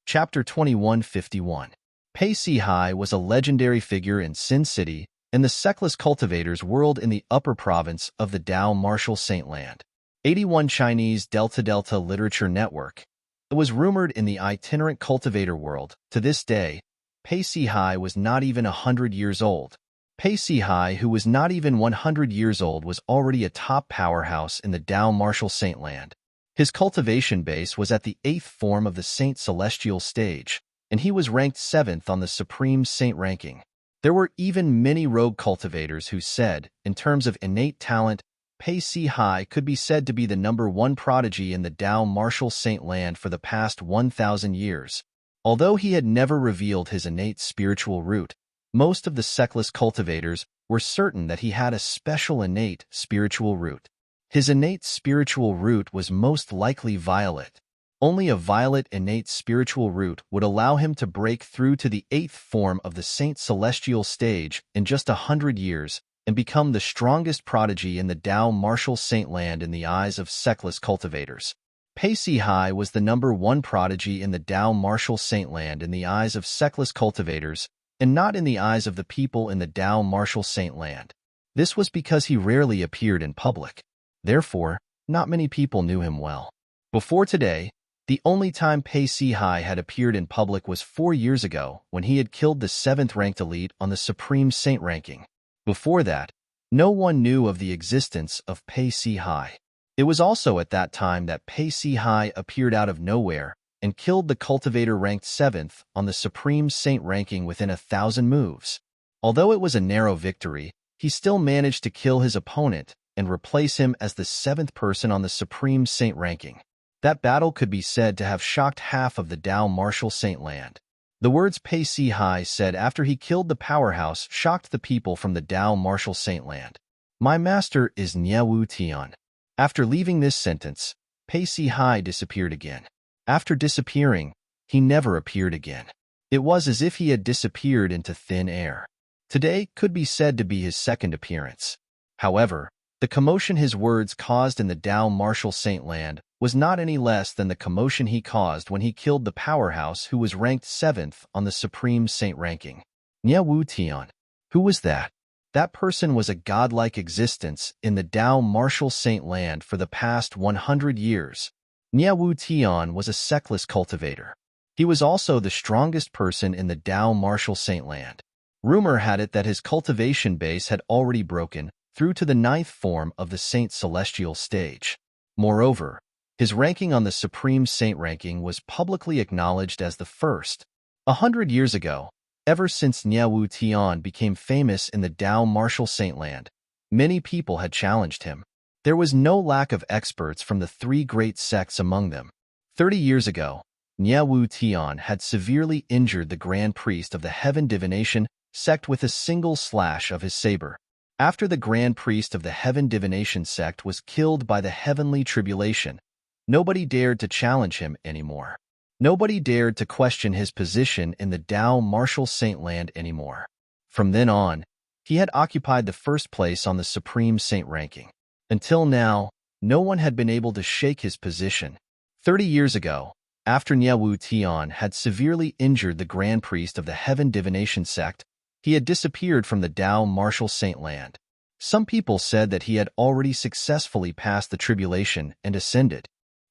Chapter 2151. Pei Si Hai was a legendary figure in Sin City and the Sectless Cultivators world in the upper province of the Dao Martial Saint Land. 81 Chinese Delta Literature Network. It was rumored in the itinerant cultivator world, to this day, Pei Si Hai was not even 100 years old. Pei Si Hai, who was not even 100 years old, was already a top powerhouse in the Dao Martial Saint Land. His cultivation base was at the 8th form of the Saint Celestial stage, and he was ranked 7th on the Supreme Saint ranking. There were even many rogue cultivators who said, in terms of innate talent, Pei Si Hai could be said to be the #1 prodigy in the Dao Martial Saint Land for the past 1,000 years. Although he had never revealed his innate spiritual root, most of the Sectless cultivators were certain that he had a special innate spiritual root. His innate spiritual root was most likely violet. Only a violet innate spiritual root would allow him to break through to the 8th form of the Saint Celestial stage in just 100 years and become the strongest prodigy in the Dao Martial Saint Land in the eyes of Sectless cultivators. Pei Si Hai was the #1 prodigy in the Dao Martial Saint Land in the eyes of Sectless cultivators and not in the eyes of the people in the Dao Martial Saint Land. This was because he rarely appeared in public. Therefore, not many people knew him well. Before today, The only time Pei Sihai had appeared in public was 4 years ago when he had killed the 7th-ranked elite on the Supreme Saint ranking. Before that, no one knew of the existence of Pei Sihai. It was also at that time that Pei Sihai appeared out of nowhere and killed the cultivator ranked 7th on the Supreme Saint ranking within 1,000 moves. Although it was a narrow victory, he still managed to kill his opponent and replace him as the 7th person on the Supreme Saint ranking. That battle could be said to have shocked half of the Dao Martial Saint land. The words Pei Sihai said after he killed the powerhouse shocked the people from the Dao Martial Saint land. My master is Niewu Tian. After leaving this sentence, Pei Sihai disappeared again. After disappearing, he never appeared again. It was as if he had disappeared into thin air. Today could be said to be his second appearance. However, the commotion his words caused in the Dao Martial Saint land was not any less than the commotion he caused when he killed the powerhouse who was ranked 7th on the Supreme Saint ranking. Niewu Tian. Who was that? That person was a godlike existence in the Dao Martial Saint land for the past 100 years. Niewu Tian was a sectless cultivator. He was also the strongest person in the Dao Martial Saint land. Rumor had it that his cultivation base had already broken through to the 9th form of the Saint Celestial stage. Moreover, his ranking on the Supreme Saint ranking was publicly acknowledged as the first. 100 years ago, ever since Niewu Tian became famous in the Dao Martial Saint land, many people had challenged him. There was no lack of experts from the 3 great sects among them. 30 years ago, Niewu Tian had severely injured the Grand Priest of the Heaven Divination sect with a single slash of his saber. After the Grand Priest of the Heaven Divination sect was killed by the Heavenly Tribulation, nobody dared to challenge him anymore. Nobody dared to question his position in the Dao Martial Saint land anymore. From then on, he had occupied the first place on the Supreme Saint ranking. Until now, no one had been able to shake his position. 30 years ago, after Niewu Tian had severely injured the Grand Priest of the Heaven Divination sect, he had disappeared from the Dao Martial Saint land. Some people said that he had already successfully passed the tribulation and ascended.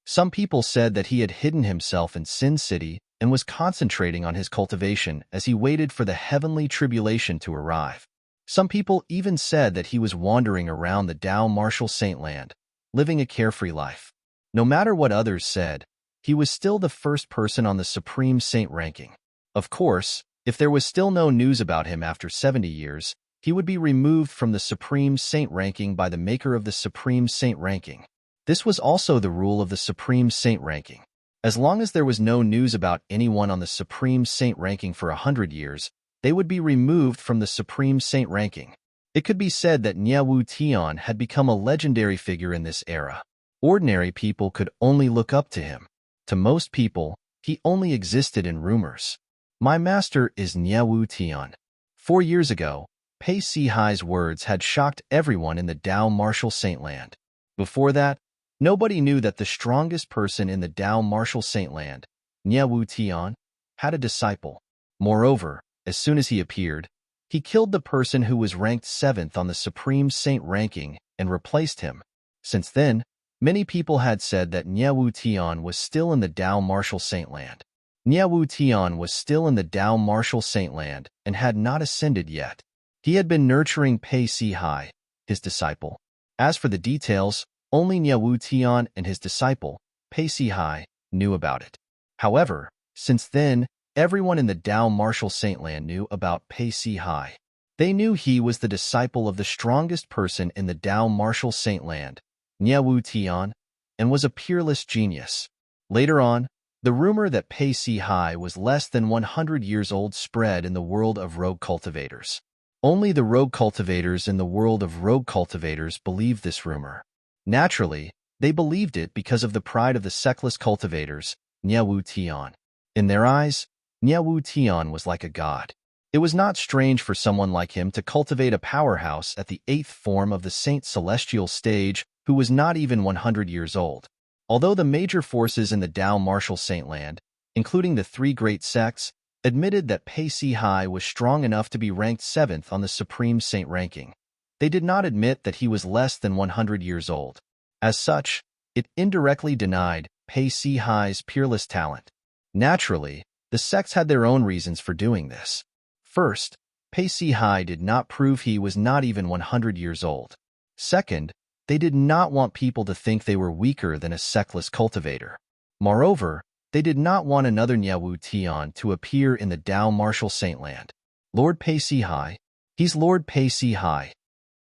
Some people said that he had hidden himself in Sin City and was concentrating on his cultivation as he waited for the heavenly tribulation to arrive. Some people even said that he was wandering around the Dao Martial Saint land, living a carefree life. No matter what others said, he was still the first person on the Supreme Saint ranking. Of course, if there was still no news about him after 70 years, he would be removed from the Supreme Saint ranking by the maker of the Supreme Saint ranking. This was also the rule of the Supreme Saint ranking. As long as there was no news about anyone on the Supreme Saint ranking for 100 years, they would be removed from the Supreme Saint ranking. It could be said that Niewu Tian had become a legendary figure in this era. Ordinary people could only look up to him. To most people, he only existed in rumors. My master is Niewu Tian. 4 years ago, Pei Sihai's words had shocked everyone in the Dao Martial Saint land. Before that, nobody knew that the strongest person in the Dao Martial Saint land, Niewu Tian, had a disciple. Moreover, as soon as he appeared, he killed the person who was ranked 7th on the Supreme Saint ranking and replaced him. Since then, many people had said that Niewu Tian was still in the Dao Martial Saint land. Niewu Tian was still in the Dao Martial Saint land and had not ascended yet. He had been nurturing Pei Sihai, his disciple. As for the details, only Niewu Tian and his disciple, Pei Sihai, knew about it. However, since then, everyone in the Dao Martial Saint land knew about Pei Sihai. They knew he was the disciple of the strongest person in the Dao Martial Saint land, Niewu Tian, and was a peerless genius. Later on, the rumor that Pei Sihai was less than 100 years old spread in the world of rogue cultivators. Only the rogue cultivators in the world of rogue cultivators believed this rumor. Naturally, they believed it because of the pride of the sectless cultivators, Niewu Tian. In their eyes, Niewu Tian was like a god. It was not strange for someone like him to cultivate a powerhouse at the 8th form of the Saint Celestial stage who was not even 100 years old. Although the major forces in the Dao Martial Saint land, including the 3 great sects, admitted that Pei Sihai was strong enough to be ranked 7th on the Supreme Saint ranking, they did not admit that he was less than 100 years old. As such, it indirectly denied Pei Si-hai's peerless talent. Naturally, the sects had their own reasons for doing this. First, Pei Si-hai did not prove he was not even 100 years old. Second, they did not want people to think they were weaker than a sectless cultivator. Moreover, they did not want another Nyawu Tian to appear in the Dao Martial Saintland. Lord Pei Si-hai. He's Lord Pei Si-hai.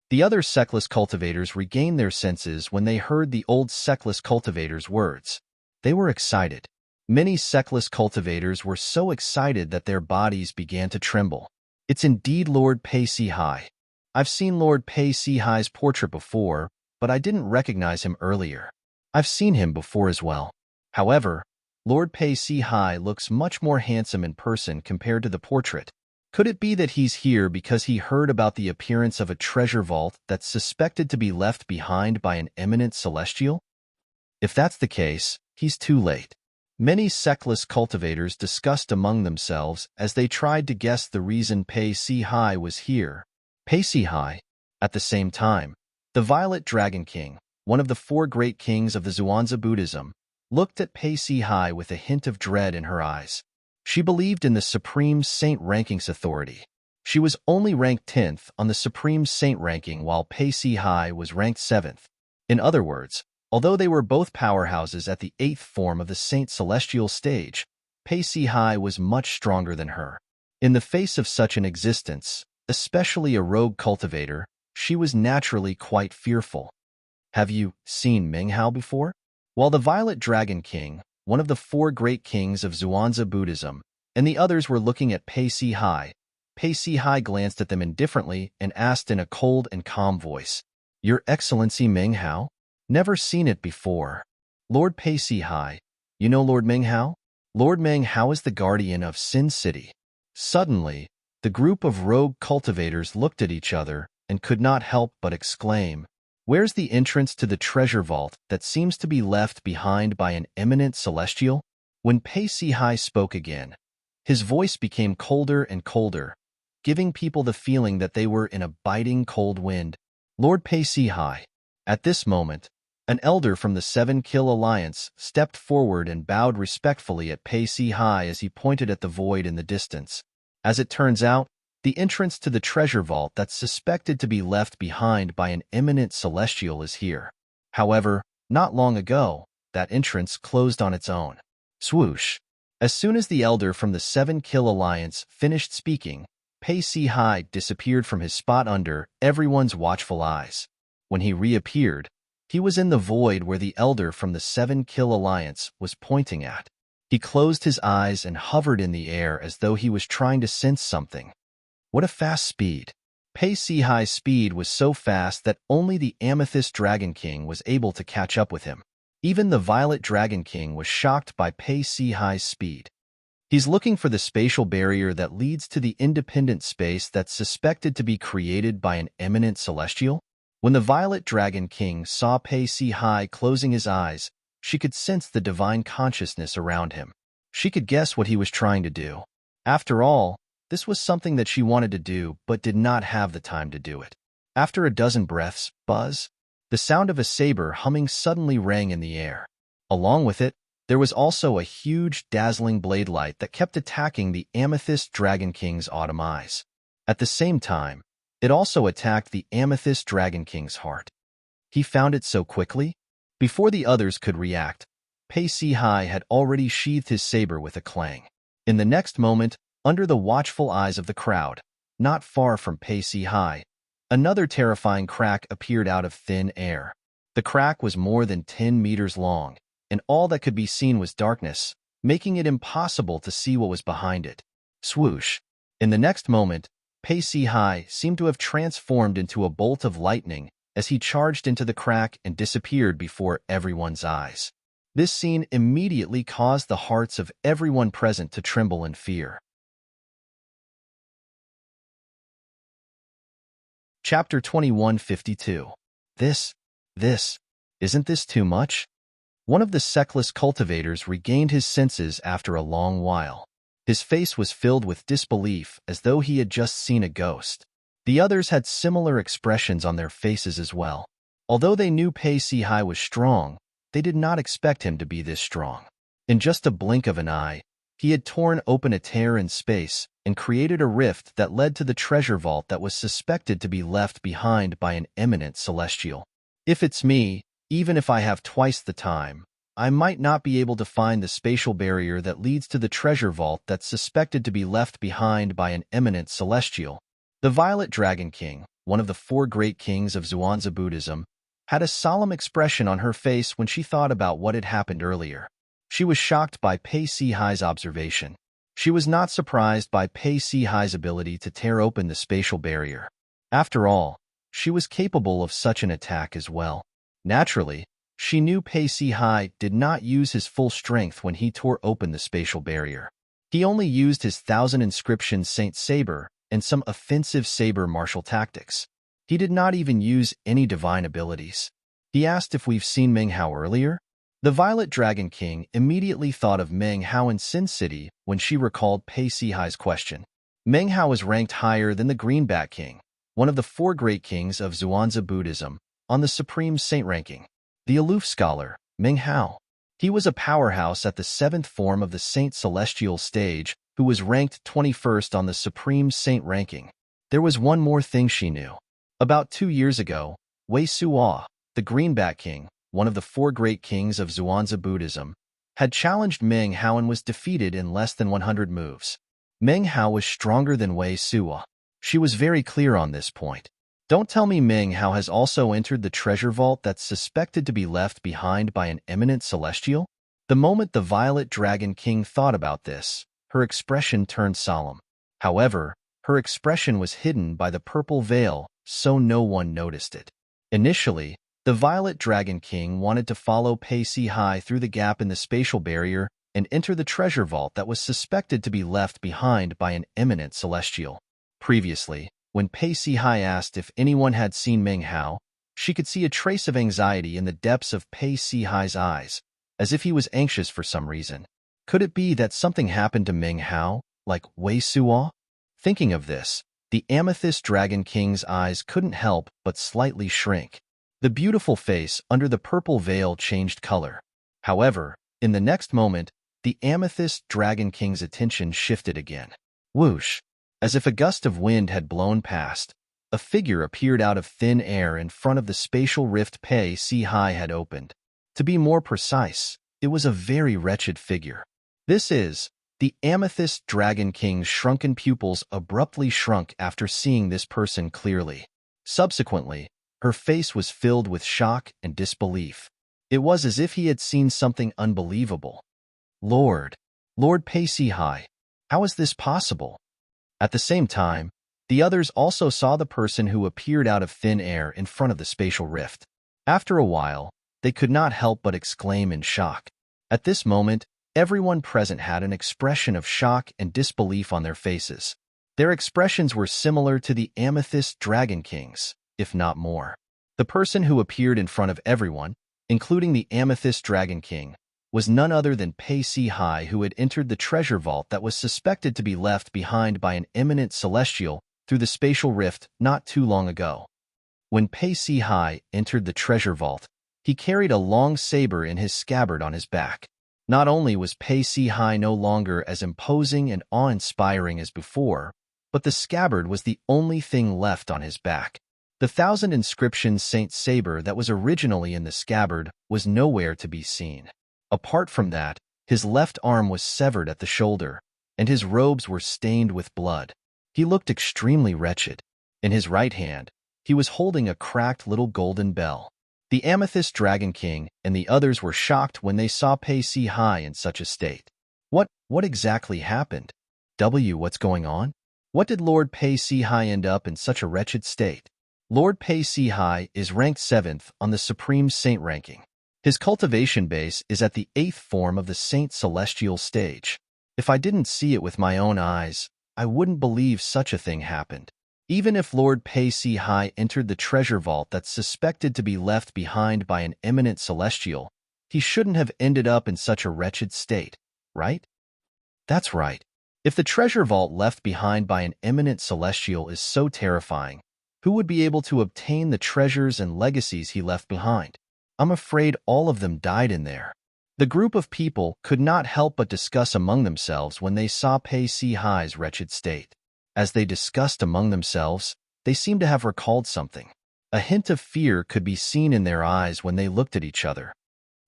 The other sectless cultivators regained their senses when they heard the old sectless cultivator's words. They were excited. Many sectless cultivators were so excited that their bodies began to tremble. It's indeed Lord Pei Si-hai. I've seen Lord Pei Si-hai's portrait before, but I didn't recognize him earlier. I've seen him before as well. However, Lord Pei Si-hai looks much more handsome in person compared to the portrait. Could it be that he's here because he heard about the appearance of a treasure vault that's suspected to be left behind by an eminent celestial? If that's the case, he's too late. Many sectless cultivators discussed among themselves as they tried to guess the reason Pei Si-hai was here. Pei Si-hai. At the same time, the Violet Dragon King, one of the four great kings of the Zhuangzi Buddhism, looked at Pei Si-hai with a hint of dread in her eyes. She believed in the Supreme Saint ranking's authority. She was only ranked 10th on the Supreme Saint ranking while Pei Si-hai was ranked 7th. In other words, although they were both powerhouses at the 8th form of the Saint Celestial stage, Pei Si-hai was much stronger than her. In the face of such an existence, especially a rogue cultivator, she was naturally quite fearful. Have you seen Meng Hao before? While the Violet Dragon King, one of the four great kings of Zhuangzi Buddhism, and the others were looking at Pei Si-hai, Pei Si-hai glanced at them indifferently and asked in a cold and calm voice, "Your Excellency Meng Hao? Never seen it before." Lord Pei Si-hai, you know Lord Meng Hao? Lord Meng Hao is the guardian of Sin City. Suddenly, the group of rogue cultivators looked at each other and could not help but exclaim, "Where's the entrance to the treasure vault that seems to be left behind by an eminent celestial?" When Pei Si-hai spoke again, his voice became colder and colder, giving people the feeling that they were in a biting cold wind. Lord Pei Si-hai. At this moment, an elder from the Seven Kill Alliance stepped forward and bowed respectfully at Pei Si-hai as he pointed at the void in the distance. As it turns out, the entrance to the treasure vault that's suspected to be left behind by an eminent celestial is here. However, not long ago, that entrance closed on its own. Swoosh! As soon as the elder from the Seven Kill Alliance finished speaking, Pei Si-hai disappeared from his spot under everyone's watchful eyes. When he reappeared, he was in the void where the elder from the Seven Kill Alliance was pointing at. He closed his eyes and hovered in the air as though he was trying to sense something. What a fast speed! Pei Si-hai's speed was so fast that only the Amethyst Dragon King was able to catch up with him. Even the Violet Dragon King was shocked by Pei Si-hai's speed. He's looking for the spatial barrier that leads to the independent space that's suspected to be created by an eminent celestial? When the Violet Dragon King saw Pei Si-hai closing his eyes, she could sense the divine consciousness around him. She could guess what he was trying to do. After all, this was something that she wanted to do but did not have the time to do it. After a dozen breaths, buzz, the sound of a saber humming suddenly rang in the air. Along with it, there was also a huge, dazzling blade light that kept attacking the Amethyst Dragon King's autumn eyes. At the same time, it also attacked the Amethyst Dragon King's heart. He found it so quickly? Before the others could react, Pei Si-hai had already sheathed his saber with a clang. In the next moment, under the watchful eyes of the crowd, not far from Pei Si-hai, another terrifying crack appeared out of thin air. The crack was more than 10 meters long, and all that could be seen was darkness, making it impossible to see what was behind it. Swoosh! In the next moment, Pei Si-hai seemed to have transformed into a bolt of lightning as he charged into the crack and disappeared before everyone's eyes. This scene immediately caused the hearts of everyone present to tremble in fear. Chapter 2152. Isn't this too much? One of the sectless cultivators regained his senses after a long while. His face was filled with disbelief as though he had just seen a ghost. The others had similar expressions on their faces as well. Although they knew Pei Si-hai was strong, they did not expect him to be this strong. In just a blink of an eye, he had torn open a tear in space and created a rift that led to the treasure vault that was suspected to be left behind by an eminent celestial. If it's me, even if I have twice the time, I might not be able to find the spatial barrier that leads to the treasure vault that's suspected to be left behind by an eminent celestial. The Violet Dragon King, one of the four great kings of Zhuangzi Buddhism, had a solemn expression on her face when she thought about what had happened earlier. She was shocked by Pei Sihai's observation. She was not surprised by Pei Sihai's ability to tear open the spatial barrier. After all, she was capable of such an attack as well. Naturally, she knew Pei Sihai did not use his full strength when he tore open the spatial barrier. He only used his 1,000 inscription Saint Saber and some offensive saber martial tactics. He did not even use any divine abilities. He asked if we've seen Meng Hao earlier. The Violet Dragon King immediately thought of Meng Hao in Sin City when she recalled Pei Sihai's question. Meng Hao was ranked higher than the Greenback King, one of the four great kings of Zhuangzi Buddhism, on the Supreme Saint ranking. The aloof scholar, Meng Hao. He was a powerhouse at the 7th form of the Saint Celestial stage who was ranked 21st on the Supreme Saint ranking. There was one more thing she knew. About 2 years ago, Wei Suo, the Greenback King, one of the four great kings of Zhuangzi Buddhism, had challenged Meng Hao and was defeated in less than 100 moves. Meng Hao was stronger than Wei Suo. She was very clear on this point. Don't tell me Meng Hao has also entered the treasure vault that's suspected to be left behind by an eminent celestial? The moment the Violet Dragon King thought about this, her expression turned solemn. However, her expression was hidden by the purple veil, so no one noticed it. Initially, the Violet Dragon King wanted to follow Pei Sihai through the gap in the spatial barrier and enter the treasure vault that was suspected to be left behind by an eminent celestial. Previously, when Pei Sihai asked if anyone had seen Meng Hao, she could see a trace of anxiety in the depths of Pei Sihai's eyes, as if he was anxious for some reason. Could it be that something happened to Meng Hao, like Wei Suo? Thinking of this, the Amethyst Dragon King's eyes couldn't help but slightly shrink. The beautiful face under the purple veil changed color. However, in the next moment, the Amethyst Dragon King's attention shifted again. Whoosh! As if a gust of wind had blown past, a figure appeared out of thin air in front of the spatial rift Pei Sihai had opened. To be more precise, it was a very wretched figure. The Amethyst Dragon King's shrunken pupils abruptly shrunk after seeing this person clearly. Subsequently, her face was filled with shock and disbelief. It was as if he had seen something unbelievable. Lord Pei Sihai, how is this possible? At the same time, the others also saw the person who appeared out of thin air in front of the spatial rift. After a while, they could not help but exclaim in shock. At this moment, everyone present had an expression of shock and disbelief on their faces. Their expressions were similar to the Amethyst Dragon King's, if not more. The person who appeared in front of everyone, including the Amethyst Dragon King, was none other than Pei Sihai, who had entered the treasure vault that was suspected to be left behind by an eminent celestial through the spatial rift not too long ago. When Pei Sihai entered the treasure vault, he carried a long saber in his scabbard on his back. Not only was Pei Sihai no longer as imposing and awe-inspiring as before, but the scabbard was the only thing left on his back. The 1,000 inscription Saint Saber that was originally in the scabbard was nowhere to be seen. Apart from that, his left arm was severed at the shoulder, and his robes were stained with blood. He looked extremely wretched. In his right hand, he was holding a cracked little golden bell. The Amethyst Dragon King and the others were shocked when they saw Pei Sihai in such a state. What exactly happened? What's going on? What did Lord Pei Sihai end up in such a wretched state? Lord Pei Sihai is ranked 7th on the Supreme Saint ranking. His cultivation base is at the 8th form of the Saint Celestial stage. If I didn't see it with my own eyes, I wouldn't believe such a thing happened. Even if Lord Pei Sihai entered the treasure vault that's suspected to be left behind by an eminent celestial, he shouldn't have ended up in such a wretched state, right? That's right. If the treasure vault left behind by an eminent celestial is so terrifying, who would be able to obtain the treasures and legacies he left behind? I'm afraid all of them died in there. The group of people could not help but discuss among themselves when they saw Pei Si Hai's wretched state. As they discussed among themselves, they seemed to have recalled something. A hint of fear could be seen in their eyes when they looked at each other.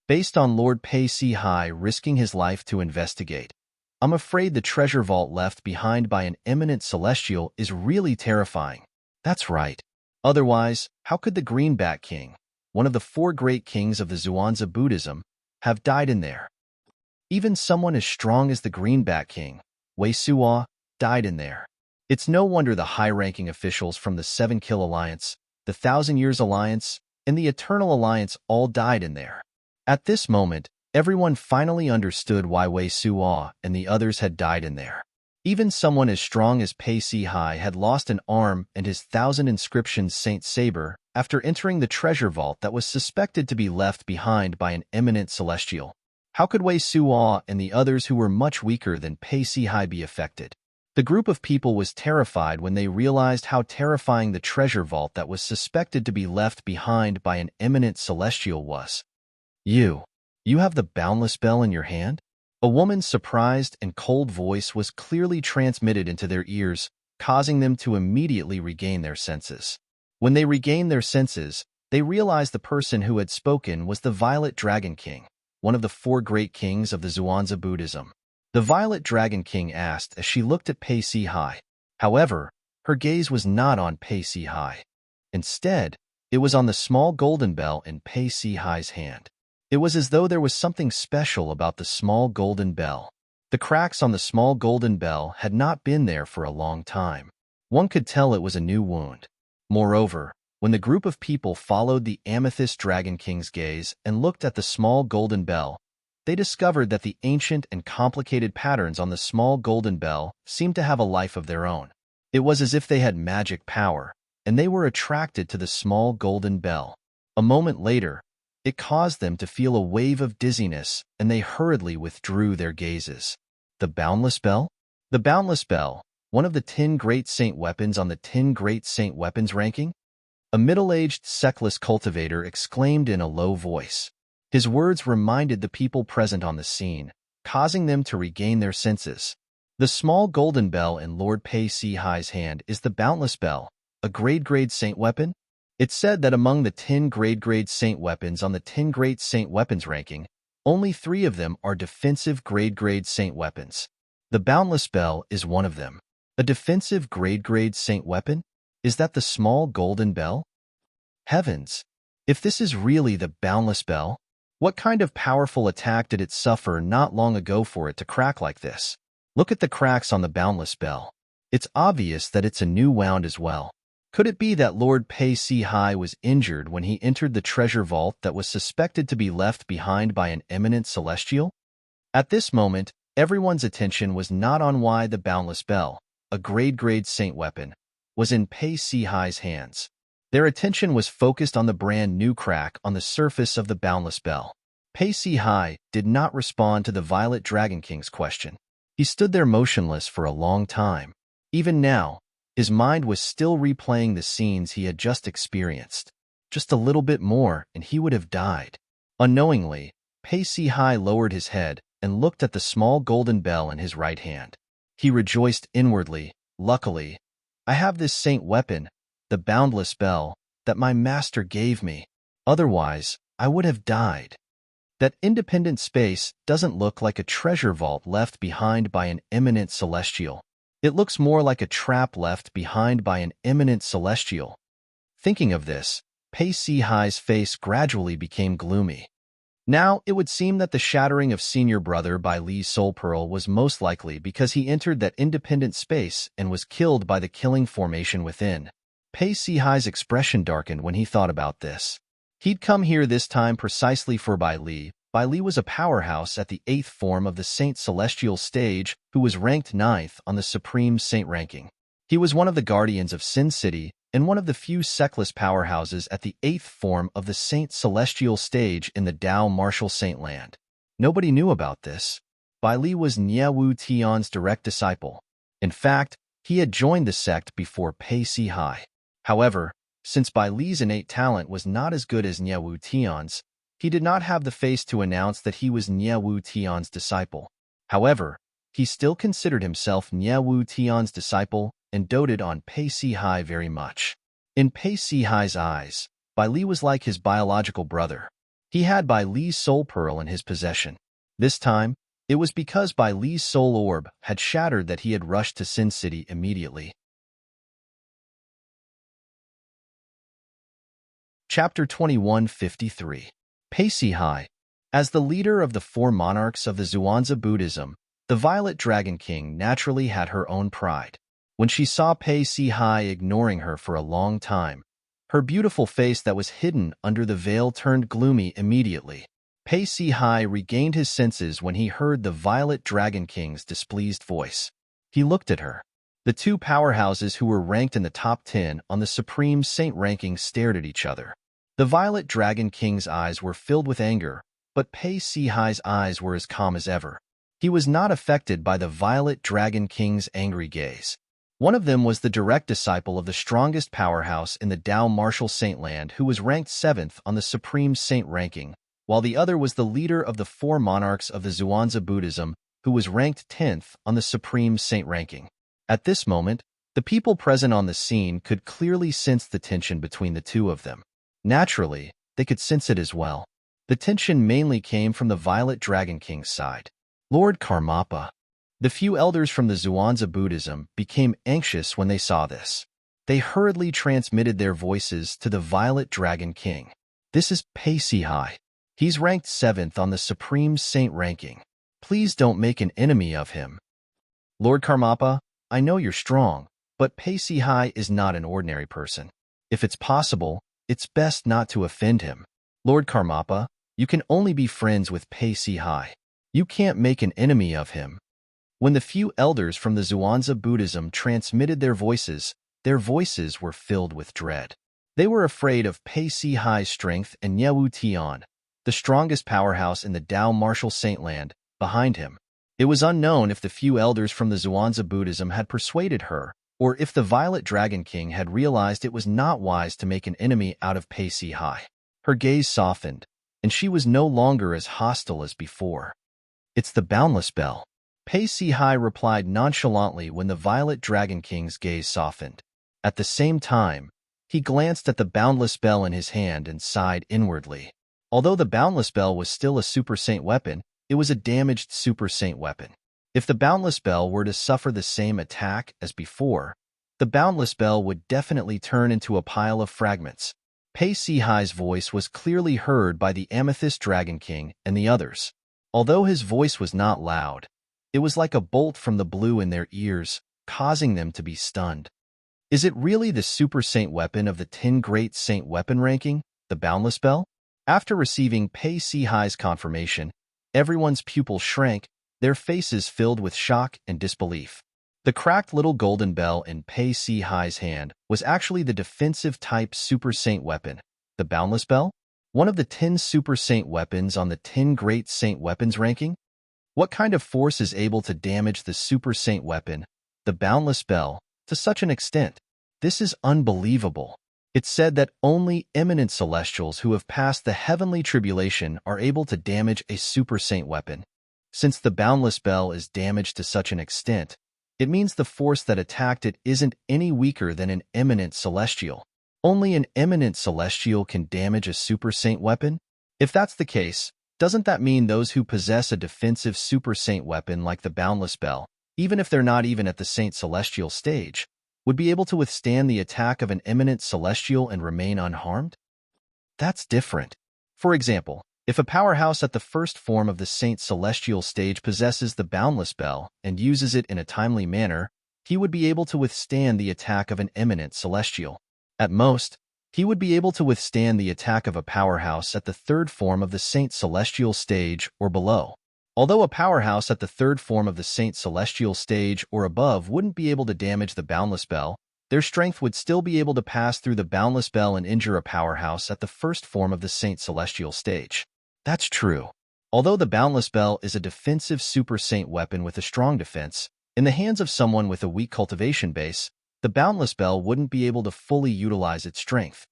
Based on Lord Pei Si Hai risking his life to investigate, I'm afraid the treasure vault left behind by an eminent celestial is really terrifying. That's right. Otherwise, how could the Greenback King, one of the four great kings of the Zhuangzi Buddhism, have died in there? Even someone as strong as the Greenback King, Wei Suo, died in there. It's no wonder the high-ranking officials from the Seven Kill Alliance, the Thousand Years Alliance, and the Eternal Alliance all died in there. At this moment, everyone finally understood why Wei Suo and the others had died in there. Even someone as strong as Pei Si Hai had lost an arm and his 1,000 inscriptions Saint Saber after entering the treasure vault that was suspected to be left behind by an eminent celestial. How could Wei Suo and the others who were much weaker than Pei Si Hai be affected? The group of people was terrified when they realized how terrifying the treasure vault that was suspected to be left behind by an eminent celestial was. You have the boundless bell in your hand? A woman's surprised and cold voice was clearly transmitted into their ears, causing them to immediately regain their senses. When they regained their senses, they realized the person who had spoken was the Violet Dragon King, one of the four great kings of the Zhuangzi Buddhism. The Violet Dragon King asked as she looked at Pei Si Hai. However, her gaze was not on Pei Si Hai. Instead, it was on the small golden bell in Pei Si Hai's hand. It was as though there was something special about the small golden bell. The cracks on the small golden bell had not been there for a long time. One could tell it was a new wound. Moreover, when the group of people followed the Amethyst Dragon King's gaze and looked at the small golden bell, they discovered that the ancient and complicated patterns on the small golden bell seemed to have a life of their own. It was as if they had magic power, and they were attracted to the small golden bell. A moment later, it caused them to feel a wave of dizziness, and they hurriedly withdrew their gazes. The Boundless Bell? The Boundless Bell, one of the 10 great saint weapons on the 10 great saint weapons ranking? A middle-aged sectless cultivator exclaimed in a low voice. His words reminded the people present on the scene, causing them to regain their senses. The small golden bell in Lord Pei Si Hai's hand is the Boundless Bell, a grade saint weapon? It's said that among the 10 grade saint weapons on the 10 great saint weapons ranking, only 3 of them are defensive grade saint weapons. The Boundless Bell is one of them. A defensive grade saint weapon? Is that the small golden bell? Heavens! If this is really the Boundless Bell, what kind of powerful attack did it suffer not long ago for it to crack like this? Look at the cracks on the Boundless Bell. It's obvious that it's a new wound as well. Could it be that Lord Pei Si Hai was injured when he entered the treasure vault that was suspected to be left behind by an eminent celestial? At this moment, everyone's attention was not on why the Boundless Bell, a grade saint weapon, was in Pei Si Hai's hands. Their attention was focused on the brand new crack on the surface of the Boundless Bell. Pei Si Hai did not respond to the Violet Dragon King's question. He stood there motionless for a long time. Even now, his mind was still replaying the scenes he had just experienced. Just a little bit more, and he would have died. Unknowingly, Pei Si Hai lowered his head and looked at the small golden bell in his right hand. He rejoiced inwardly. Luckily, I have this saint weapon, the Boundless Bell, that my master gave me. Otherwise, I would have died. That independent space doesn't look like a treasure vault left behind by an eminent celestial. It looks more like a trap left behind by an eminent celestial. Thinking of this, Pei Si Hai's face gradually became gloomy. Now, it would seem that the shattering of Senior Brother by Li's Soul Pearl was most likely because he entered that independent space and was killed by the killing formation within. Pei Si Hai's expression darkened when he thought about this. He'd come here this time precisely for Bai Li. Bai Li was a powerhouse at the 8th form of the Saint Celestial stage who was ranked 9th on the Supreme Saint ranking. He was one of the guardians of Sin City and one of the few sectless powerhouses at the 8th form of the Saint Celestial stage in the Dao Martial Saint Land. Nobody knew about this. Bai Li was Nie Wu Tian's direct disciple. In fact, he had joined the sect before Pei Si Hai. However, since Bai Li's innate talent was not as good as Nie Wu Tian's, He did not have the face to announce that he was Nye Wu Tian's disciple. However, he still considered himself Nye Wu Tian's disciple and doted on Pei Si-hai very much. In Pei Si-hai's eyes, Bai Li was like his biological brother. He had Bai Li's soul pearl in his possession. This time, it was because Bai Li's soul orb had shattered that he had rushed to Sin City immediately. Chapter 2153. Pei Si-hai. As the leader of the four monarchs of the Zhuangzi Buddhism, the Violet Dragon King naturally had her own pride. When she saw Pei Si-hai ignoring her for a long time, her beautiful face that was hidden under the veil turned gloomy immediately. Pei Si-hai regained his senses when he heard the Violet Dragon King's displeased voice. He looked at her. The two powerhouses who were ranked in the top 10 on the Supreme Saint ranking stared at each other. The Violet Dragon King's eyes were filled with anger, but Pei Si-hai's eyes were as calm as ever. He was not affected by the Violet Dragon King's angry gaze. One of them was the direct disciple of the strongest powerhouse in the Dao Martial Saintland who was ranked 7th on the Supreme Saint ranking, while the other was the leader of the four monarchs of the Zhuangzi Buddhism who was ranked 10th on the Supreme Saint ranking. At this moment, the people present on the scene could clearly sense the tension between the two of them. Naturally, they could sense it as well. The tension mainly came from the Violet Dragon King's side. Lord Karmapa. The few elders from the Zhuangzi Buddhism became anxious when they saw this. They hurriedly transmitted their voices to the Violet Dragon King. This is Pei Si-hai. He's ranked 7th on the Supreme Saint ranking. Please don't make an enemy of him. Lord Karmapa, I know you're strong, but Pei Si-hai is not an ordinary person. If it's possible, it's best not to offend him. Lord Karmapa, you can only be friends with Pei Si-hai. You can't make an enemy of him. When the few elders from the Zhuangzi Buddhism transmitted their voices were filled with dread. They were afraid of Pei Si-hai's strength and Nye Wu Tian, the strongest powerhouse in the Dao Martial Saintland, behind him. It was unknown if the few elders from the Zhuangzi Buddhism had persuaded her, or if the Violet Dragon King had realized it was not wise to make an enemy out of Pei Si-hai. Her gaze softened, and she was no longer as hostile as before. It's the Boundless Bell. Pei Si-hai replied nonchalantly when the Violet Dragon King's gaze softened. At the same time, he glanced at the Boundless Bell in his hand and sighed inwardly. Although the Boundless Bell was still a Super Saint weapon, it was a damaged Super Saint weapon. If the Boundless Bell were to suffer the same attack as before, the Boundless Bell would definitely turn into a pile of fragments. Pei Si-hai's voice was clearly heard by the Amethyst Dragon King and the others. Although his voice was not loud, it was like a bolt from the blue in their ears, causing them to be stunned. Is it really the Super Saint weapon of the 10 Great Saint weapon ranking, the Boundless Bell? After receiving Pei Si-hai's confirmation, everyone's pupils shrank, their faces filled with shock and disbelief. The cracked little golden bell in Pei Si-hai's hand was actually the defensive-type Super Saint weapon, the Boundless Bell, one of the 10 Super Saint weapons on the 10 Great Saint weapons ranking. What kind of force is able to damage the Super Saint weapon, the Boundless Bell, to such an extent? This is unbelievable. It's said that only eminent celestials who have passed the heavenly tribulation are able to damage a Super Saint weapon. Since the Boundless Bell is damaged to such an extent, it means the force that attacked it isn't any weaker than an eminent celestial. Only an eminent celestial can damage a Super Saint weapon? If that's the case, doesn't that mean those who possess a defensive Super Saint weapon like the Boundless Bell, even if they're not even at the Saint Celestial stage, would be able to withstand the attack of an eminent celestial and remain unharmed? That's different. For example, if a powerhouse at the first form of the Saint Celestial stage possesses the Boundless Bell and uses it in a timely manner, he would be able to withstand the attack of an eminent celestial. At most, he would be able to withstand the attack of a powerhouse at the third form of the Saint Celestial stage or below. Although a powerhouse at the third form of the Saint Celestial stage or above wouldn't be able to damage the Boundless Bell, their strength would still be able to pass through the Boundless Bell and injure a powerhouse at the first form of the Saint Celestial stage. That's true. Although the Boundless Bell is a defensive Super Saint weapon with a strong defense, in the hands of someone with a weak cultivation base, the Boundless Bell wouldn't be able to fully utilize its strength.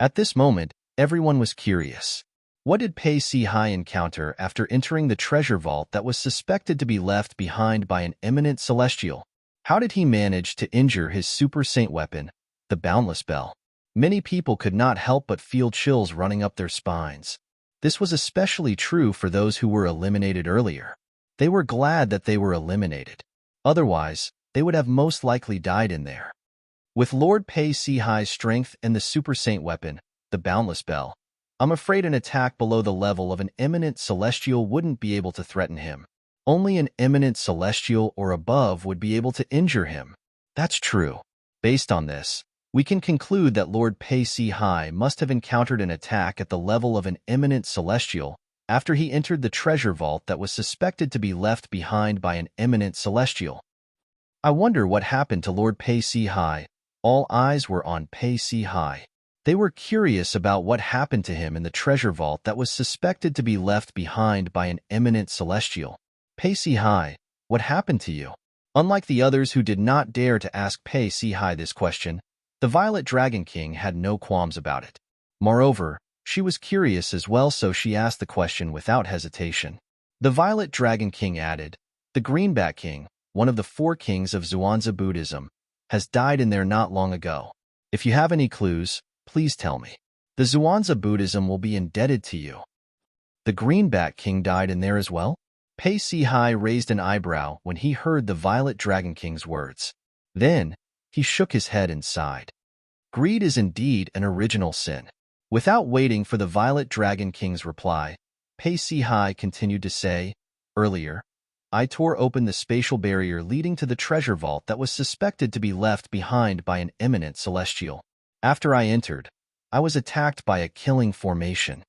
At this moment, everyone was curious. What did Pei Si Hai encounter after entering the treasure vault that was suspected to be left behind by an eminent celestial? How did he manage to injure his super saint weapon, the boundless bell? Many people could not help but feel chills running up their spines. This was especially true for those who were eliminated earlier. They were glad that they were eliminated. Otherwise, they would have most likely died in there. With Lord Pei Si Hai's strength and the super saint weapon, the boundless bell, I'm afraid an attack below the level of an eminent celestial wouldn't be able to threaten him. Only an eminent celestial or above would be able to injure him. That's true. Based on this, we can conclude that Lord Pei Si Hai must have encountered an attack at the level of an eminent celestial after he entered the treasure vault that was suspected to be left behind by an eminent celestial. I wonder what happened to Lord Pei Si Hai. All eyes were on Pei Si Hai. They were curious about what happened to him in the treasure vault that was suspected to be left behind by an eminent celestial. Pei Si Hai, what happened to you? Unlike the others who did not dare to ask Pei Si Hai this question, the Violet Dragon King had no qualms about it. Moreover, she was curious as well, so she asked the question without hesitation. The Violet Dragon King added, "The Greenback King, one of the 4 kings of Zhuangzi Buddhism, has died in there not long ago. If you have any clues, please tell me. The Zhuangzi Buddhism will be indebted to you." The Greenback King died in there as well? Pei Si Hai raised an eyebrow when he heard the Violet Dragon King's words. Then, he shook his head and sighed. Greed is indeed an original sin. Without waiting for the Violet Dragon King's reply, Pei Si Hai continued to say, "Earlier, I tore open the spatial barrier leading to the treasure vault that was suspected to be left behind by an eminent celestial. After I entered, I was attacked by a killing formation."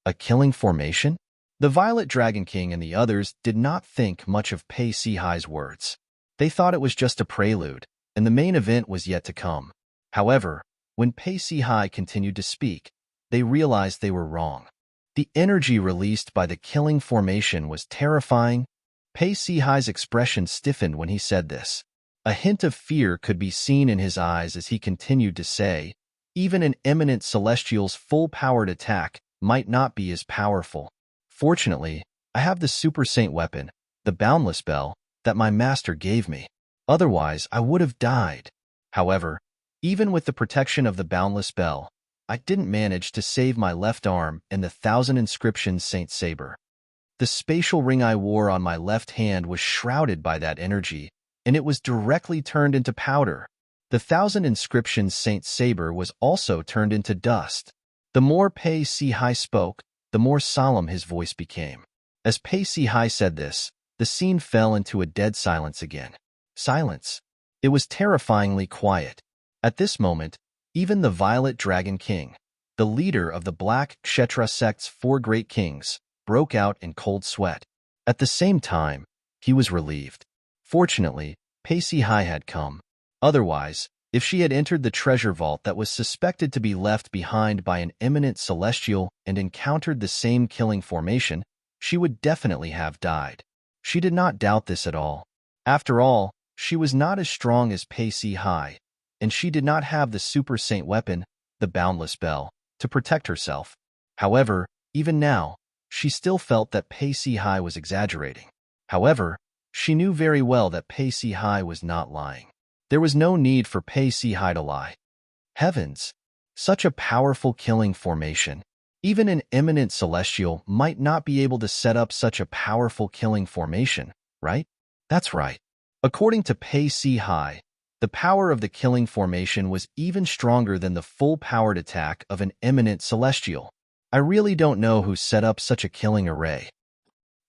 A killing formation? The Violet Dragon King and the others did not think much of Pei Si Hai's words. They thought it was just a prelude, and the main event was yet to come. However, when Pei Si Hai continued to speak, they realized they were wrong. The energy released by the killing formation was terrifying. Pei Si Hai's expression stiffened when he said this. A hint of fear could be seen in his eyes as he continued to say, "Even an eminent celestial's full-powered attack might not be as powerful. Fortunately, I have the super saint weapon, the boundless bell, that my master gave me. Otherwise, I would have died. However, even with the protection of the boundless bell, I didn't manage to save my left arm and the 1,000 inscriptions saint saber. The spatial ring I wore on my left hand was shrouded by that energy, and it was directly turned into powder. The 1,000 inscriptions saint saber was also turned into dust." The more Pei Si Hai spoke, the more solemn his voice became. As Pei Si Hai said this, the scene fell into a dead silence again. Silence. It was terrifyingly quiet. At this moment, even the Violet Dragon King, the leader of the Black Kshetra sect's 4 great kings, broke out in cold sweat. At the same time, he was relieved. Fortunately, Pei Si Hai had come. Otherwise, if she had entered the treasure vault that was suspected to be left behind by an eminent celestial and encountered the same killing formation, she would definitely have died. She did not doubt this at all. After all, she was not as strong as Pei Si Hai, and she did not have the super saint weapon, the boundless bell, to protect herself. However, even now, she still felt that Pei Si Hai was exaggerating. However, she knew very well that Pei Si Hai was not lying. There was no need for Pei Si Hai to lie. Heavens! Such a powerful killing formation. Even an eminent celestial might not be able to set up such a powerful killing formation, right? That's right. According to Pei Si Hai, the power of the killing formation was even stronger than the full-powered attack of an eminent celestial. I really don't know who set up such a killing array.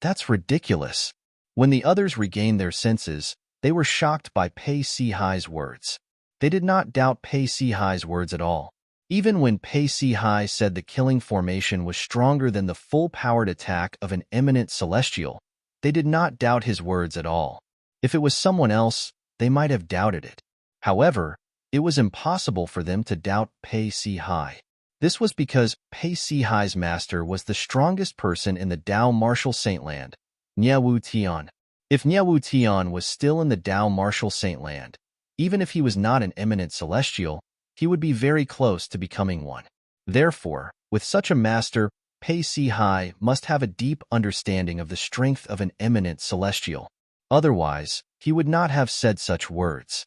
That's ridiculous. When the others regained their senses, they were shocked by Pei Si Hai's words. They did not doubt Pei Si Hai's words at all. Even when Pei Si Hai said the killing formation was stronger than the full-powered attack of an eminent celestial, they did not doubt his words at all. If it was someone else, they might have doubted it. However, it was impossible for them to doubt Pei Si Hai. This was because Pei Si Hai's master was the strongest person in the Dao Martial Saintland, Nyewu Tian. If Nyewu Tian was still in the Dao Martial Saintland, even if he was not an eminent celestial, he would be very close to becoming one. Therefore, with such a master, Pei Si Hai must have a deep understanding of the strength of an eminent celestial. Otherwise, he would not have said such words.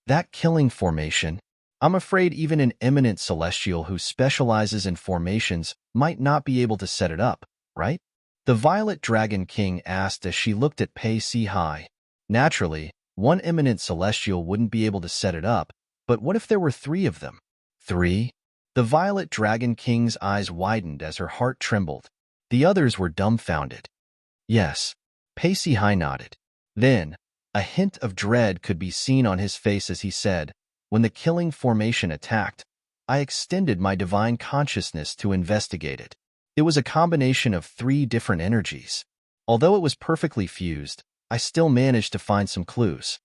That killing formation, I'm afraid even an eminent celestial who specializes in formations might not be able to set it up, right? The Violet Dragon King asked as she looked at Pei Si Hai. Naturally, one eminent celestial wouldn't be able to set it up, but what if there were 3 of them? 3? The Violet Dragon King's eyes widened as her heart trembled. The others were dumbfounded. Yes, Pei Si Hai nodded. Then, a hint of dread could be seen on his face as he said, when the killing formation attacked, I extended my divine consciousness to investigate it. It was a combination of 3 different energies. Although it was perfectly fused, I still managed to find some clues.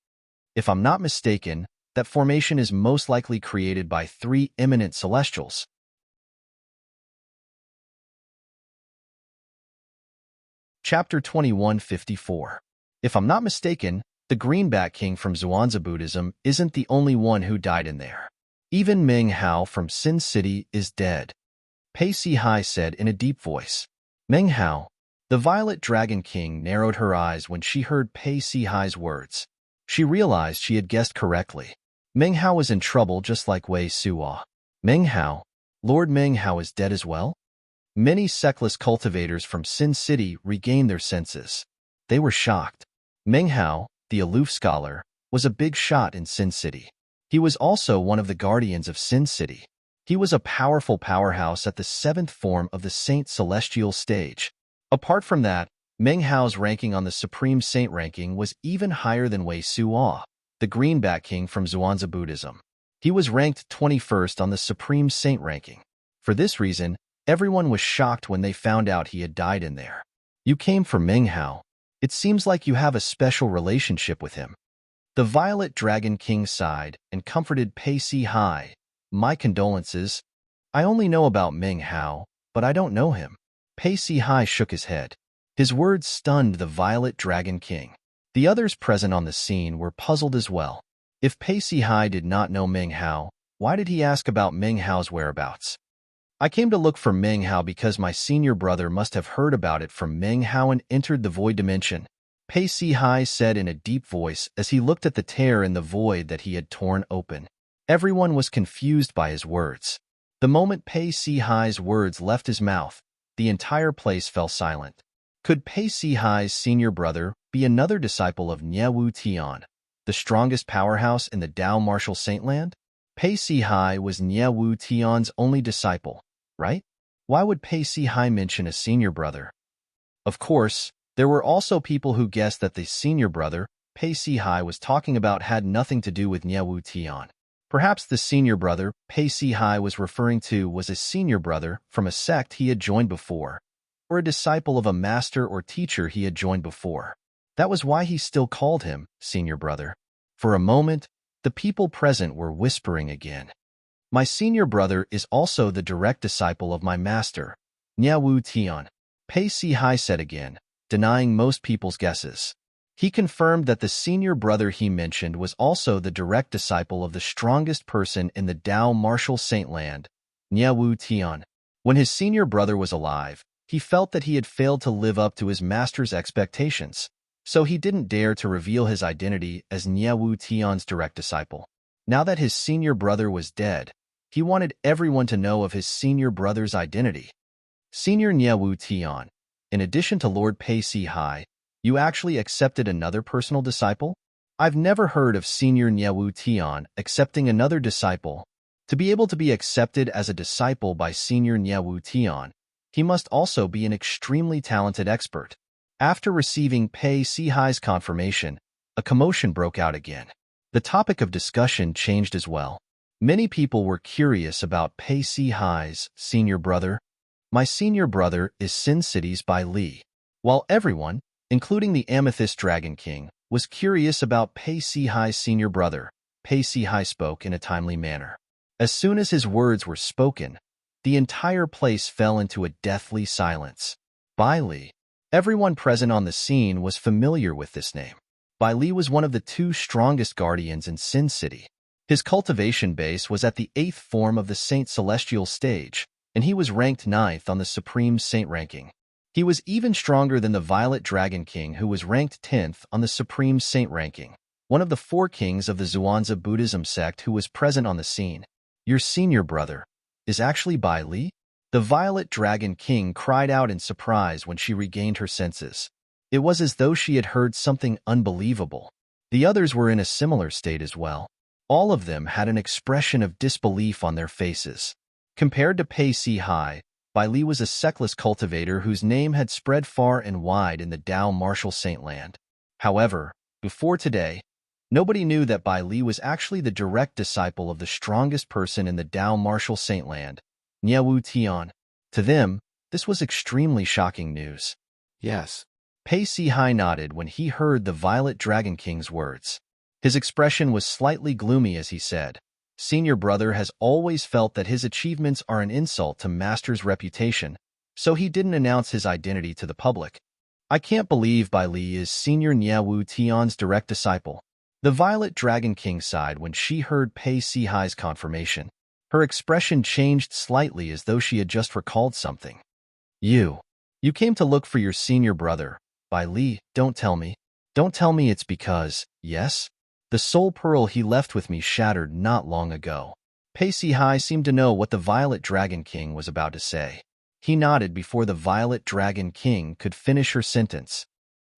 If I'm not mistaken, that formation is most likely created by 3 eminent celestials. Chapter 2154. If I'm not mistaken, the Greenback King from Zhuangzi Buddhism isn't the only one who died in there. Even Meng Hao from Sin City is dead. Pei Si Hai said in a deep voice. Meng Hao. The Violet Dragon King narrowed her eyes when she heard Pei Si Hai's words. She realized she had guessed correctly. Meng Hao was in trouble just like Wei Suo. Meng Hao? Lord Meng Hao is dead as well? Many sectless cultivators from Sin City regained their senses. They were shocked. Meng Hao, the aloof scholar, was a big shot in Sin City. He was also one of the guardians of Sin City. He was a powerful powerhouse at the 7th form of the Saint Celestial stage. Apart from that, Meng Hao's ranking on the Supreme Saint ranking was even higher than Wei Suo, the Greenback King from Zhuangzi Buddhism. He was ranked 21st on the Supreme Saint ranking. For this reason, everyone was shocked when they found out he had died in there. You came for Meng Hao. It seems like you have a special relationship with him. The Violet Dragon King sighed and comforted Pei Si Hai. My condolences. I only know about Meng Hao, but I don't know him. Pei Si Hai shook his head. His words stunned the Violet Dragon King. The others present on the scene were puzzled as well. If Pei Si Hai did not know Meng Hao, why did he ask about Meng Hao's whereabouts? I came to look for Meng Hao because my senior brother must have heard about it from Meng Hao and entered the void dimension. Pei Si Hai said in a deep voice as he looked at the tear in the void that he had torn open. Everyone was confused by his words. The moment Pei Si Hai's words left his mouth, the entire place fell silent. Could Pei Si Hai's senior brother be another disciple of Nie Wu Tian, the strongest powerhouse in the Dao Martial Saintland? Pei Si Hai was Nie Wu Tian's only disciple, right? Why would Pei Si Hai mention a senior brother? Of course, there were also people who guessed that the senior brother Pei Si Hai was talking about had nothing to do with Nie Wu Tian. Perhaps the senior brother Pei Si Hai was referring to was a senior brother from a sect he had joined before, or a disciple of a master or teacher he had joined before. That was why he still called him senior brother. For a moment, the people present were whispering again. My senior brother is also the direct disciple of my master, Nie Wu Tian. Pei Si Hai said again, denying most people's guesses. He confirmed that the senior brother he mentioned was also the direct disciple of the strongest person in the Dao Martial Saintland, Nie Wu Tian. When his senior brother was alive, he felt that he had failed to live up to his master's expectations, so he didn't dare to reveal his identity as Nie Wu Tian's direct disciple. Now that his senior brother was dead, he wanted everyone to know of his senior brother's identity. Senior Nie Wu Tian, in addition to Lord Pei Si Hai, you actually accepted another personal disciple? I've never heard of Senior Nie Wu Tian accepting another disciple. To be able to be accepted as a disciple by Senior Nie Wu Tian, he must also be an extremely talented expert. After receiving Pei Si Hai's confirmation, a commotion broke out again. The topic of discussion changed as well. Many people were curious about Pei Si Hai's senior brother. My senior brother is Sin City's Bai Li. While everyone, including the Amethyst Dragon King, was curious about Pei Si Hai's senior brother, Pei Si Hai spoke in a timely manner. As soon as his words were spoken, the entire place fell into a deathly silence. Bai Li. Everyone present on the scene was familiar with this name. Bai Li was one of the 2 strongest guardians in Sin City. His cultivation base was at the 8th form of the Saint Celestial stage, and he was ranked 9th on the Supreme Saint ranking. He was even stronger than the Violet Dragon King, who was ranked 10th on the Supreme Saint ranking, one of the 4 kings of the Zhuangzi Buddhism sect who was present on the scene. Your senior brother is actually Bai Li? The Violet Dragon King cried out in surprise when she regained her senses. It was as though she had heard something unbelievable. The others were in a similar state as well. All of them had an expression of disbelief on their faces. Compared to Pei Si Hai, Bai Li was a sectless cultivator whose name had spread far and wide in the Tao Martial Saint land. However, before today, nobody knew that Bai Li was actually the direct disciple of the strongest person in the Tao Martial Saint land, Niewu Tian. To them, this was extremely shocking news. Yes. Pei Si Hai nodded when he heard the Violet Dragon King's words. His expression was slightly gloomy as he said, "Senior brother has always felt that his achievements are an insult to Master's reputation, so he didn't announce his identity to the public. I can't believe Bai Li is Senior Niewu Tian's direct disciple." The Violet Dragon King sighed when she heard Pei Si Hai's confirmation. Her expression changed slightly as though she had just recalled something. You came to look for your senior brother, Bai Li, don't tell me. Don't tell me it's because, yes? The soul pearl he left with me shattered not long ago. Pei Si Hai seemed to know what the Violet Dragon King was about to say. He nodded before the Violet Dragon King could finish her sentence.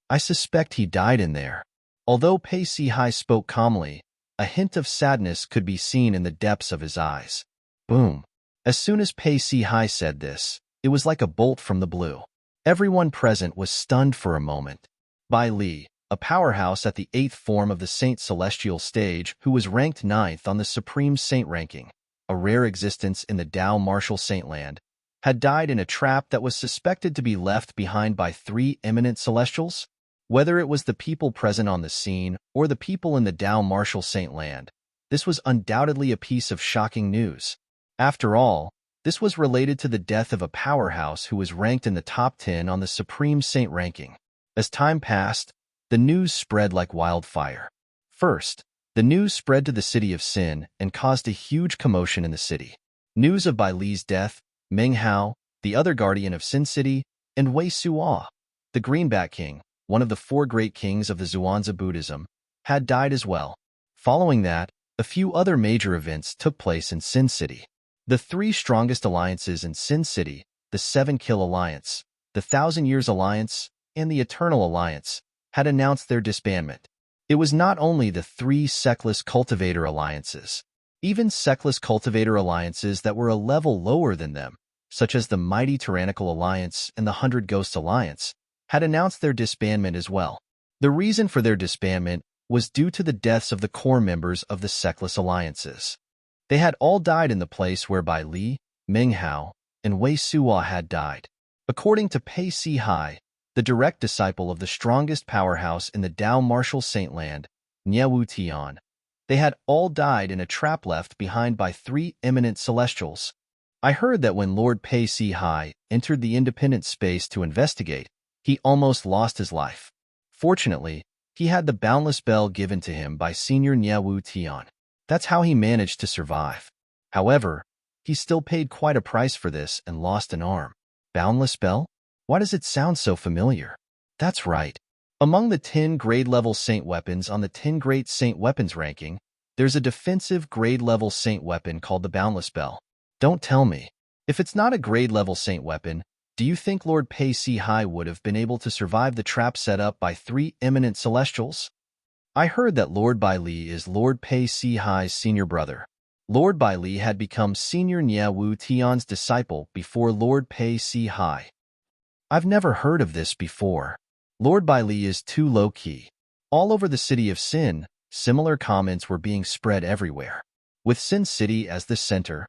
I suspect he died in there. Although Pei Si Hai spoke calmly, a hint of sadness could be seen in the depths of his eyes. Boom. As soon as Pei Si Hai said this, it was like a bolt from the blue. Everyone present was stunned for a moment. Bai Li, a powerhouse at the 8th form of the Saint Celestial stage who was ranked 9th on the Supreme Saint ranking, a rare existence in the Tao Martial Saint land, had died in a trap that was suspected to be left behind by 3 eminent celestials. Whether it was the people present on the scene or the people in the Tao Martial Saint land, this was undoubtedly a piece of shocking news. After all, this was related to the death of a powerhouse who was ranked in the top 10 on the Supreme Saint ranking. As time passed, the news spread like wildfire. First, the news spread to the city of Sin and caused a huge commotion in the city. News of Bai Li's death, Meng Hao, the other guardian of Sin City, and Wei Suo, the Greenback King, one of the 4 great kings of the Zhuangzi Buddhism, had died as well. Following that, a few other major events took place in Sin City. The 3 strongest alliances in Sin City, the 7 Kill Alliance, the 1,000 Years Alliance, and the Eternal Alliance, had announced their disbandment. It was not only the 3 sectless cultivator alliances. Even sectless cultivator alliances that were a level lower than them, such as the Mighty Tyrannical Alliance and the 100 Ghosts Alliance, had announced their disbandment as well. The reason for their disbandment was due to the deaths of the core members of the sectless alliances. They had all died in the place where Bai Li, Meng Hao, and Wei Suo had died. According to Pei Si Hai, the direct disciple of the strongest powerhouse in the Tao Martial Saint land, Niewu Tian, they had all died in a trap left behind by 3 eminent celestials. I heard that when Lord Pei Si Hai entered the independent space to investigate, he almost lost his life. Fortunately, he had the boundless bell given to him by Senior Niewu Tian. That's how he managed to survive. However, he still paid quite a price for this and lost an arm. Boundless bell? Why does it sound so familiar? That's right. Among the 10 grade-level saint weapons on the 10 Great Saint Weapons ranking, there's a defensive grade-level saint weapon called the Boundless Bell. Don't tell me. If it's not a grade-level saint weapon, do you think Lord Pei Si Hai would have been able to survive the trap set up by 3 eminent celestials? I heard that Lord Bai Li is Lord Pei Si Hai's senior brother. Lord Bai Li had become Senior Niewu Tian's disciple before Lord Pei Si Hai. I've never heard of this before. Lord Bai Li is too low-key. All over the city of Sin, similar comments were being spread everywhere. With Sin City as the center,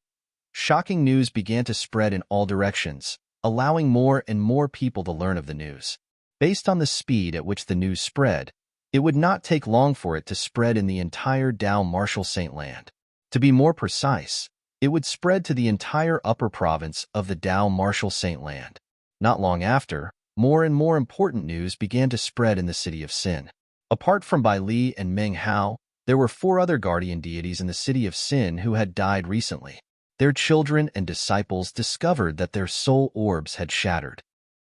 shocking news began to spread in all directions, allowing more and more people to learn of the news. Based on the speed at which the news spread, it would not take long for it to spread in the entire Tao Martial Saint land. To be more precise, it would spread to the entire upper province of the Tao Martial Saint land. Not long after, more and more important news began to spread in the city of Sin. Apart from Bai Li and Meng Hao, there were 4 other guardian deities in the city of Sin who had died recently. their children and disciples discovered that their soul orbs had shattered.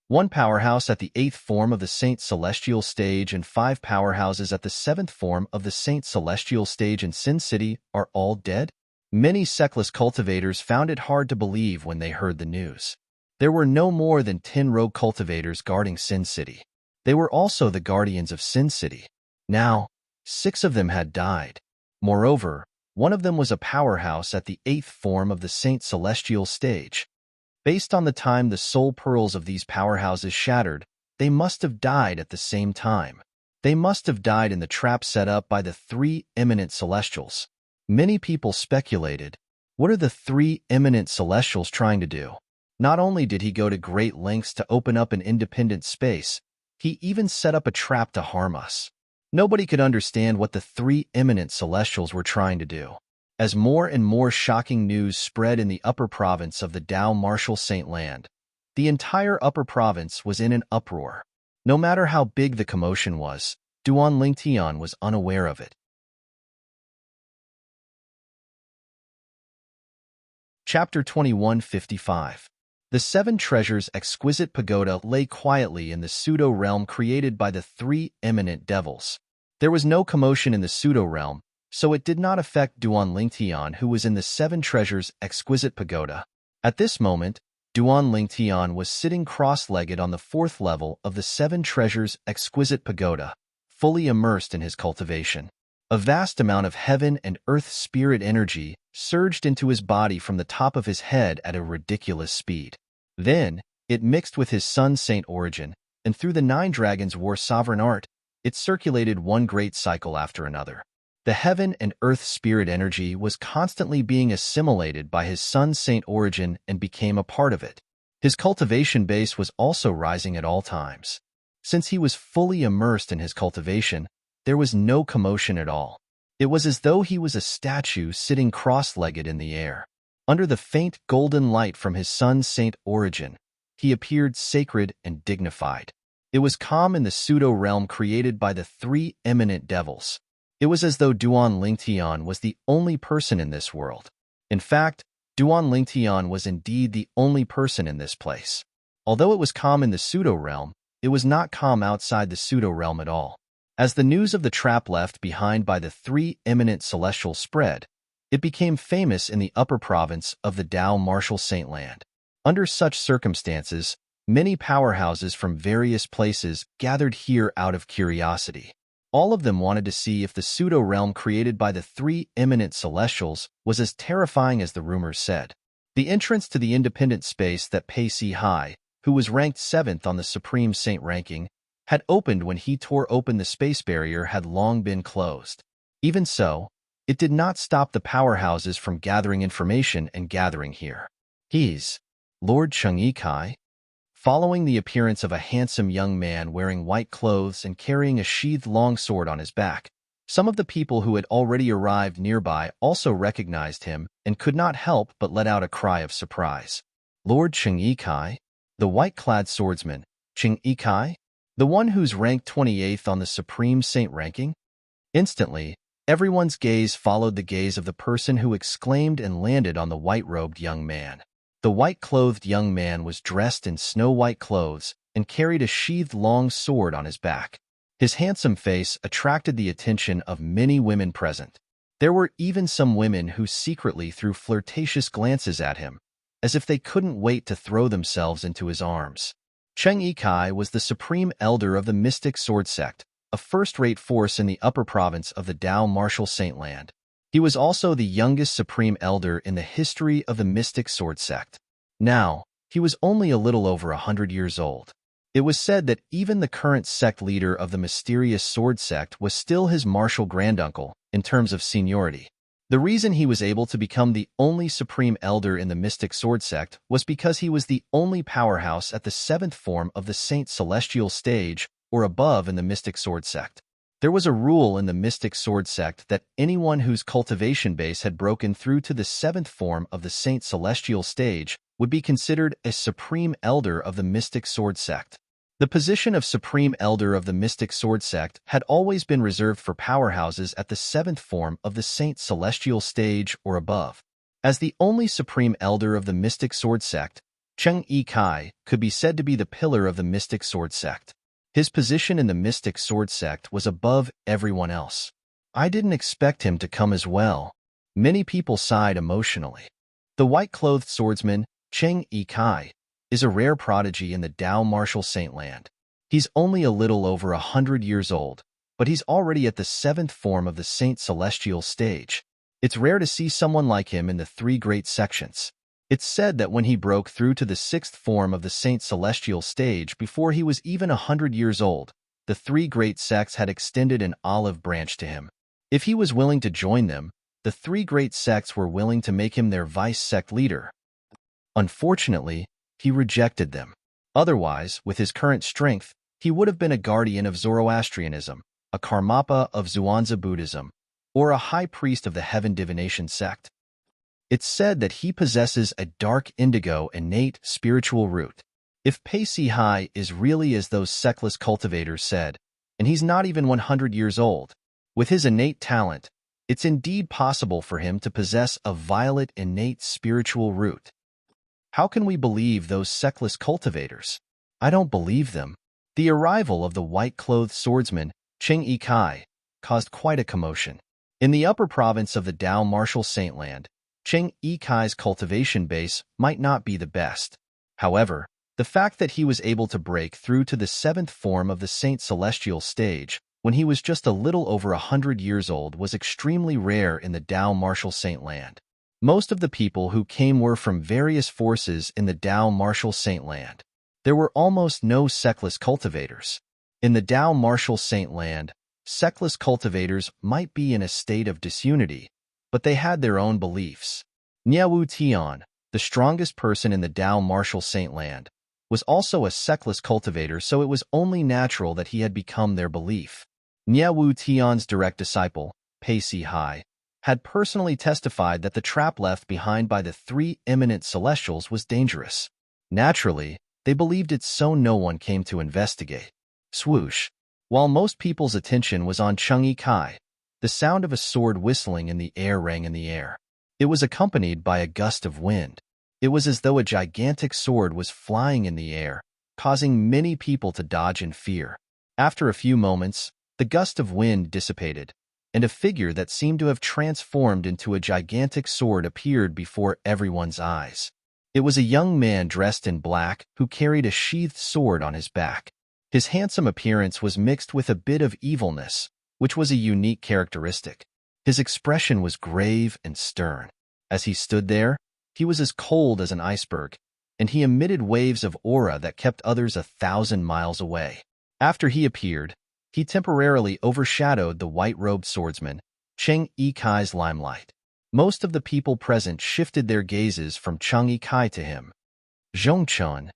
One powerhouse at the 8th form of the Saint Celestial stage and 5 powerhouses at the 7th form of the Saint Celestial stage in Sin City are all dead? Many sectless cultivators found it hard to believe when they heard the news. There were no more than 10 rogue cultivators guarding Sin City. They were also the guardians of Sin City. Now, 6 of them had died. Moreover, one of them was a powerhouse at the 8th form of the Saint Celestial stage. Based on the time the soul pearls of these powerhouses shattered, they must have died at the same time. They must have died in the trap set up by the 3 eminent celestials. Many people speculated, what are the 3 eminent celestials trying to do? Not only did he go to great lengths to open up an independent space, he even set up a trap to harm us. Nobody could understand what the 3 eminent celestials were trying to do. As more and more shocking news spread in the upper province of the Dao Martial Saint Land, the entire upper province was in an uproar. No matter how big the commotion was, Duan Lingtian was unaware of it. Chapter 2155. The 7 Treasures exquisite pagoda lay quietly in the pseudo-realm created by the 3 eminent devils. There was no commotion in the pseudo-realm, so it did not affect Duan Lingtian, who was in the 7 Treasures exquisite pagoda. At this moment, Duan Lingtian was sitting cross-legged on the 4th level of the 7 Treasures exquisite pagoda, fully immersed in his cultivation. A vast amount of heaven and earth spirit energy surged into his body from the top of his head at a ridiculous speed. Then, it mixed with his sun saint origin, and through the 9 dragons war sovereign art, it circulated one great cycle after another. The heaven and earth spirit energy was constantly being assimilated by his sun saint origin and became a part of it. His cultivation base was also rising at all times. Since he was fully immersed in his cultivation, there was no commotion at all. It was as though he was a statue sitting cross-legged in the air. Under the faint golden light from his sun saint origin, he appeared sacred and dignified. It was calm in the pseudo-realm created by the 3 eminent devils. It was as though Duan Lingtian was the only person in this world. In fact, Duan Lingtian was indeed the only person in this place. Although it was calm in the pseudo-realm, it was not calm outside the pseudo-realm at all. As the news of the trap left behind by the 3 eminent celestials spread, it became famous in the upper province of the Dao Martial Saint Land. Under such circumstances, many powerhouses from various places gathered here out of curiosity. All of them wanted to see if the pseudo-realm created by the 3 eminent celestials was as terrifying as the rumors said. The entrance to the independent space that Pei Si Hai, who was ranked 7th on the Supreme Saint ranking, had opened when he tore open the space barrier had long been closed. Even so, it did not stop the powerhouses from gathering information and gathering here. He's Lord Chang'e Kai. Following the appearance of a handsome young man wearing white clothes and carrying a sheathed longsword on his back, some of the people who had already arrived nearby also recognized him and could not help but let out a cry of surprise. Lord Chang'e Kai? The white-clad swordsman, Chang'e Kai? The one who's ranked 28th on the Supreme Saint ranking? Instantly, everyone's gaze followed the gaze of the person who exclaimed and landed on the white-robed young man. The white-clothed young man was dressed in snow-white clothes and carried a sheathed long sword on his back. His handsome face attracted the attention of many women present. There were even some women who secretly threw flirtatious glances at him, as if they couldn't wait to throw themselves into his arms. Chang'e Kai was the supreme elder of the Mystic Sword Sect, a first-rate force in the upper province of the Dao Martial Saint Land. He was also the youngest supreme elder in the history of the Mystic Sword Sect. Now, he was only a little over 100 years old. It was said that even the current sect leader of the mysterious sword sect was still his martial granduncle in terms of seniority. The reason he was able to become the only supreme elder in the Mystic Sword Sect was because he was the only powerhouse at the 7th form of the Saint Celestial stage or above in the Mystic Sword Sect. There was a rule in the Mystic Sword Sect that anyone whose cultivation base had broken through to the 7th form of the Saint Celestial stage would be considered a Supreme Elder of the Mystic Sword Sect. The position of Supreme Elder of the Mystic Sword Sect had always been reserved for powerhouses at the 7th form of the Saint Celestial stage or above. As the only supreme elder of the mystic sword sect, Cheng Yi Kai could be said to be the pillar of the mystic sword sect. His position in the mystic sword sect was above everyone else. I didn't expect him to come as well. Many people sighed emotionally. The white-clothed swordsman, Cheng Yi Kai, is a rare prodigy in the Tao martial saint land. He's only a little over 100 years old, but he's already at the 7th form of the Saint Celestial stage. It's rare to see someone like him in the 3 great sections. It's said that when he broke through to the 6th form of the Saint Celestial stage before he was even 100 years old, the 3 great sects had extended an olive branch to him. If he was willing to join them, the 3 great sects were willing to make him their vice-sect leader. Unfortunately, he rejected them. Otherwise, with his current strength, he would have been a guardian of Zoroastrianism, a Karmapa of Zhuangzi Buddhism, or a high priest of the heaven divination sect. It's said that he possesses a dark indigo innate spiritual root. If Pei Si Hai is really as those sectless cultivators said, and he's not even 100 years old, with his innate talent, it's indeed possible for him to possess a violet innate spiritual root. How can we believe those sectless cultivators? I don't believe them. The arrival of the white-clothed swordsman, Cheng Yi Kai, caused quite a commotion. In the upper province of the Tao martial saint land, Cheng Yi Kai's cultivation base might not be the best. However, the fact that he was able to break through to the 7th form of the Saint Celestial stage when he was just a little over 100 years old was extremely rare in the Tao martial saint land. Most of the people who came were from various forces in the Tao martial saint land. There were almost no sectless cultivators. In the Tao martial saint land, sectless cultivators might be in a state of disunity, but they had their own beliefs. Niawu Tian, the strongest person in the Tao martial saint land, was also a sectless cultivator, so it was only natural that he had become their belief. Niawu Tian's direct disciple, Pei Si Hai, had personally testified that the trap left behind by the 3 eminent celestials was dangerous. Naturally, they believed it, so no one came to investigate. Swoosh. While most people's attention was on Cheng Yi Kai, the sound of a sword whistling in the air rang in the air. It was accompanied by a gust of wind. It was as though a gigantic sword was flying in the air, causing many people to dodge in fear. After a few moments, the gust of wind dissipated, and a figure that seemed to have transformed into a gigantic sword appeared before everyone's eyes. It was a young man dressed in black who carried a sheathed sword on his back. His handsome appearance was mixed with a bit of evilness, which was a unique characteristic. His expression was grave and stern. As he stood there, he was as cold as an iceberg, and he emitted waves of aura that kept others 1,000 miles away. After he appeared, he temporarily overshadowed the white-robed swordsman, Cheng Yi Kai's limelight. Most of the people present shifted their gazes from Cheng Yi Kai to him. Zhongchun.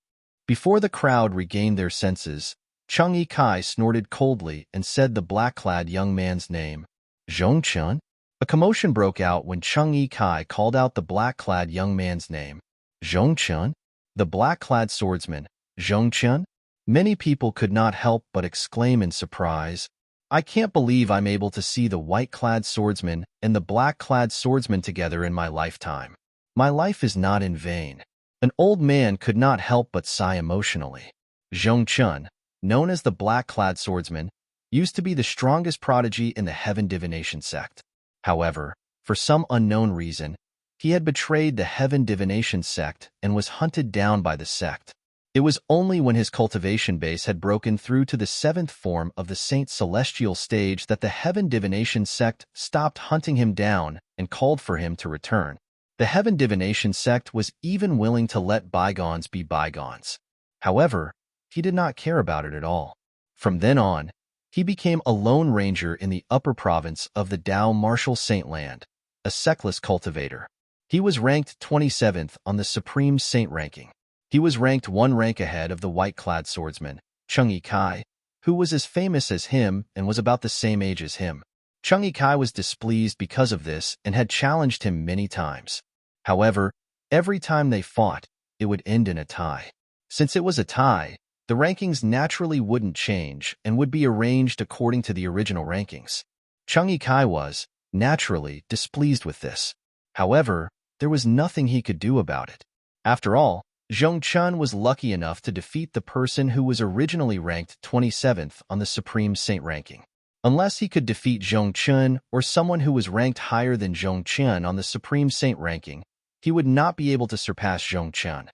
Before the crowd regained their senses, Cheng Yi Kai snorted coldly and said the black-clad young man's name. Zhongchun? A commotion broke out when Cheng Yi Kai called out the black-clad young man's name. Zhongchun? The black-clad swordsman, Zhongchun? Many people could not help but exclaim in surprise. I can't believe I'm able to see the white-clad swordsman and the black-clad swordsman together in my lifetime. My life is not in vain. An old man could not help but sigh emotionally. Zhongchun, known as the black-clad swordsman, used to be the strongest prodigy in the heaven divination sect. However, for some unknown reason, he had betrayed the heaven divination sect and was hunted down by the sect. It was only when his cultivation base had broken through to the 7th form of the Saint Celestial stage that the heaven divination sect stopped hunting him down and called for him to return. The heaven divination sect was even willing to let bygones be bygones. However, he did not care about it at all. From then on, he became a lone ranger in the upper province of the Tao martial saint land, a sectless cultivator. He was ranked 27th on the Supreme Saint ranking. He was ranked 1 rank ahead of the white-clad swordsman, Cheng Yi Kai, who was as famous as him and was about the same age as him. Cheng Yi Kai was displeased because of this and had challenged him many times. However, every time they fought, it would end in a tie. Since it was a tie, the rankings naturally wouldn't change and would be arranged according to the original rankings. Cheng Yi Kai was, naturally, displeased with this. However, there was nothing he could do about it. After all, Zhong Chun was lucky enough to defeat the person who was originally ranked 27th on the Supreme Saint ranking. Unless he could defeat Zhong Chun or someone who was ranked higher than Zhong Chun on the Supreme Saint ranking, he would not be able to surpass Zhong Chun.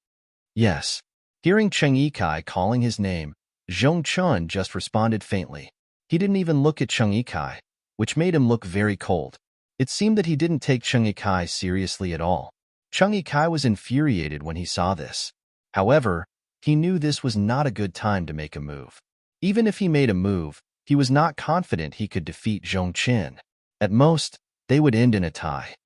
Yes. Hearing Cheng Yikai calling his name, Zhong Chun just responded faintly. He didn't even look at Cheng Yikai, which made him look very cold. It seemed that he didn't take Cheng Yikai seriously at all. Cheng Yikai was infuriated when he saw this. However, he knew this was not a good time to make a move. Even if he made a move, he was not confident he could defeat Zhong Chun. At most, they would end in a tie.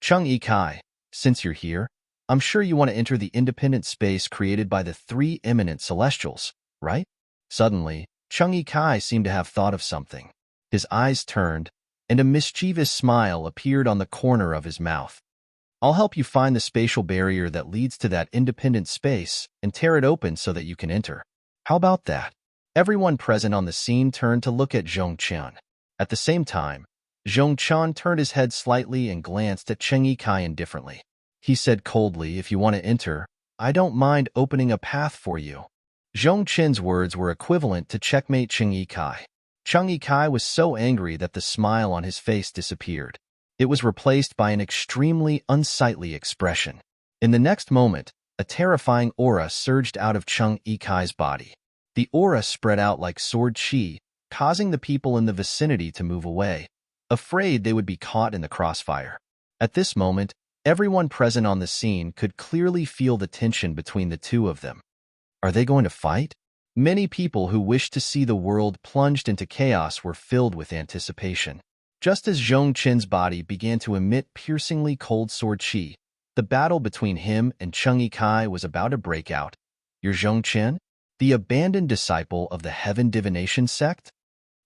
Cheng Yikai, since you're here, I'm sure you want to enter the independent space created by the three eminent celestials, right? Suddenly, Cheng Yikai seemed to have thought of something. His eyes turned, and a mischievous smile appeared on the corner of his mouth. I'll help you find the spatial barrier that leads to that independent space and tear it open so that you can enter. How about that? Everyone present on the scene turned to look at Zhong Chun. At the same time, Zhong Chun turned his head slightly and glanced at Cheng Yikai indifferently. He said coldly, if you want to enter, I don't mind opening a path for you. Zhong Chun's words were equivalent to checkmate Cheng Yikai. Cheng Yikai was so angry that the smile on his face disappeared. It was replaced by an extremely unsightly expression. In the next moment, a terrifying aura surged out of Cheng Yikai's body. The aura spread out like sword chi, causing the people in the vicinity to move away, afraid they would be caught in the crossfire. At this moment, everyone present on the scene could clearly feel the tension between the two of them. Are they going to fight? Many people who wished to see the world plunged into chaos were filled with anticipation. Just as Zhong Chun's body began to emit piercingly cold sword chi, the battle between him and Cheng Yikai was about to break out. You're Zhong Chun, the abandoned disciple of the Heaven Divination sect?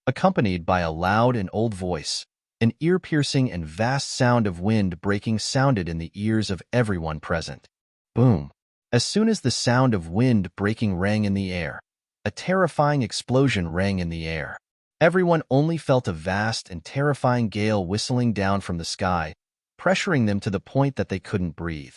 Accompanied by a loud and old voice, an ear-piercing and vast sound of wind breaking sounded in the ears of everyone present. Boom! As soon as the sound of wind breaking rang in the air, a terrifying explosion rang in the air. Everyone only felt a vast and terrifying gale whistling down from the sky, pressuring them to the point that they couldn't breathe.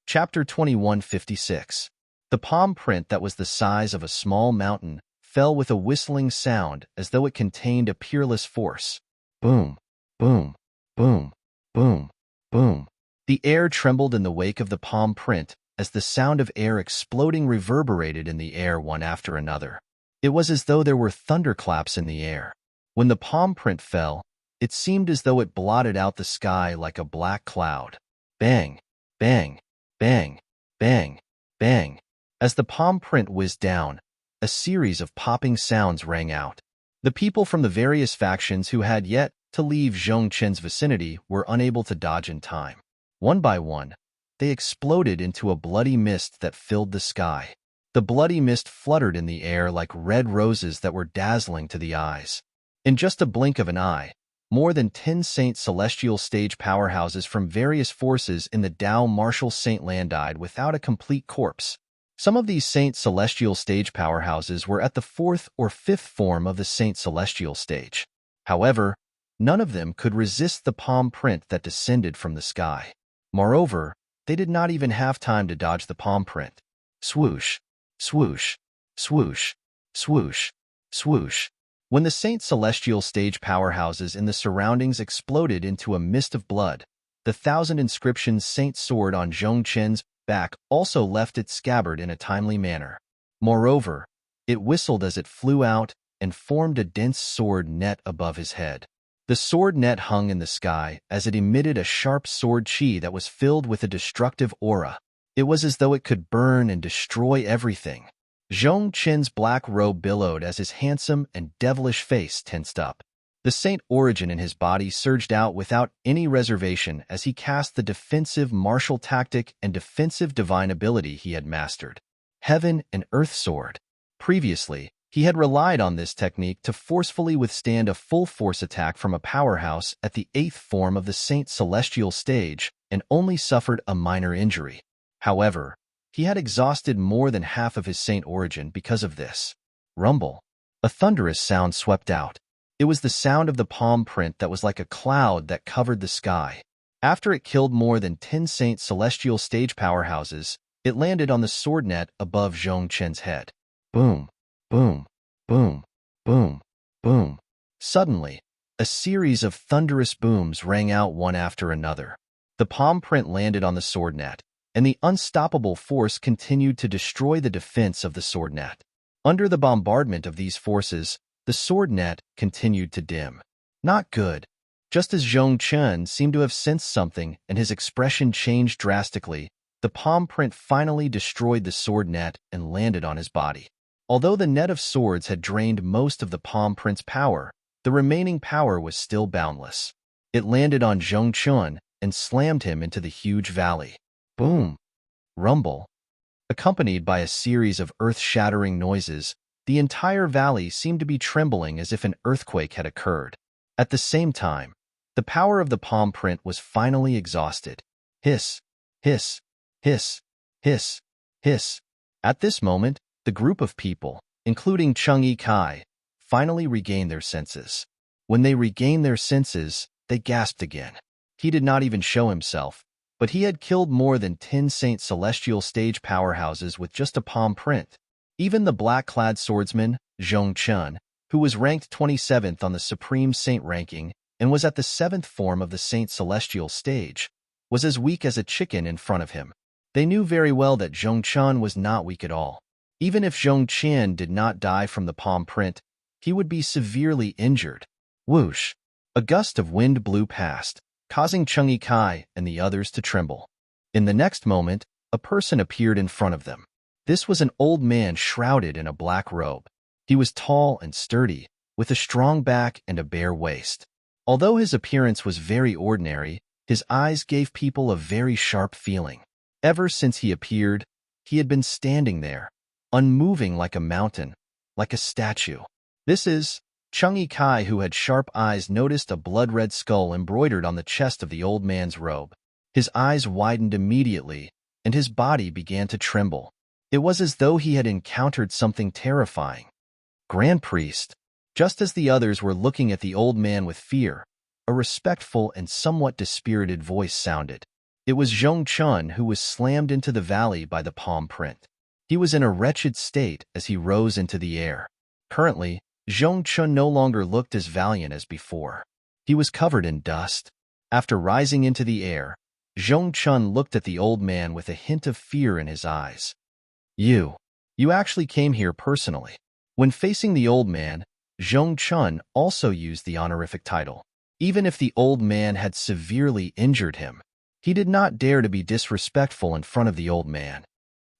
Chapter 2156. The palm print that was the size of a small mountain fell with a whistling sound as though it contained a peerless force. Boom, boom, boom, boom, boom. The air trembled in the wake of the palm print as the sound of air exploding reverberated in the air one after another. It was as though there were thunderclaps in the air. When the palm print fell, it seemed as though it blotted out the sky like a black cloud. Bang, bang, bang, bang, bang. As the palm print whizzed down, a series of popping sounds rang out. The people from the various factions who had yet to leave Zhong Chun's vicinity were unable to dodge in time. One by one, they exploded into a bloody mist that filled the sky. The bloody mist fluttered in the air like red roses that were dazzling to the eyes. In just a blink of an eye, more than 10 Saint Celestial stage powerhouses from various forces in the Tao Martial Saint land died without a complete corpse. Some of these Saint Celestial stage powerhouses were at the 4th or 5th form of the Saint Celestial stage. However, none of them could resist the palm print that descended from the sky. Moreover, they did not even have time to dodge the palm print. Swoosh, swoosh, swoosh, swoosh, swoosh. When the Saint Celestial stage powerhouses in the surroundings exploded into a mist of blood, the 1,000 inscriptions Saint sword on Zhong Chun's back also left its scabbard in a timely manner. Moreover, it whistled as it flew out and formed a dense sword net above his head. The sword net hung in the sky as it emitted a sharp sword chi that was filled with a destructive aura. It was as though it could burn and destroy everything. Zhong Chun's black robe billowed as his handsome and devilish face tensed up. The saint origin in his body surged out without any reservation as he cast the defensive martial tactic and defensive divine ability he had mastered. Heaven and Earth Sword. Previously, he had relied on this technique to forcefully withstand a full-force attack from a powerhouse at the 8th form of the Saint Celestial stage and only suffered a minor injury. However, he had exhausted more than half of his saint origin because of this. Rumble. A thunderous sound swept out. It was the sound of the palm print that was like a cloud that covered the sky. After it killed more than 10 Saint Celestial stage powerhouses, it landed on the sword net above Zhong Chen's head. Boom, boom, boom, boom, boom. Suddenly, a series of thunderous booms rang out one after another. The palm print landed on the sword net, and the unstoppable force continued to destroy the defense of the sword net. Under the bombardment of these forces, the sword net continued to dim. Not good. Just as Zhong Chen seemed to have sensed something and his expression changed drastically, the palm print finally destroyed the sword net and landed on his body. Although the net of swords had drained most of the palm print's power, the remaining power was still boundless. It landed on Zhong Chen and slammed him into the huge valley. Boom! Rumble. Accompanied by a series of earth-shattering noises, the entire valley seemed to be trembling as if an earthquake had occurred. At the same time, the power of the palm print was finally exhausted. Hiss, hiss, hiss, hiss, hiss. At this moment, the group of people, including Cheng Yikai, finally regained their senses. When they regained their senses, they gasped again. He did not even show himself, but he had killed more than 10 Saint Celestial stage powerhouses with just a palm print. Even the black-clad swordsman, Zhong Chen, who was ranked 27th on the Supreme Saint ranking and was at the 7th form of the Saint Celestial stage, was as weak as a chicken in front of him. They knew very well that Zhong Chen was not weak at all. Even if Zhong Chen did not die from the palm print, he would be severely injured. Whoosh! A gust of wind blew past, causing Cheng Yikai and the others to tremble. In the next moment, a person appeared in front of them. This was an old man shrouded in a black robe. He was tall and sturdy, with a strong back and a bare waist. Although his appearance was very ordinary, his eyes gave people a very sharp feeling. Ever since he appeared, he had been standing there, unmoving like a mountain, like a statue. This is Cheng Yikai, who had sharp eyes, noticed a blood-red skull embroidered on the chest of the old man's robe. His eyes widened immediately, and his body began to tremble. It was as though he had encountered something terrifying. Grand Priest. Just as the others were looking at the old man with fear, a respectful and somewhat dispirited voice sounded. It was Zhong Chen, who was slammed into the valley by the palm print. He was in a wretched state as he rose into the air. Currently, Zhong Chen no longer looked as valiant as before. He was covered in dust. After rising into the air, Zhong Chen looked at the old man with a hint of fear in his eyes. You actually came here personally. When facing the old man, Zhong Chen also used the honorific title. Even if the old man had severely injured him, he did not dare to be disrespectful in front of the old man.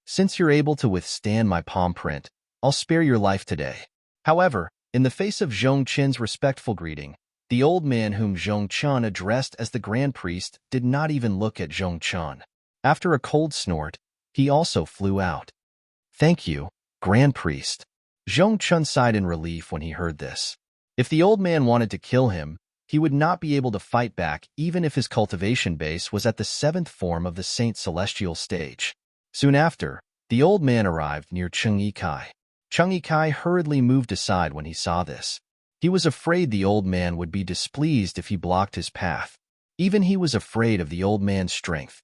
Since you're able to withstand my palm print, I'll spare your life today. However, in the face of Zhong Chen's respectful greeting, the old man whom Zhong Chen addressed as the Grand Priest did not even look at Zhong Chen. After a cold snort, he also flew out. Thank you, Grand Priest. Zhong Chen sighed in relief when he heard this. If the old man wanted to kill him, he would not be able to fight back even if his cultivation base was at the 7th form of the Saint Celestial stage. Soon after, the old man arrived near Cheng Yikai. Cheng Yikai hurriedly moved aside when he saw this. He was afraid the old man would be displeased if he blocked his path. Even he was afraid of the old man's strength.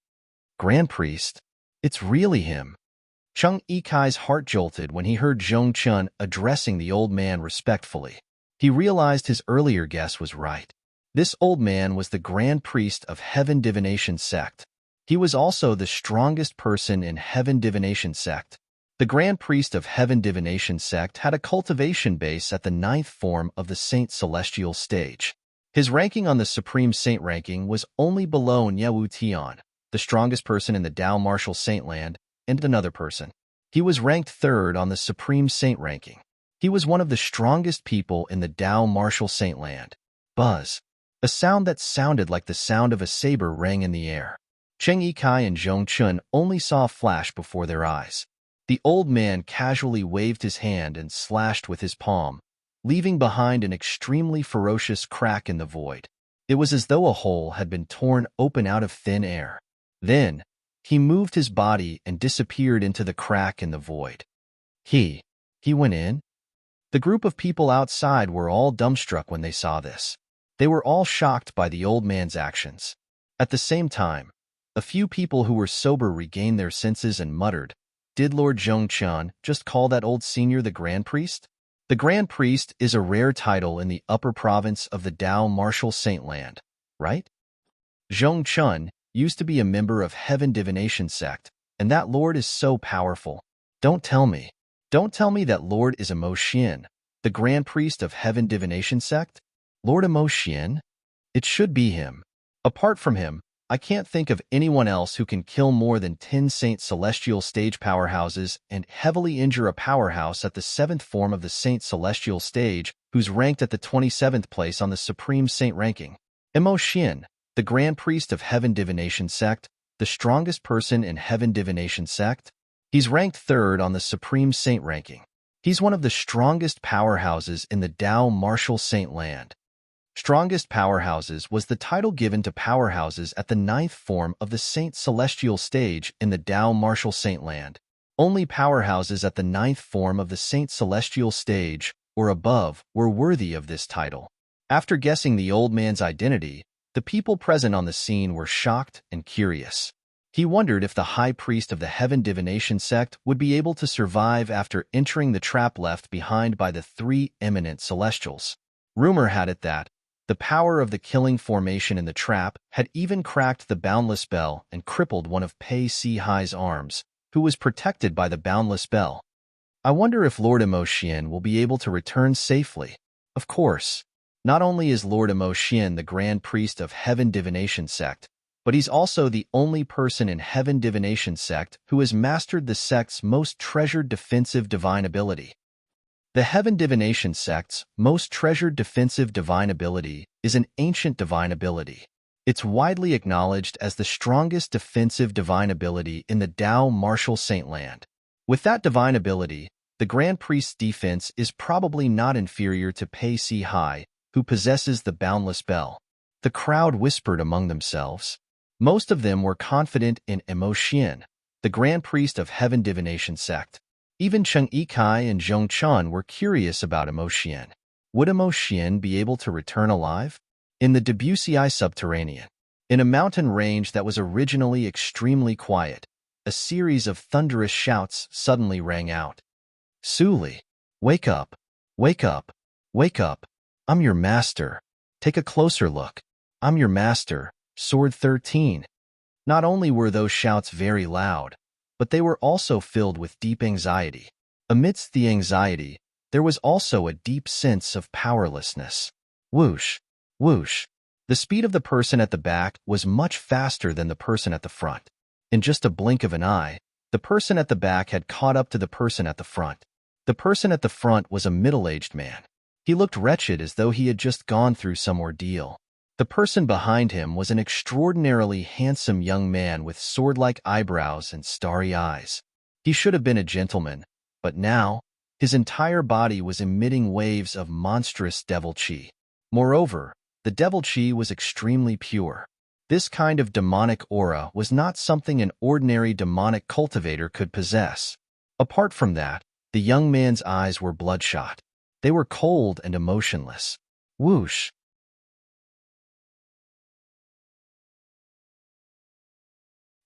Grand Priest, it's really him. Cheng Yikai's heart jolted when he heard Zhong Chen addressing the old man respectfully. He realized his earlier guess was right. This old man was the Grand Priest of Heaven Divination Sect. He was also the strongest person in Heaven Divination Sect. The Grand Priest of Heaven Divination Sect had a cultivation base at the 9th form of the Saint Celestial stage. His ranking on the Supreme Saint ranking was only below Nyewu Tian, the strongest person in the Dao Martial Saint land, and another person. He was ranked 3rd on the Supreme Saint ranking. He was one of the strongest people in the Dao Martial Saint land. Buzz. A sound that sounded like the sound of a saber rang in the air. Cheng Yikai and Zhong Chen only saw a flash before their eyes. The old man casually waved his hand and slashed with his palm, leaving behind an extremely ferocious crack in the void. It was as though a hole had been torn open out of thin air. Then, he moved his body and disappeared into the crack in the void. He went in? The group of people outside were all dumbstruck when they saw this. They were all shocked by the old man's actions. At the same time, a few people who were sober regained their senses and muttered, "Did Lord Zhongchun just call that old senior the Grand Priest?" The Grand Priest is a rare title in the upper province of the Dao Martial Saint Land, right? Zhongchun used to be a member of Heaven Divination sect, and that lord is so powerful. Don't tell me. Don't tell me that lord is Mo Xian, the Grand Priest of Heaven Divination sect? Lord Mo Xian? It should be him. Apart from him, I can't think of anyone else who can kill more than 10 Saint Celestial stage powerhouses and heavily injure a powerhouse at the 7th form of the Saint Celestial stage, who's ranked at the 27th place on the Supreme Saint ranking. Mo Xian, the Grand Priest of Heaven Divination sect, the strongest person in Heaven Divination sect. He's ranked 3rd on the Supreme Saint ranking. He's one of the strongest powerhouses in the Dao Martial Saint Land. Strongest Powerhouses was the title given to powerhouses at the 9th form of the Saint Celestial stage in the Dao Martial Saint Land. Only powerhouses at the 9th form of the Saint Celestial stage or above were worthy of this title. After guessing the old man's identity, the people present on the scene were shocked and curious. He wondered if the High Priest of the Heaven Divination sect would be able to survive after entering the trap left behind by the 3 eminent Celestials. Rumor had it that the power of the killing formation in the trap had even cracked the boundless spell and crippled one of Pei Si Hai's arms, who was protected by the boundless spell. I wonder if Lord Mo Xian will be able to return safely. Of course, not only is Lord Mo Xian the Grand Priest of Heaven Divination sect, but he's also the only person in Heaven Divination sect who has mastered the sect's most treasured defensive divine ability. The Heaven Divination sect's most treasured defensive divine ability is an ancient divine ability. It's widely acknowledged as the strongest defensive divine ability in the Dao Martial Saint Land. With that divine ability, the Grand Priest's defense is probably not inferior to Pei Si Hai, who possesses the boundless spell. The crowd whispered among themselves. Most of them were confident in Mo Xian, the Grand Priest of Heaven Divination sect. Even Cheng Yikai and Zhongchun were curious about Mo Xian. Would Mo Xian be able to return alive? In the Debussy subterranean, in a mountain range that was originally extremely quiet, a series of thunderous shouts suddenly rang out. "Suli, wake up! Wake up! Wake up! I'm your master. Take a closer look. I'm your master, Sword 13. Not only were those shouts very loud, but they were also filled with deep anxiety. Amidst the anxiety, there was also a deep sense of powerlessness. Whoosh, whoosh. The speed of the person at the back was much faster than the person at the front. In just a blink of an eye, the person at the back had caught up to the person at the front. The person at the front was a middle-aged man. He looked wretched as though he had just gone through some ordeal. The person behind him was an extraordinarily handsome young man with sword-like eyebrows and starry eyes. He should have been a gentleman, but now, his entire body was emitting waves of monstrous devil chi. Moreover, the devil chi was extremely pure. This kind of demonic aura was not something an ordinary demonic cultivator could possess. Apart from that, the young man's eyes were bloodshot. They were cold and emotionless. Whoosh.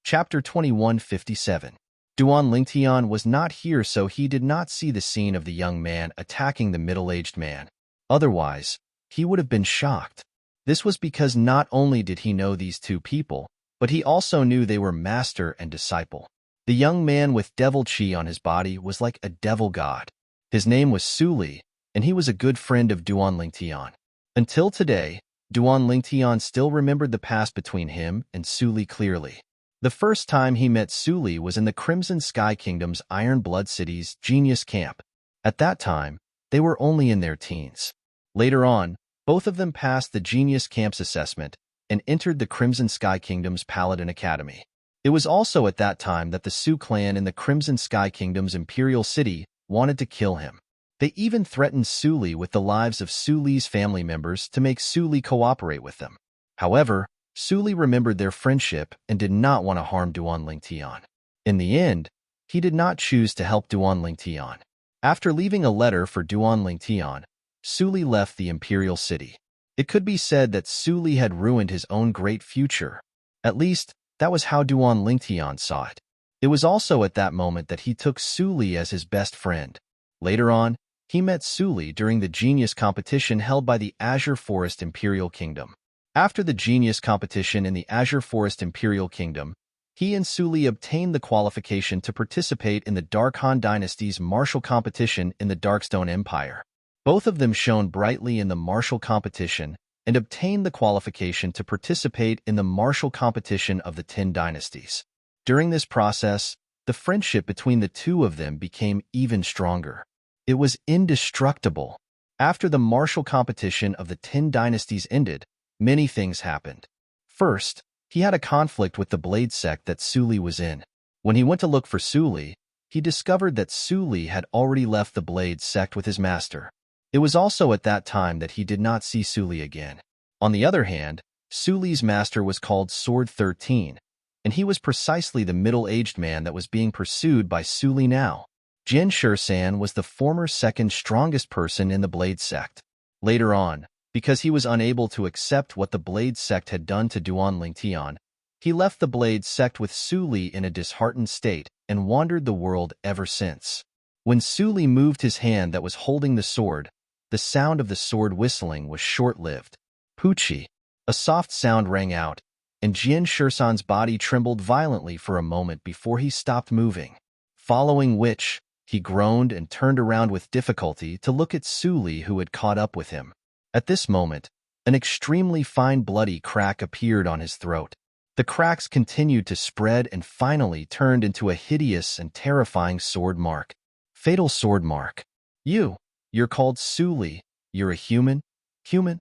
Chapter 2157. Duan Lingtian was not here, so he did not see the scene of the young man attacking the middle-aged man. Otherwise, he would have been shocked. This was because not only did he know these two people, but he also knew they were master and disciple. The young man with devil chi on his body was like a devil god. His name was Suli, and he was a good friend of Duan Lingtian. Until today, Duan Lingtian still remembered the past between him and Suli clearly. The first time he met Suli was in the Crimson Sky Kingdom's Iron Blood City's Genius Camp. At that time, they were only in their teens. Later on, both of them passed the Genius Camp's assessment and entered the Crimson Sky Kingdom's Paladin Academy. It was also at that time that the Su clan in the Crimson Sky Kingdom's Imperial City wanted to kill him. They even threatened Suli with the lives of Suli's family members to make Suli cooperate with them. However, Suli remembered their friendship and did not want to harm Duan Lingtian. In the end, he did not choose to help Duan Lingtian. After leaving a letter for Duan Lingtian, Su Li left the imperial city. It could be said that Su Li had ruined his own great future. At least, that was how Duan Lingtian saw it. It was also at that moment that he took Su Li as his best friend. Later on, he met Su Li during the genius competition held by the Azure Forest Imperial Kingdom. After the genius competition in the Azure Forest Imperial Kingdom, he and Su Li obtained the qualification to participate in the Dark Han Dynasty's martial competition in the Darkstone Empire. Both of them shone brightly in the martial competition and obtained the qualification to participate in the martial competition of the 10 dynasties. During this process, the friendship between the two of them became even stronger. It was indestructible. After the martial competition of the 10 dynasties ended, many things happened. First, he had a conflict with the Blade sect that Su Li was in. When he went to look for Su Li, he discovered that Su Li had already left the Blade sect with his master. It was also at that time that he did not see Su Li again. On the other hand, Su Li's master was called Sword 13, and he was precisely the middle-aged man that was being pursued by Su Li now. Jin Shursan was the former second strongest person in the Blade sect. Later on, because he was unable to accept what the Blade sect had done to Duan Lingtian, he left the Blade sect with Su Li in a disheartened state and wandered the world ever since. When Su Li moved his hand that was holding the sword, the sound of the sword whistling was short-lived. Poochie! A soft sound rang out, and Jin Shursan's body trembled violently for a moment before he stopped moving. Following which, he groaned and turned around with difficulty to look at Su Li, who had caught up with him. At this moment, an extremely fine bloody crack appeared on his throat. The cracks continued to spread and finally turned into a hideous and terrifying sword mark. Fatal sword mark. You're called Su Li. You're a human? Human?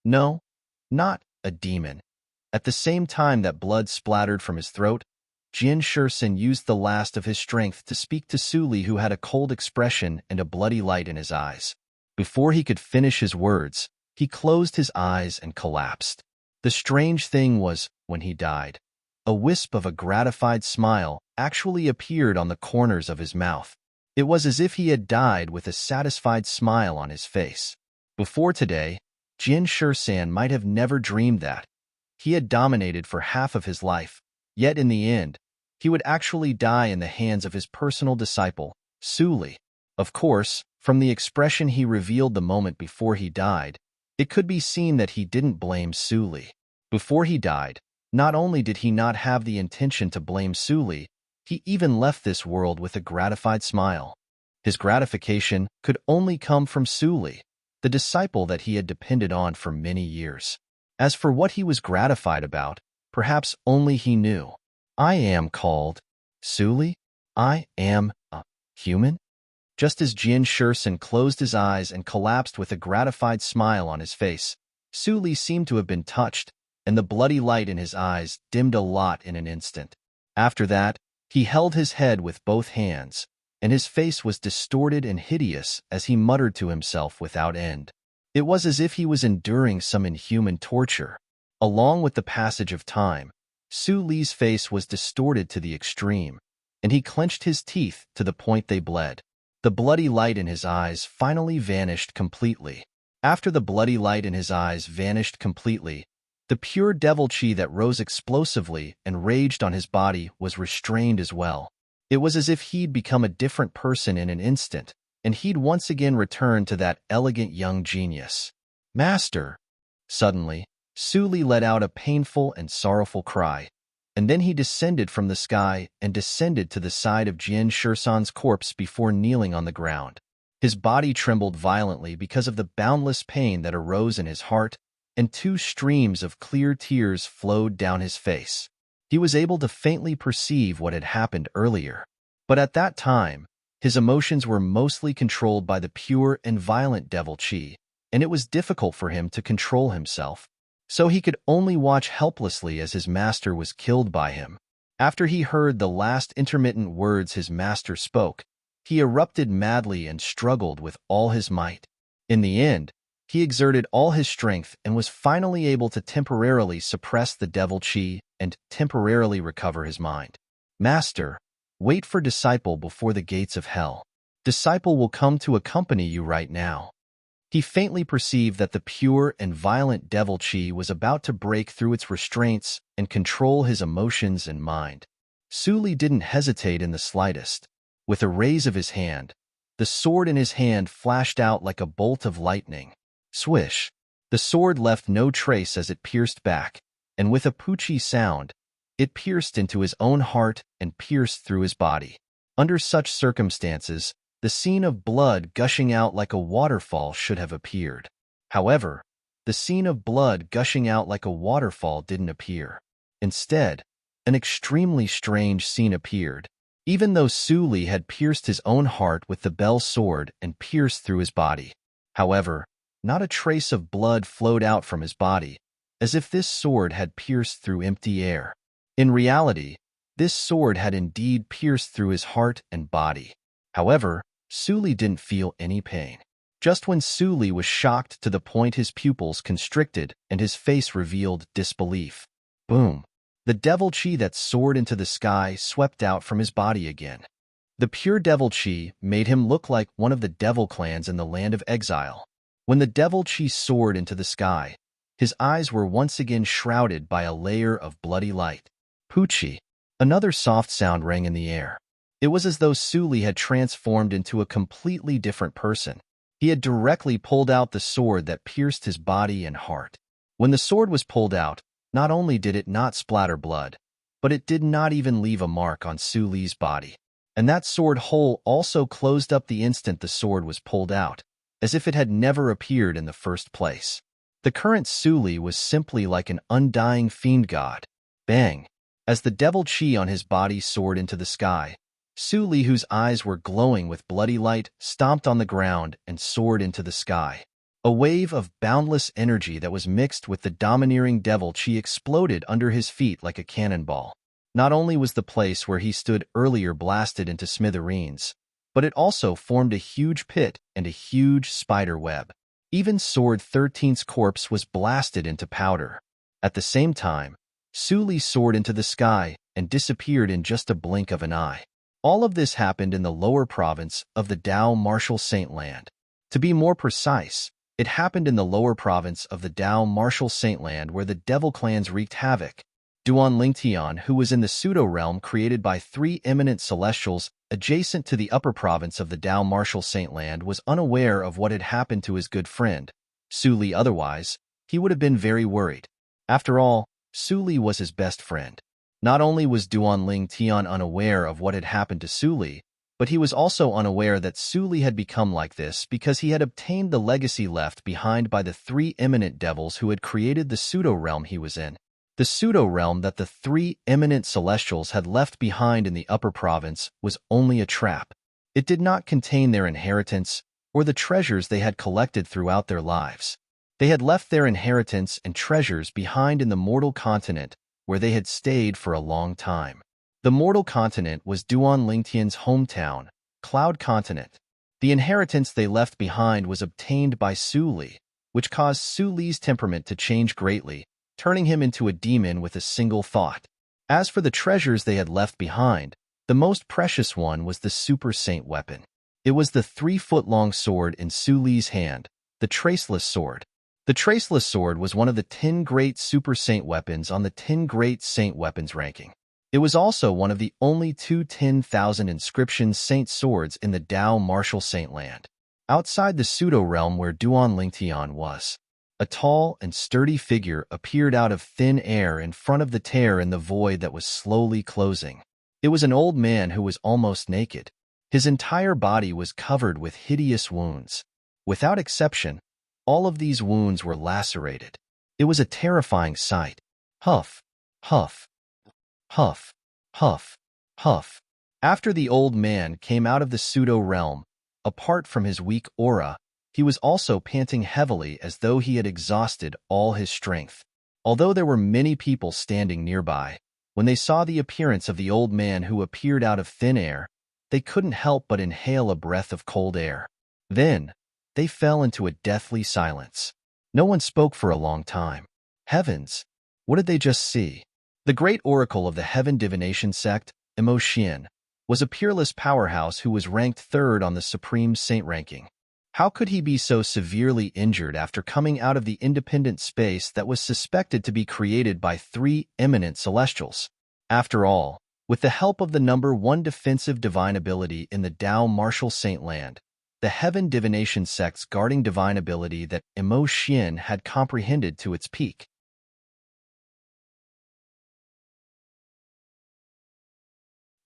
No, not a demon. At the same time that blood splattered from his throat, Jin Shursan used the last of his strength to speak to Su Li, who had a cold expression and a bloody light in his eyes. Before he could finish his words, he closed his eyes and collapsed. The strange thing was, when he died, a wisp of a gratified smile actually appeared on the corners of his mouth. It was as if he had died with a satisfied smile on his face. Before today, Jin Shursan might have never dreamed that. He had dominated for half of his life, yet in the end, he would actually die in the hands of his personal disciple, Su Li. Of course, from the expression he revealed the moment before he died, it could be seen that he didn't blame Su Li. Before he died, not only did he not have the intention to blame Su Li, he even left this world with a gratified smile. His gratification could only come from Su Li, the disciple that he had depended on for many years. As for what he was gratified about, perhaps only he knew. I am called Su Li? I am a human? Just as Jin Shursan closed his eyes and collapsed with a gratified smile on his face, Su Li seemed to have been touched, and the bloody light in his eyes dimmed a lot in an instant. After that, he held his head with both hands, and his face was distorted and hideous as he muttered to himself without end. It was as if he was enduring some inhuman torture. Along with the passage of time, Su Li's face was distorted to the extreme, and he clenched his teeth to the point they bled. The bloody light in his eyes finally vanished completely. After the bloody light in his eyes vanished completely, the pure devil chi that rose explosively and raged on his body was restrained as well. It was as if he'd become a different person in an instant, and he'd once again returned to that elegant young genius. Master! Suddenly, Su Li let out a painful and sorrowful cry, and then he descended from the sky and descended to the side of Jin Shursan's corpse before kneeling on the ground. His body trembled violently because of the boundless pain that arose in his heart, and 2 streams of clear tears flowed down his face. He was able to faintly perceive what had happened earlier, but at that time, his emotions were mostly controlled by the pure and violent devil chi, and it was difficult for him to control himself. So he could only watch helplessly as his master was killed by him. After he heard the last intermittent words his master spoke, he erupted madly and struggled with all his might. In the end, he exerted all his strength and was finally able to temporarily suppress the devil chi and temporarily recover his mind. Master, wait for disciple before the gates of hell. disciple will come to accompany you right now. He faintly perceived that the pure and violent devil chi was about to break through its restraints and control his emotions and mind. Su Li didn't hesitate in the slightest. With a raise of his hand, the sword in his hand flashed out like a bolt of lightning. Swish! The sword left no trace as it pierced back, and with a poochie sound, it pierced into his own heart and pierced through his body. Under such circumstances, the scene of blood gushing out like a waterfall should have appeared. However, the scene of blood gushing out like a waterfall didn't appear. Instead, an extremely strange scene appeared. Even though Su Li had pierced his own heart with the bell sword and pierced through his body. However, not a trace of blood flowed out from his body, as if this sword had pierced through empty air. In reality, this sword had indeed pierced through his heart and body. However, Su Li didn't feel any pain. Just when Su Li was shocked to the point his pupils constricted and his face revealed disbelief. Boom! The devil chi that soared into the sky swept out from his body again. The pure devil chi made him look like one of the devil clans in the land of exile. When the devil chi soared into the sky, his eyes were once again shrouded by a layer of bloody light. Poochie! Another soft sound rang in the air. It was as though Su Li had transformed into a completely different person. He had directly pulled out the sword that pierced his body and heart. When the sword was pulled out, not only did it not splatter blood, but it did not even leave a mark on Su Li's body. And that sword hole also closed up the instant the sword was pulled out, as if it had never appeared in the first place. The current Su Li was simply like an undying fiend god. Bang! As the devil chi on his body soared into the sky, Su Li, whose eyes were glowing with bloody light, stomped on the ground and soared into the sky. A wave of boundless energy that was mixed with the domineering devil chi exploded under his feet like a cannonball. Not only was the place where he stood earlier blasted into smithereens, but it also formed a huge pit and a huge spider web. Even Sword 13's corpse was blasted into powder. At the same time, Su Li soared into the sky and disappeared in just a blink of an eye. All of this happened in the lower province of the Dao Martial Saint Land. To be more precise, it happened in the lower province of the Dao Martial Saint Land where the devil clans wreaked havoc. Duan Lingtian, who was in the pseudo-realm created by 3 eminent celestials adjacent to the upper province of the Dao Martial Saint Land, was unaware of what had happened to his good friend, Su Li. Otherwise, he would have been very worried. After all, Su Li was his best friend. Not only was Duan Lingtian unaware of what had happened to Su Li, but he was also unaware that Su Li had become like this because he had obtained the legacy left behind by the 3 eminent devils who had created the pseudo-realm he was in. The pseudo-realm that the 3 eminent celestials had left behind in the upper province was only a trap. It did not contain their inheritance or the treasures they had collected throughout their lives. They had left their inheritance and treasures behind in the mortal continent, where they had stayed for a long time. The mortal continent was Duan Lingtian's hometown, Cloud Continent. The inheritance they left behind was obtained by Su Li, which caused Su Li's temperament to change greatly, turning him into a demon with a single thought. As for the treasures they had left behind, the most precious one was the Super Saint weapon. It was the 3-foot-long sword in Su Li's hand, the Traceless Sword. The Traceless Sword was one of the 10 great Super Saint weapons on the 10 great Saint weapons ranking. It was also one of the only 2 10,000 inscription saint swords in the Dao Martial Saint Land. Outside the pseudo-realm where Duan Lingtian was, a tall and sturdy figure appeared out of thin air in front of the tear in the void that was slowly closing. It was an old man who was almost naked. His entire body was covered with hideous wounds. Without exception, all of these wounds were lacerated. It was a terrifying sight. Huff, huff, huff, huff, huff. After the old man came out of the pseudo-realm, apart from his weak aura, he was also panting heavily as though he had exhausted all his strength. Although there were many people standing nearby, when they saw the appearance of the old man who appeared out of thin air, they couldn't help but inhale a breath of cold air. Then, they fell into a deathly silence. No one spoke for a long time. Heavens! What did they just see? The great oracle of the heaven divination sect, Emo Xian, was a peerless powerhouse who was ranked third on the Supreme Saint ranking. How could he be so severely injured after coming out of the independent space that was suspected to be created by three eminent celestials? After all, with the help of the number one defensive divine ability in the Tao Martial Saint Land, the Heaven Divination sect's guarding divine ability that Emo Xian had comprehended to its peak.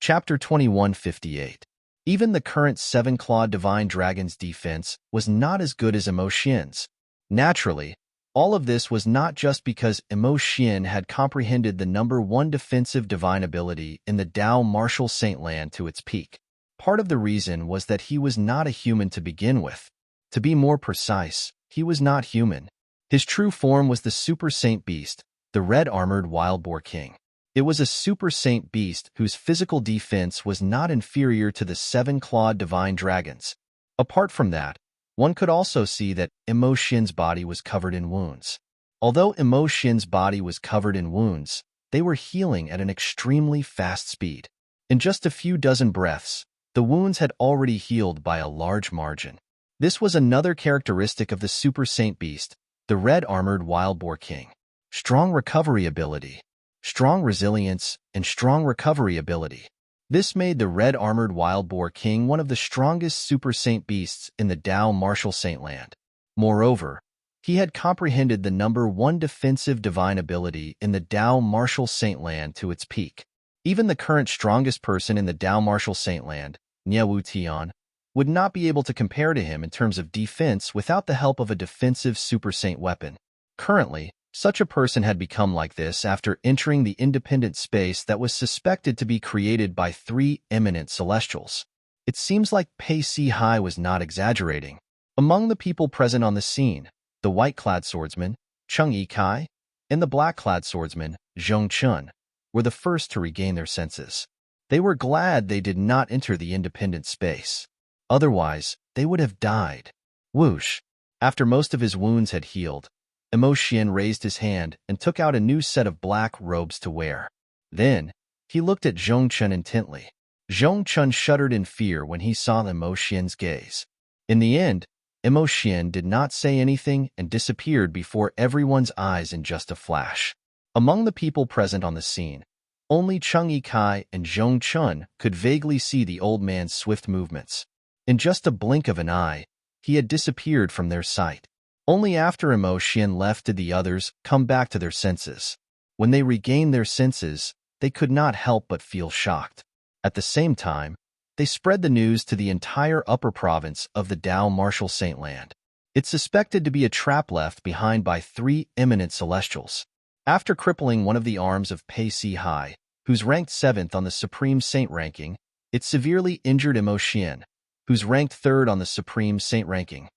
Chapter 2158. Even the current seven-clawed divine dragon's defense was not as good as Emo Xian's. Naturally, all of this was not just because Emo Xian had comprehended the number one defensive divine ability in the Tao Martial Saint Land to its peak. Part of the reason was that he was not a human to begin with. To be more precise, he was not human. His true form was the Super Saint Beast, the red-armored Wild Boar King. It was a Super Saint Beast whose physical defense was not inferior to the seven-clawed divine dragons. Apart from that, one could also see that Emo Xian's body was covered in wounds. Although Emo Xian's body was covered in wounds, they were healing at an extremely fast speed. In just a few dozen breaths, the wounds had already healed by a large margin. This was another characteristic of the Super Saint Beast, the red-armored Wild Boar King. Strong recovery ability, strong resilience, and strong recovery ability. This made the red-armored Wild Boar King one of the strongest Super Saint Beasts in the Tao Martial Saint Land. Moreover, he had comprehended the number one defensive divine ability in the Tao Martial Saint Land to its peak. Even the current strongest person in the Tao Martial Saint Land, Niewu Tian, would not be able to compare to him in terms of defense without the help of a defensive Super Saint weapon. Currently, such a person had become like this after entering the independent space that was suspected to be created by three eminent celestials. It seems like Pei Si Hai was not exaggerating. Among the people present on the scene, the white-clad swordsman, Cheng Yikai, and the black-clad swordsman, Zhong Chun, were the first to regain their senses. They were glad they did not enter the independent space. Otherwise, they would have died. Whoosh! After most of his wounds had healed, Emo Xian raised his hand and took out a new set of black robes to wear. Then, he looked at Zhong Chun intently. Zhong Chun shuddered in fear when he saw Emo Xian's gaze. In the end, Emo Xian did not say anything and disappeared before everyone's eyes in just a flash. Among the people present on the scene, only Cheng Yikai and Zhong Chun could vaguely see the old man's swift movements. In just a blink of an eye, he had disappeared from their sight. Only after Emo Xian left did the others come back to their senses. When they regained their senses, they could not help but feel shocked. At the same time, they spread the news to the entire upper province of the Tao Martial Saint Land. It's suspected to be a trap left behind by three eminent celestials. After crippling one of the arms of Pei Si Hai, who's ranked 7th on the Supreme Saint ranking, it severely injured Emo Xian, who's ranked 3rd on the Supreme Saint ranking.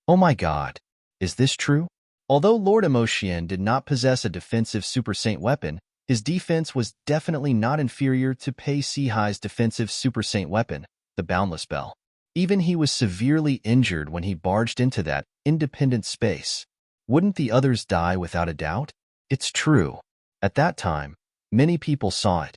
Oh my god, is this true? Although Lord Emo Xian did not possess a defensive Super Saint weapon, his defense was definitely not inferior to Pei Si Hai's defensive Super Saint weapon, the Boundless Bell. Even he was severely injured when he barged into that independent space. Wouldn't the others die without a doubt? It's true. At that time, many people saw it.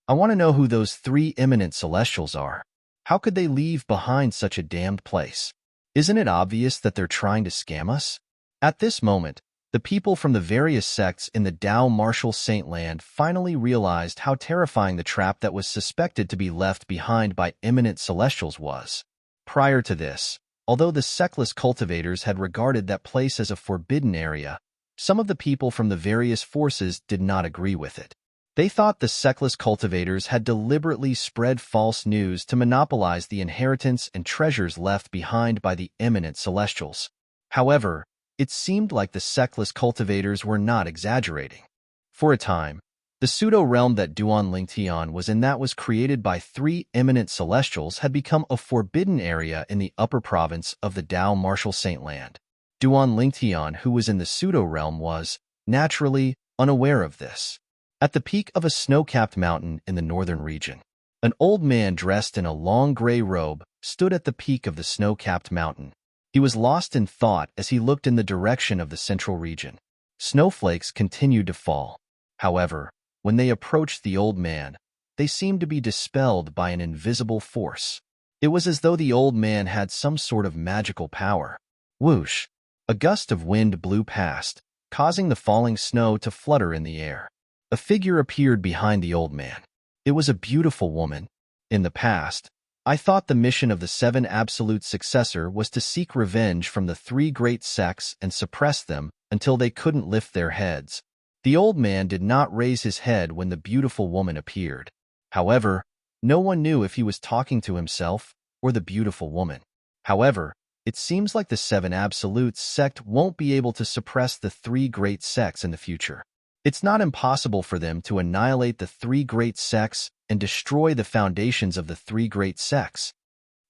I want to know who those three eminent celestials are. How could they leave behind such a damned place? Isn't it obvious that they're trying to scam us? At this moment, the people from the various sects in the Tao Martial Saint Land finally realized how terrifying the trap that was suspected to be left behind by eminent celestials was. Prior to this, although the sectless cultivators had regarded that place as a forbidden area, some of the people from the various forces did not agree with it. They thought the sectless cultivators had deliberately spread false news to monopolize the inheritance and treasures left behind by the eminent celestials. However, it seemed like the sectless cultivators were not exaggerating. For a time, the pseudo-realm that Duan Lingtian was in that was created by three eminent celestials had become a forbidden area in the upper province of the Tao Martial Saint Land. Duan Lingtian, who was in the pseudo-realm, was, naturally, unaware of this. At the peak of a snow-capped mountain in the northern region, an old man dressed in a long gray robe stood at the peak of the snow-capped mountain. He was lost in thought as he looked in the direction of the central region. Snowflakes continued to fall. However, when they approached the old man, they seemed to be dispelled by an invisible force. It was as though the old man had some sort of magical power. Whoosh! A gust of wind blew past, causing the falling snow to flutter in the air. A figure appeared behind the old man. It was a beautiful woman. In the past, I thought the mission of the seven absolute successor was to seek revenge from the three great sects and suppress them until they couldn't lift their heads. The old man did not raise his head when the beautiful woman appeared. However, no one knew if he was talking to himself or the beautiful woman. However, it seems like the seven absolutes sect won't be able to suppress the three great sects in the future. It's not impossible for them to annihilate the three great sects and destroy the foundations of the three great sects.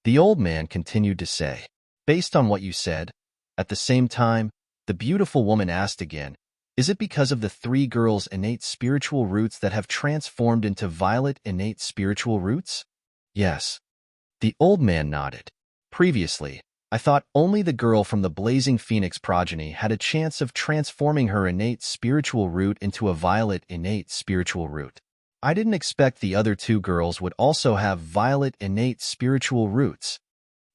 The old man continued to say, based on what you said. At the same time, the beautiful woman asked again, is it because of the three girls' innate spiritual roots that have transformed into violet innate spiritual roots? Yes. The old man nodded. Previously, I thought only the girl from the blazing phoenix progeny had a chance of transforming her innate spiritual root into a violet innate spiritual root. I didn't expect the other two girls would also have violet innate spiritual roots.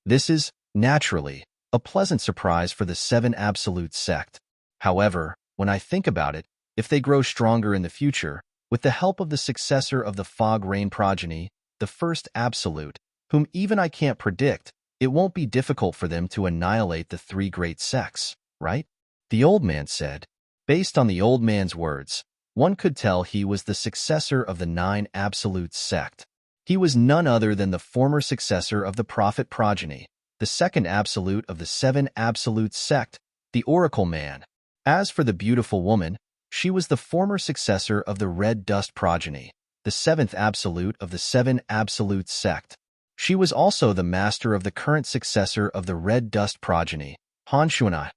This is, naturally, a pleasant surprise for the seven absolute sect. However, when I think about it, if they grow stronger in the future, with the help of the successor of the fog rain progeny, the first absolute, whom even I can't predict, it won't be difficult for them to annihilate the three great sects, right? The old man said. Based on the old man's words, one could tell he was the successor of the nine absolute sect. He was none other than the former successor of the prophet progeny, the second absolute of the seven absolute sect, the oracle man. As for the beautiful woman, she was the former successor of the red dust progeny, the seventh absolute of the seven absolute sect. She was also the master of the current successor of the red dust progeny, Hanshuanai.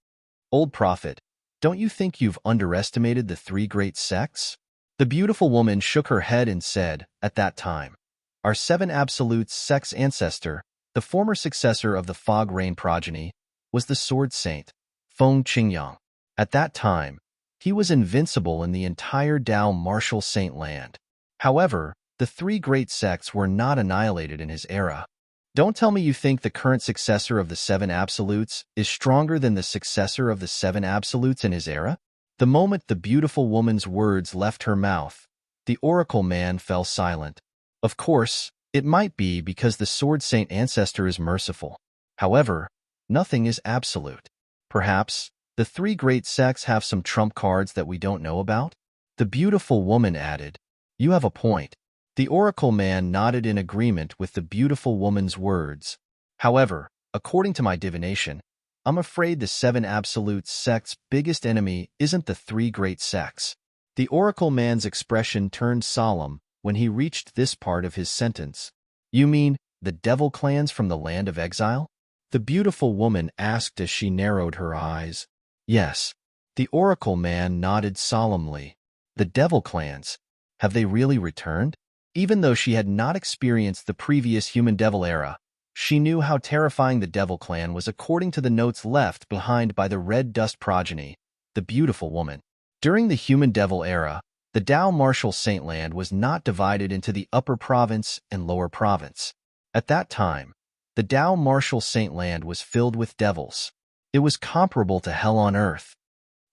Old prophet, don't you think you've underestimated the three great sects? The beautiful woman shook her head and said, at that time, our seven absolute sects ancestor, the former successor of the fog rain progeny, was the sword saint, Feng Qingyang. At that time, he was invincible in the entire Dao martial saint land. However, the three great sects were not annihilated in his era. Don't tell me you think the current successor of the seven absolutes is stronger than the successor of the seven absolutes in his era? The moment the beautiful woman's words left her mouth, the oracle man fell silent. Of course, it might be because the sword saint ancestor is merciful. However, nothing is absolute. Perhaps, the three great sects have some trump cards that we don't know about? The beautiful woman added, you have a point. The oracle man nodded in agreement with the beautiful woman's words. However, according to my divination, I'm afraid the seven absolute sects' biggest enemy isn't the three great sects. The oracle man's expression turned solemn when he reached this part of his sentence. You mean the devil clans from the land of exile? The beautiful woman asked as she narrowed her eyes. Yes. The oracle man nodded solemnly. The devil clans. Have they really returned? Even though she had not experienced the previous human-devil era, she knew how terrifying the devil clan was according to the notes left behind by the red dust progeny, the beautiful woman. During the human-devil era, the Dao martial saintland was not divided into the upper province and lower province. At that time, the Dao martial saintland was filled with devils. It was comparable to hell on earth.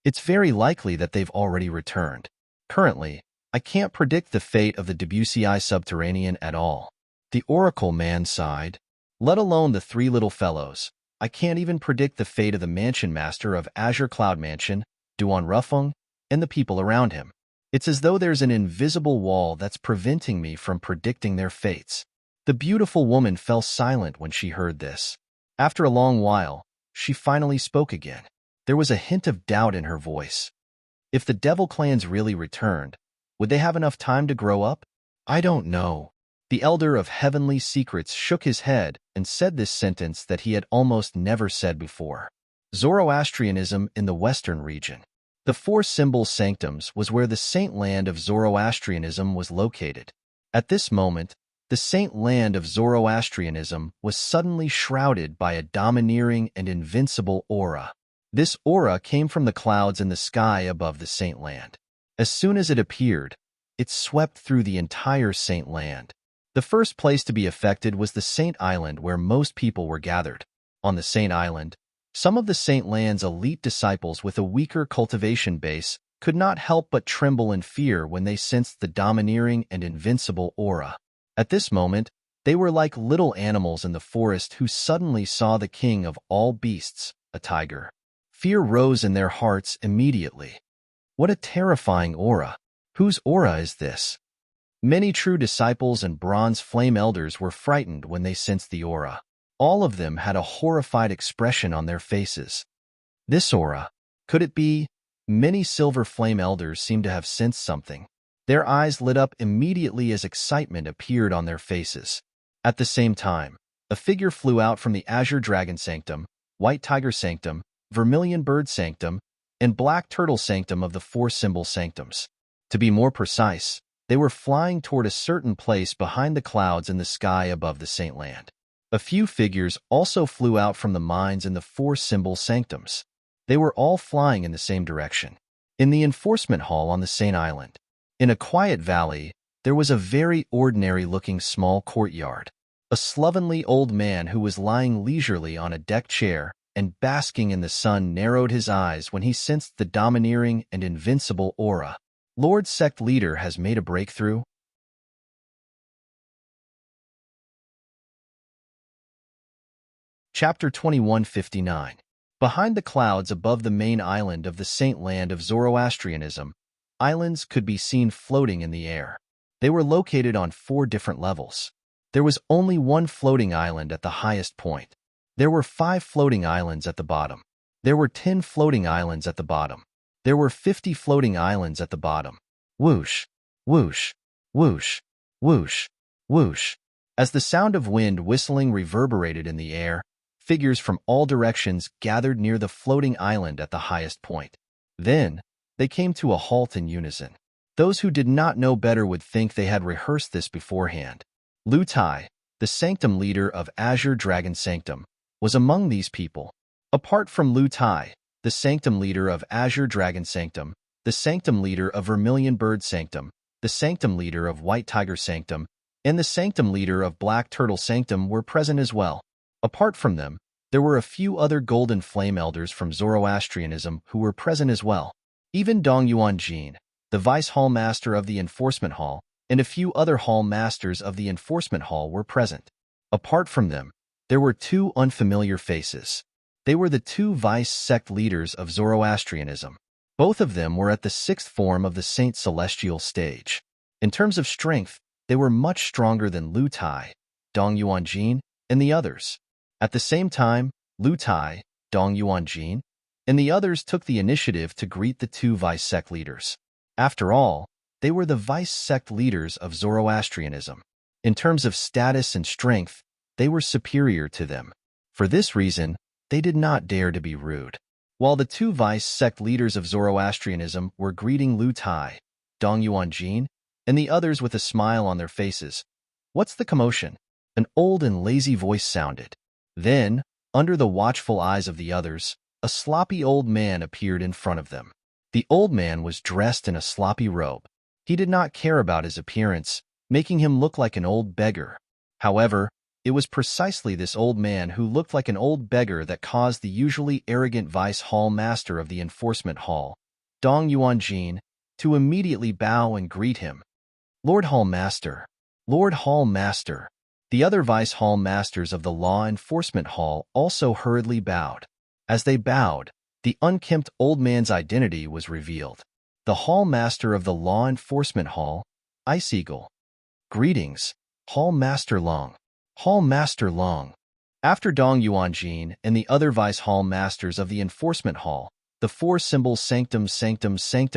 It's very likely that they've already returned. Currently, I can't predict the fate of the Debussy subterranean at all. The oracle man sighed. Let alone the three little fellows, I can't even predict the fate of the mansion master of Azure Cloud Mansion, Duan Rufeng, and the people around him. It's as though there's an invisible wall that's preventing me from predicting their fates. The beautiful woman fell silent when she heard this. After a long while, she finally spoke again. There was a hint of doubt in her voice. If the devil clans really returned, would they have enough time to grow up? I don't know. The elder of heavenly secrets shook his head and said this sentence that he had almost never said before. Zoroastrianism in the Western region. The four symbol sanctums was where the saint land of Zoroastrianism was located. At this moment, the saint land of Zoroastrianism was suddenly shrouded by a domineering and invincible aura. This aura came from the clouds in the sky above the saint land. As soon as it appeared, It swept through the entire Saint Land. The first place to be affected was the Saint Island, where most people were gathered. On the Saint Island, some of the Saint Land's elite disciples with a weaker cultivation base could not help but tremble in fear when they sensed the domineering and invincible aura. At this moment, they were like little animals in the forest who suddenly saw the king of all beasts, a tiger. Fear rose in their hearts immediately. What a terrifying aura! Whose aura is this? Many true disciples and bronze flame elders were frightened when they sensed the aura. All of them had a horrified expression on their faces. This aura, could it be? Many silver flame elders seemed to have sensed something. Their eyes lit up immediately as excitement appeared on their faces. At the same time, a figure flew out from the azure dragon sanctum, white tiger sanctum, vermilion bird sanctum, and black turtle sanctum of the four symbol sanctums. To be more precise, they were flying toward a certain place behind the clouds in the sky above the Saint Land. A few figures also flew out from the mines in the four symbol sanctums. They were all flying in the same direction. In the enforcement hall on the Saint Island, in a quiet valley, there was a very ordinary-looking small courtyard. A slovenly old man who was lying leisurely on a deck chair and basking in the sun narrowed his eyes when he sensed the domineering and invincible aura. Lord Sect Leader has made a breakthrough. Chapter 2159. Behind the clouds above the main island of the Saint Land of Zoroastrianism, islands could be seen floating in the air. They were located on 4 different levels. There was only one floating island at the highest point. There were 5 floating islands at the bottom. There were 10 floating islands at the bottom. There were 50 floating islands at the bottom. Whoosh, whoosh, whoosh, whoosh, whoosh. As the sound of wind whistling reverberated in the air, figures from all directions gathered near the floating island at the highest point. Then, they came to a halt in unison. Those who did not know better would think they had rehearsed this beforehand. Lu Tai, the sanctum leader of Azure Dragon Sanctum, was among these people. Apart from Lu Tai, the sanctum leader of Azure Dragon Sanctum, the sanctum leader of Vermilion Bird Sanctum, the sanctum leader of White Tiger Sanctum, and the sanctum leader of Black Turtle Sanctum were present as well. Apart from them, there were a few other golden flame elders from Zoroastrianism who were present as well. Even Dong Yuanjin, the vice hall master of the enforcement hall, and a few other hall masters of the enforcement hall were present. Apart from them, there were 2 unfamiliar faces. They were the 2 vice sect leaders of Zoroastrianism. Both of them were at the 6th form of the Saint Celestial stage. In terms of strength, they were much stronger than Lu Tai, Dong Yuanjin, and the others. At the same time, Lu Tai, Dong Yuanjin, and the others took the initiative to greet the 2 vice sect leaders. After all, they were the vice sect leaders of Zoroastrianism. In terms of status and strength, they were superior to them. For this reason, they did not dare to be rude. While the 2 vice sect leaders of Zoroastrianism were greeting Lu Tai, Dong Yuanjin, and the others with a smile on their faces, "What's the commotion?" An old and lazy voice sounded. Then, under the watchful eyes of the others, a sloppy old man appeared in front of them. The old man was dressed in a sloppy robe. He did not care about his appearance, making him look like an old beggar. However, it was precisely this old man who looked like an old beggar that caused the usually arrogant vice hall master of the enforcement hall, Dong Yuanjin, to immediately bow and greet him. "Lord Hall Master, Lord Hall Master." The other vice hall masters of the law enforcement hall also hurriedly bowed. As they bowed, the unkempt old man's identity was revealed. The hall master of the law enforcement hall, Ice Eagle. "Greetings, Hall Master Long. Hall Master Long." After Dong Yuanjin and the other vice hall masters of the enforcement hall, the 4 symbol sanctum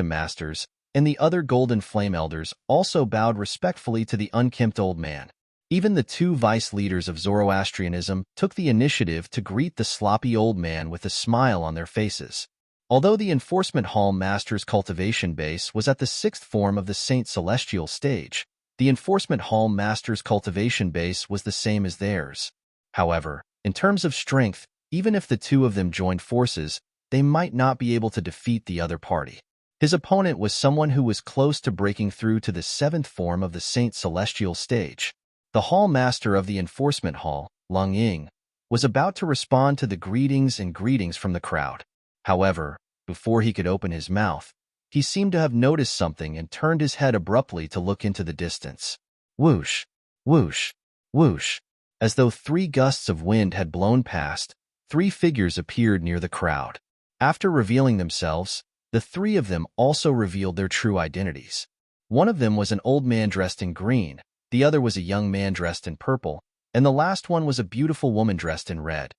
masters, and the other golden flame elders also bowed respectfully to the unkempt old man. Even the 2 vice leaders of Zoroastrianism took the initiative to greet the sloppy old man with a smile on their faces. Although the enforcement hall master's cultivation base was at the 6th form of the Saint Celestial stage, the enforcement hall master's cultivation base was the same as theirs. However, in terms of strength, even if the 2 of them joined forces, they might not be able to defeat the other party. His opponent was someone who was close to breaking through to the 7th form of the Saint Celestial stage. The Hall Master of the Enforcement Hall, Lung Ying, was about to respond to the greetings from the crowd. However, before he could open his mouth, he seemed to have noticed something and turned his head abruptly to look into the distance. Whoosh, whoosh, whoosh. As though 3 gusts of wind had blown past, 3 figures appeared near the crowd. After revealing themselves, the 3 of them also revealed their true identities. One of them was an old man dressed in green, the other was a young man dressed in purple, and the last one was a beautiful woman dressed in red.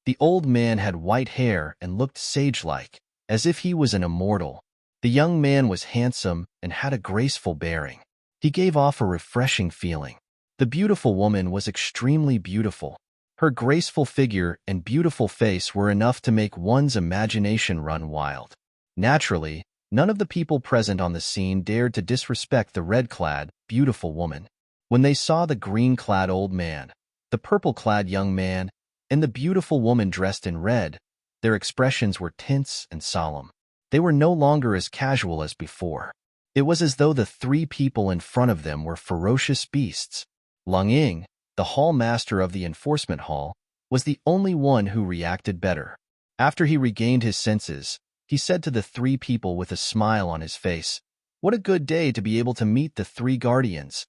The old man had white hair and looked sage-like, as if he was an immortal. The young man was handsome and had a graceful bearing. He gave off a refreshing feeling. The beautiful woman was extremely beautiful. Her graceful figure and beautiful face were enough to make one's imagination run wild. Naturally, none of the people present on the scene dared to disrespect the red-clad, beautiful woman. When they saw the green-clad old man, the purple-clad young man, and the beautiful woman dressed in red, their expressions were tense and solemn. They were no longer as casual as before. It was as though the 3 people in front of them were ferocious beasts. Lung Ying, the hall master of the enforcement hall, was the only one who reacted better. After he regained his senses, he said to the 3 people with a smile on his face, "What a good day to be able to meet the 3 guardians."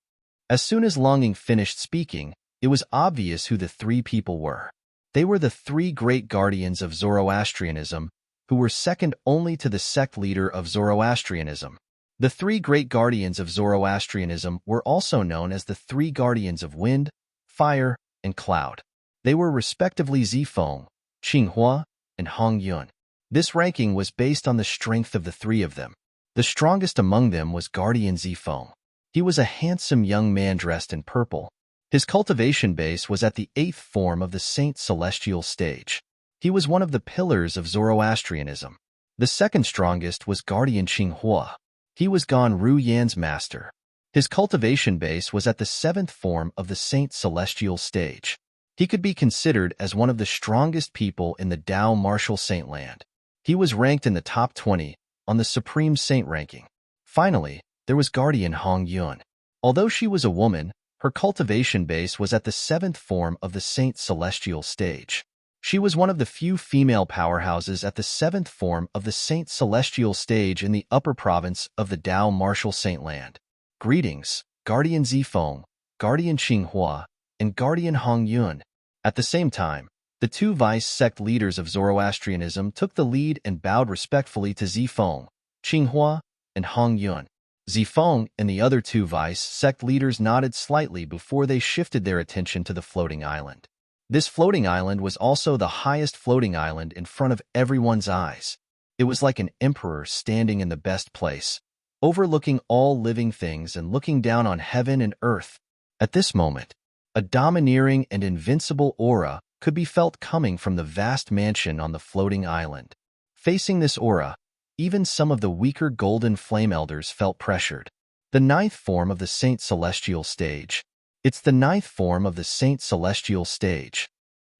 As soon as Lung Ying finished speaking, it was obvious who the 3 people were. They were the 3 great guardians of Zoroastrianism, who were second only to the sect leader of Zoroastrianism. The 3 great guardians of Zoroastrianism were also known as the 3 guardians of wind, fire, and cloud. They were respectively Zifeng, Qinghua, and Hongyun. This ranking was based on the strength of the 3 of them. The strongest among them was Guardian Zifeng. He was a handsome young man dressed in purple. His cultivation base was at the 8th form of the Saint Celestial stage. He was one of the pillars of Zoroastrianism. The second strongest was Guardian Qinghua. He was Gan Ru Yan's master. His cultivation base was at the 7th form of the Saint Celestial stage. He could be considered as one of the strongest people in the Tao Martial Saint land. He was ranked in the top 20 on the Supreme Saint ranking. Finally, there was Guardian Hongyun. Although she was a woman, her cultivation base was at the 7th form of the Saint Celestial stage. She was one of the few female powerhouses at the 7th form of the Saint Celestial stage in the upper province of the Tao Martial Saint land. Greetings, Guardian Zifeng, Guardian Qinghua, and Guardian Hongyun. At the same time, the 2 vice-sect leaders of Zoroastrianism took the lead and bowed respectfully to Zifeng, Qinghua, and Hongyun. Zifeng and the other 2 vice-sect leaders nodded slightly before they shifted their attention to the floating island. This floating island was also the highest floating island in front of everyone's eyes. It was like an emperor standing in the best place, overlooking all living things and looking down on heaven and earth. At this moment, a domineering and invincible aura could be felt coming from the vast mansion on the floating island. Facing this aura, even some of the weaker golden flame elders felt pressured. The 9th form of the Saint Celestial stage. It's the 9th form of the Saint Celestial stage.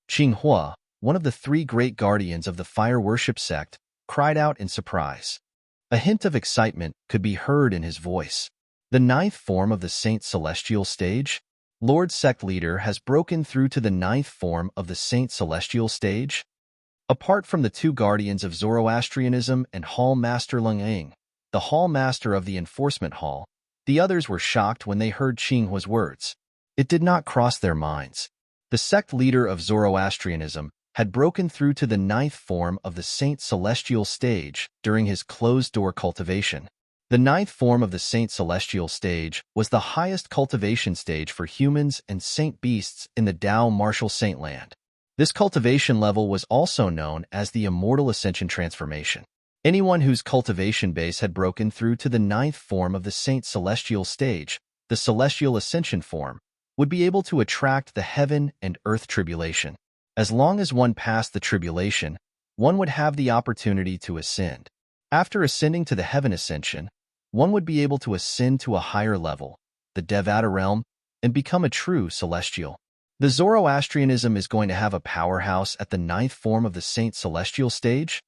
Qinghua, one of the 3 great guardians of the fire worship sect, cried out in surprise. A hint of excitement could be heard in his voice. The 9th form of the Saint Celestial stage? Lord Sect Leader has broken through to the 9th form of the Saint Celestial stage? Apart from the 2 guardians of Zoroastrianism and Hall Master Lung Ying, the Hall Master of the Enforcement Hall, the others were shocked when they heard Qinghua's words. It did not cross their minds. The sect leader of Zoroastrianism had broken through to the 9th form of the Saint Celestial stage during his closed-door cultivation. The 9th form of the Saint Celestial stage was the highest cultivation stage for humans and saint beasts in the Tao Martial Saint land. This cultivation level was also known as the Immortal Ascension Transformation. Anyone whose cultivation base had broken through to the 9th form of the Saint Celestial stage, the Celestial Ascension form, would be able to attract the heaven and earth tribulation. As long as one passed the tribulation, one would have the opportunity to ascend. After ascending to the heaven ascension, one would be able to ascend to a higher level, the Devata realm, and become a true celestial. The Zoroastrianism is going to have a powerhouse at the 9th form of the Saint Celestial stage.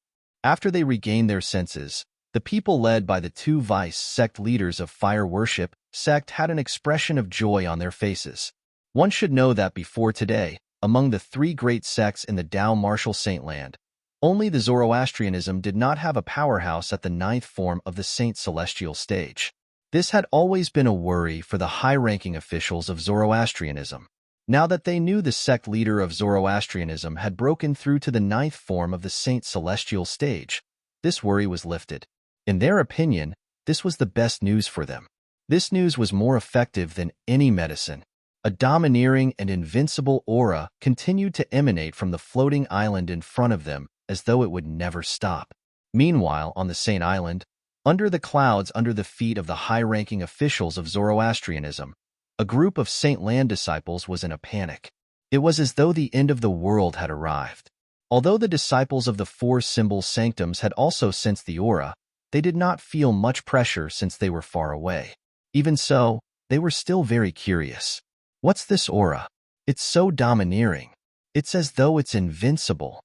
After they regained their senses, The people led by the two vice sect leaders of fire worship sect had an expression of joy on their faces. One should know that before today, among the three great sects in the Tao Martial Saint Land, only the Zoroastrianism did not have a powerhouse at the ninth form of the Saint Celestial stage. This had always been a worry for the high-ranking officials of Zoroastrianism. Now that they knew the sect leader of Zoroastrianism had broken through to the ninth form of the Saint Celestial stage, this worry was lifted. In their opinion, this was the best news for them. This news was more effective than any medicine. A domineering and invincible aura continued to emanate from the floating island in front of them as though it would never stop. Meanwhile, on the Saint Island, under the clouds under the feet of the high-ranking officials of Zoroastrianism, a group of Saint Land disciples was in a panic. It was as though the end of the world had arrived. Although the disciples of the four symbol sanctums had also sensed the aura, they did not feel much pressure since they were far away. Even so, they were still very curious. What's this aura? It's so domineering. It's as though it's invincible.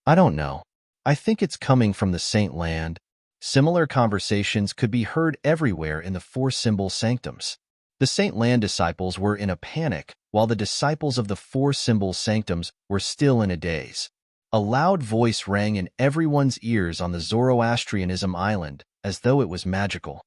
I don't know. I think it's coming from the Saint Land. Similar conversations could be heard everywhere in the four symbol sanctums. The Saint Land disciples were in a panic, while the disciples of the four symbol sanctums were still in a daze. A loud voice rang in everyone's ears on the Zoroastrianism island, as though it was magical.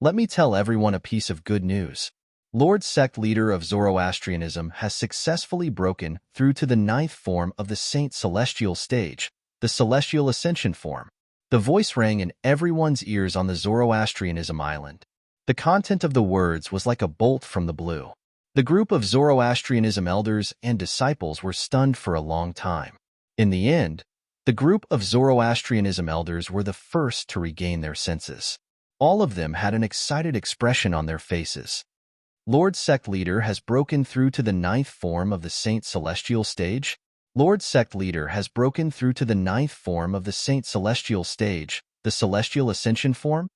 Let me tell everyone a piece of good news. Lord Sect Leader of Zoroastrianism has successfully broken through to the ninth form of the Saint Celestial stage, the Celestial Ascension form. The voice rang in everyone's ears on the Zoroastrianism island. The content of the words was like a bolt from the blue. The group of Zoroastrianism elders and disciples were stunned for a long time. In the end, the group of Zoroastrianism elders were the first to regain their senses. All of them had an excited expression on their faces. Lord Sect Leader has broken through to the ninth form of the Saint Celestial stage. Lord Sect Leader has broken through to the ninth form of the Saint Celestial stage, the Celestial Ascension form.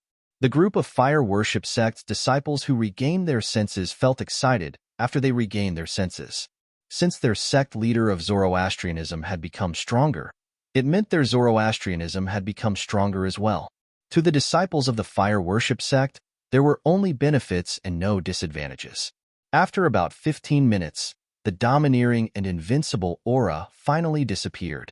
The group of fire worship sect's disciples who regained their senses felt excited after they regained their senses. Since their sect leader of Zoroastrianism had become stronger, it meant their Zoroastrianism had become stronger as well. To the disciples of the fire worship sect, there were only benefits and no disadvantages. After about 15 minutes, the domineering and invincible aura finally disappeared.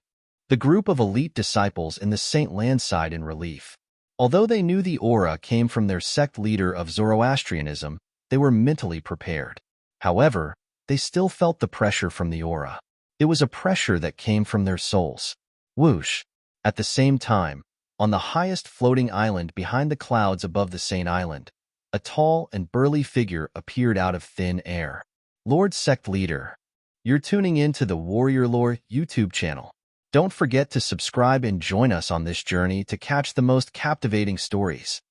The group of elite disciples in the Saint Land sighed in relief. Although they knew the aura came from their sect leader of Zoroastrianism, they were mentally prepared. However, they still felt the pressure from the aura. It was a pressure that came from their souls. Whoosh! At the same time, on the highest floating island behind the clouds above the Saint Island, a tall and burly figure appeared out of thin air. Lord Sect Leader, you're tuning in to the Warrior Lore YouTube channel. Don't forget to subscribe and join us on this journey to catch the most captivating stories.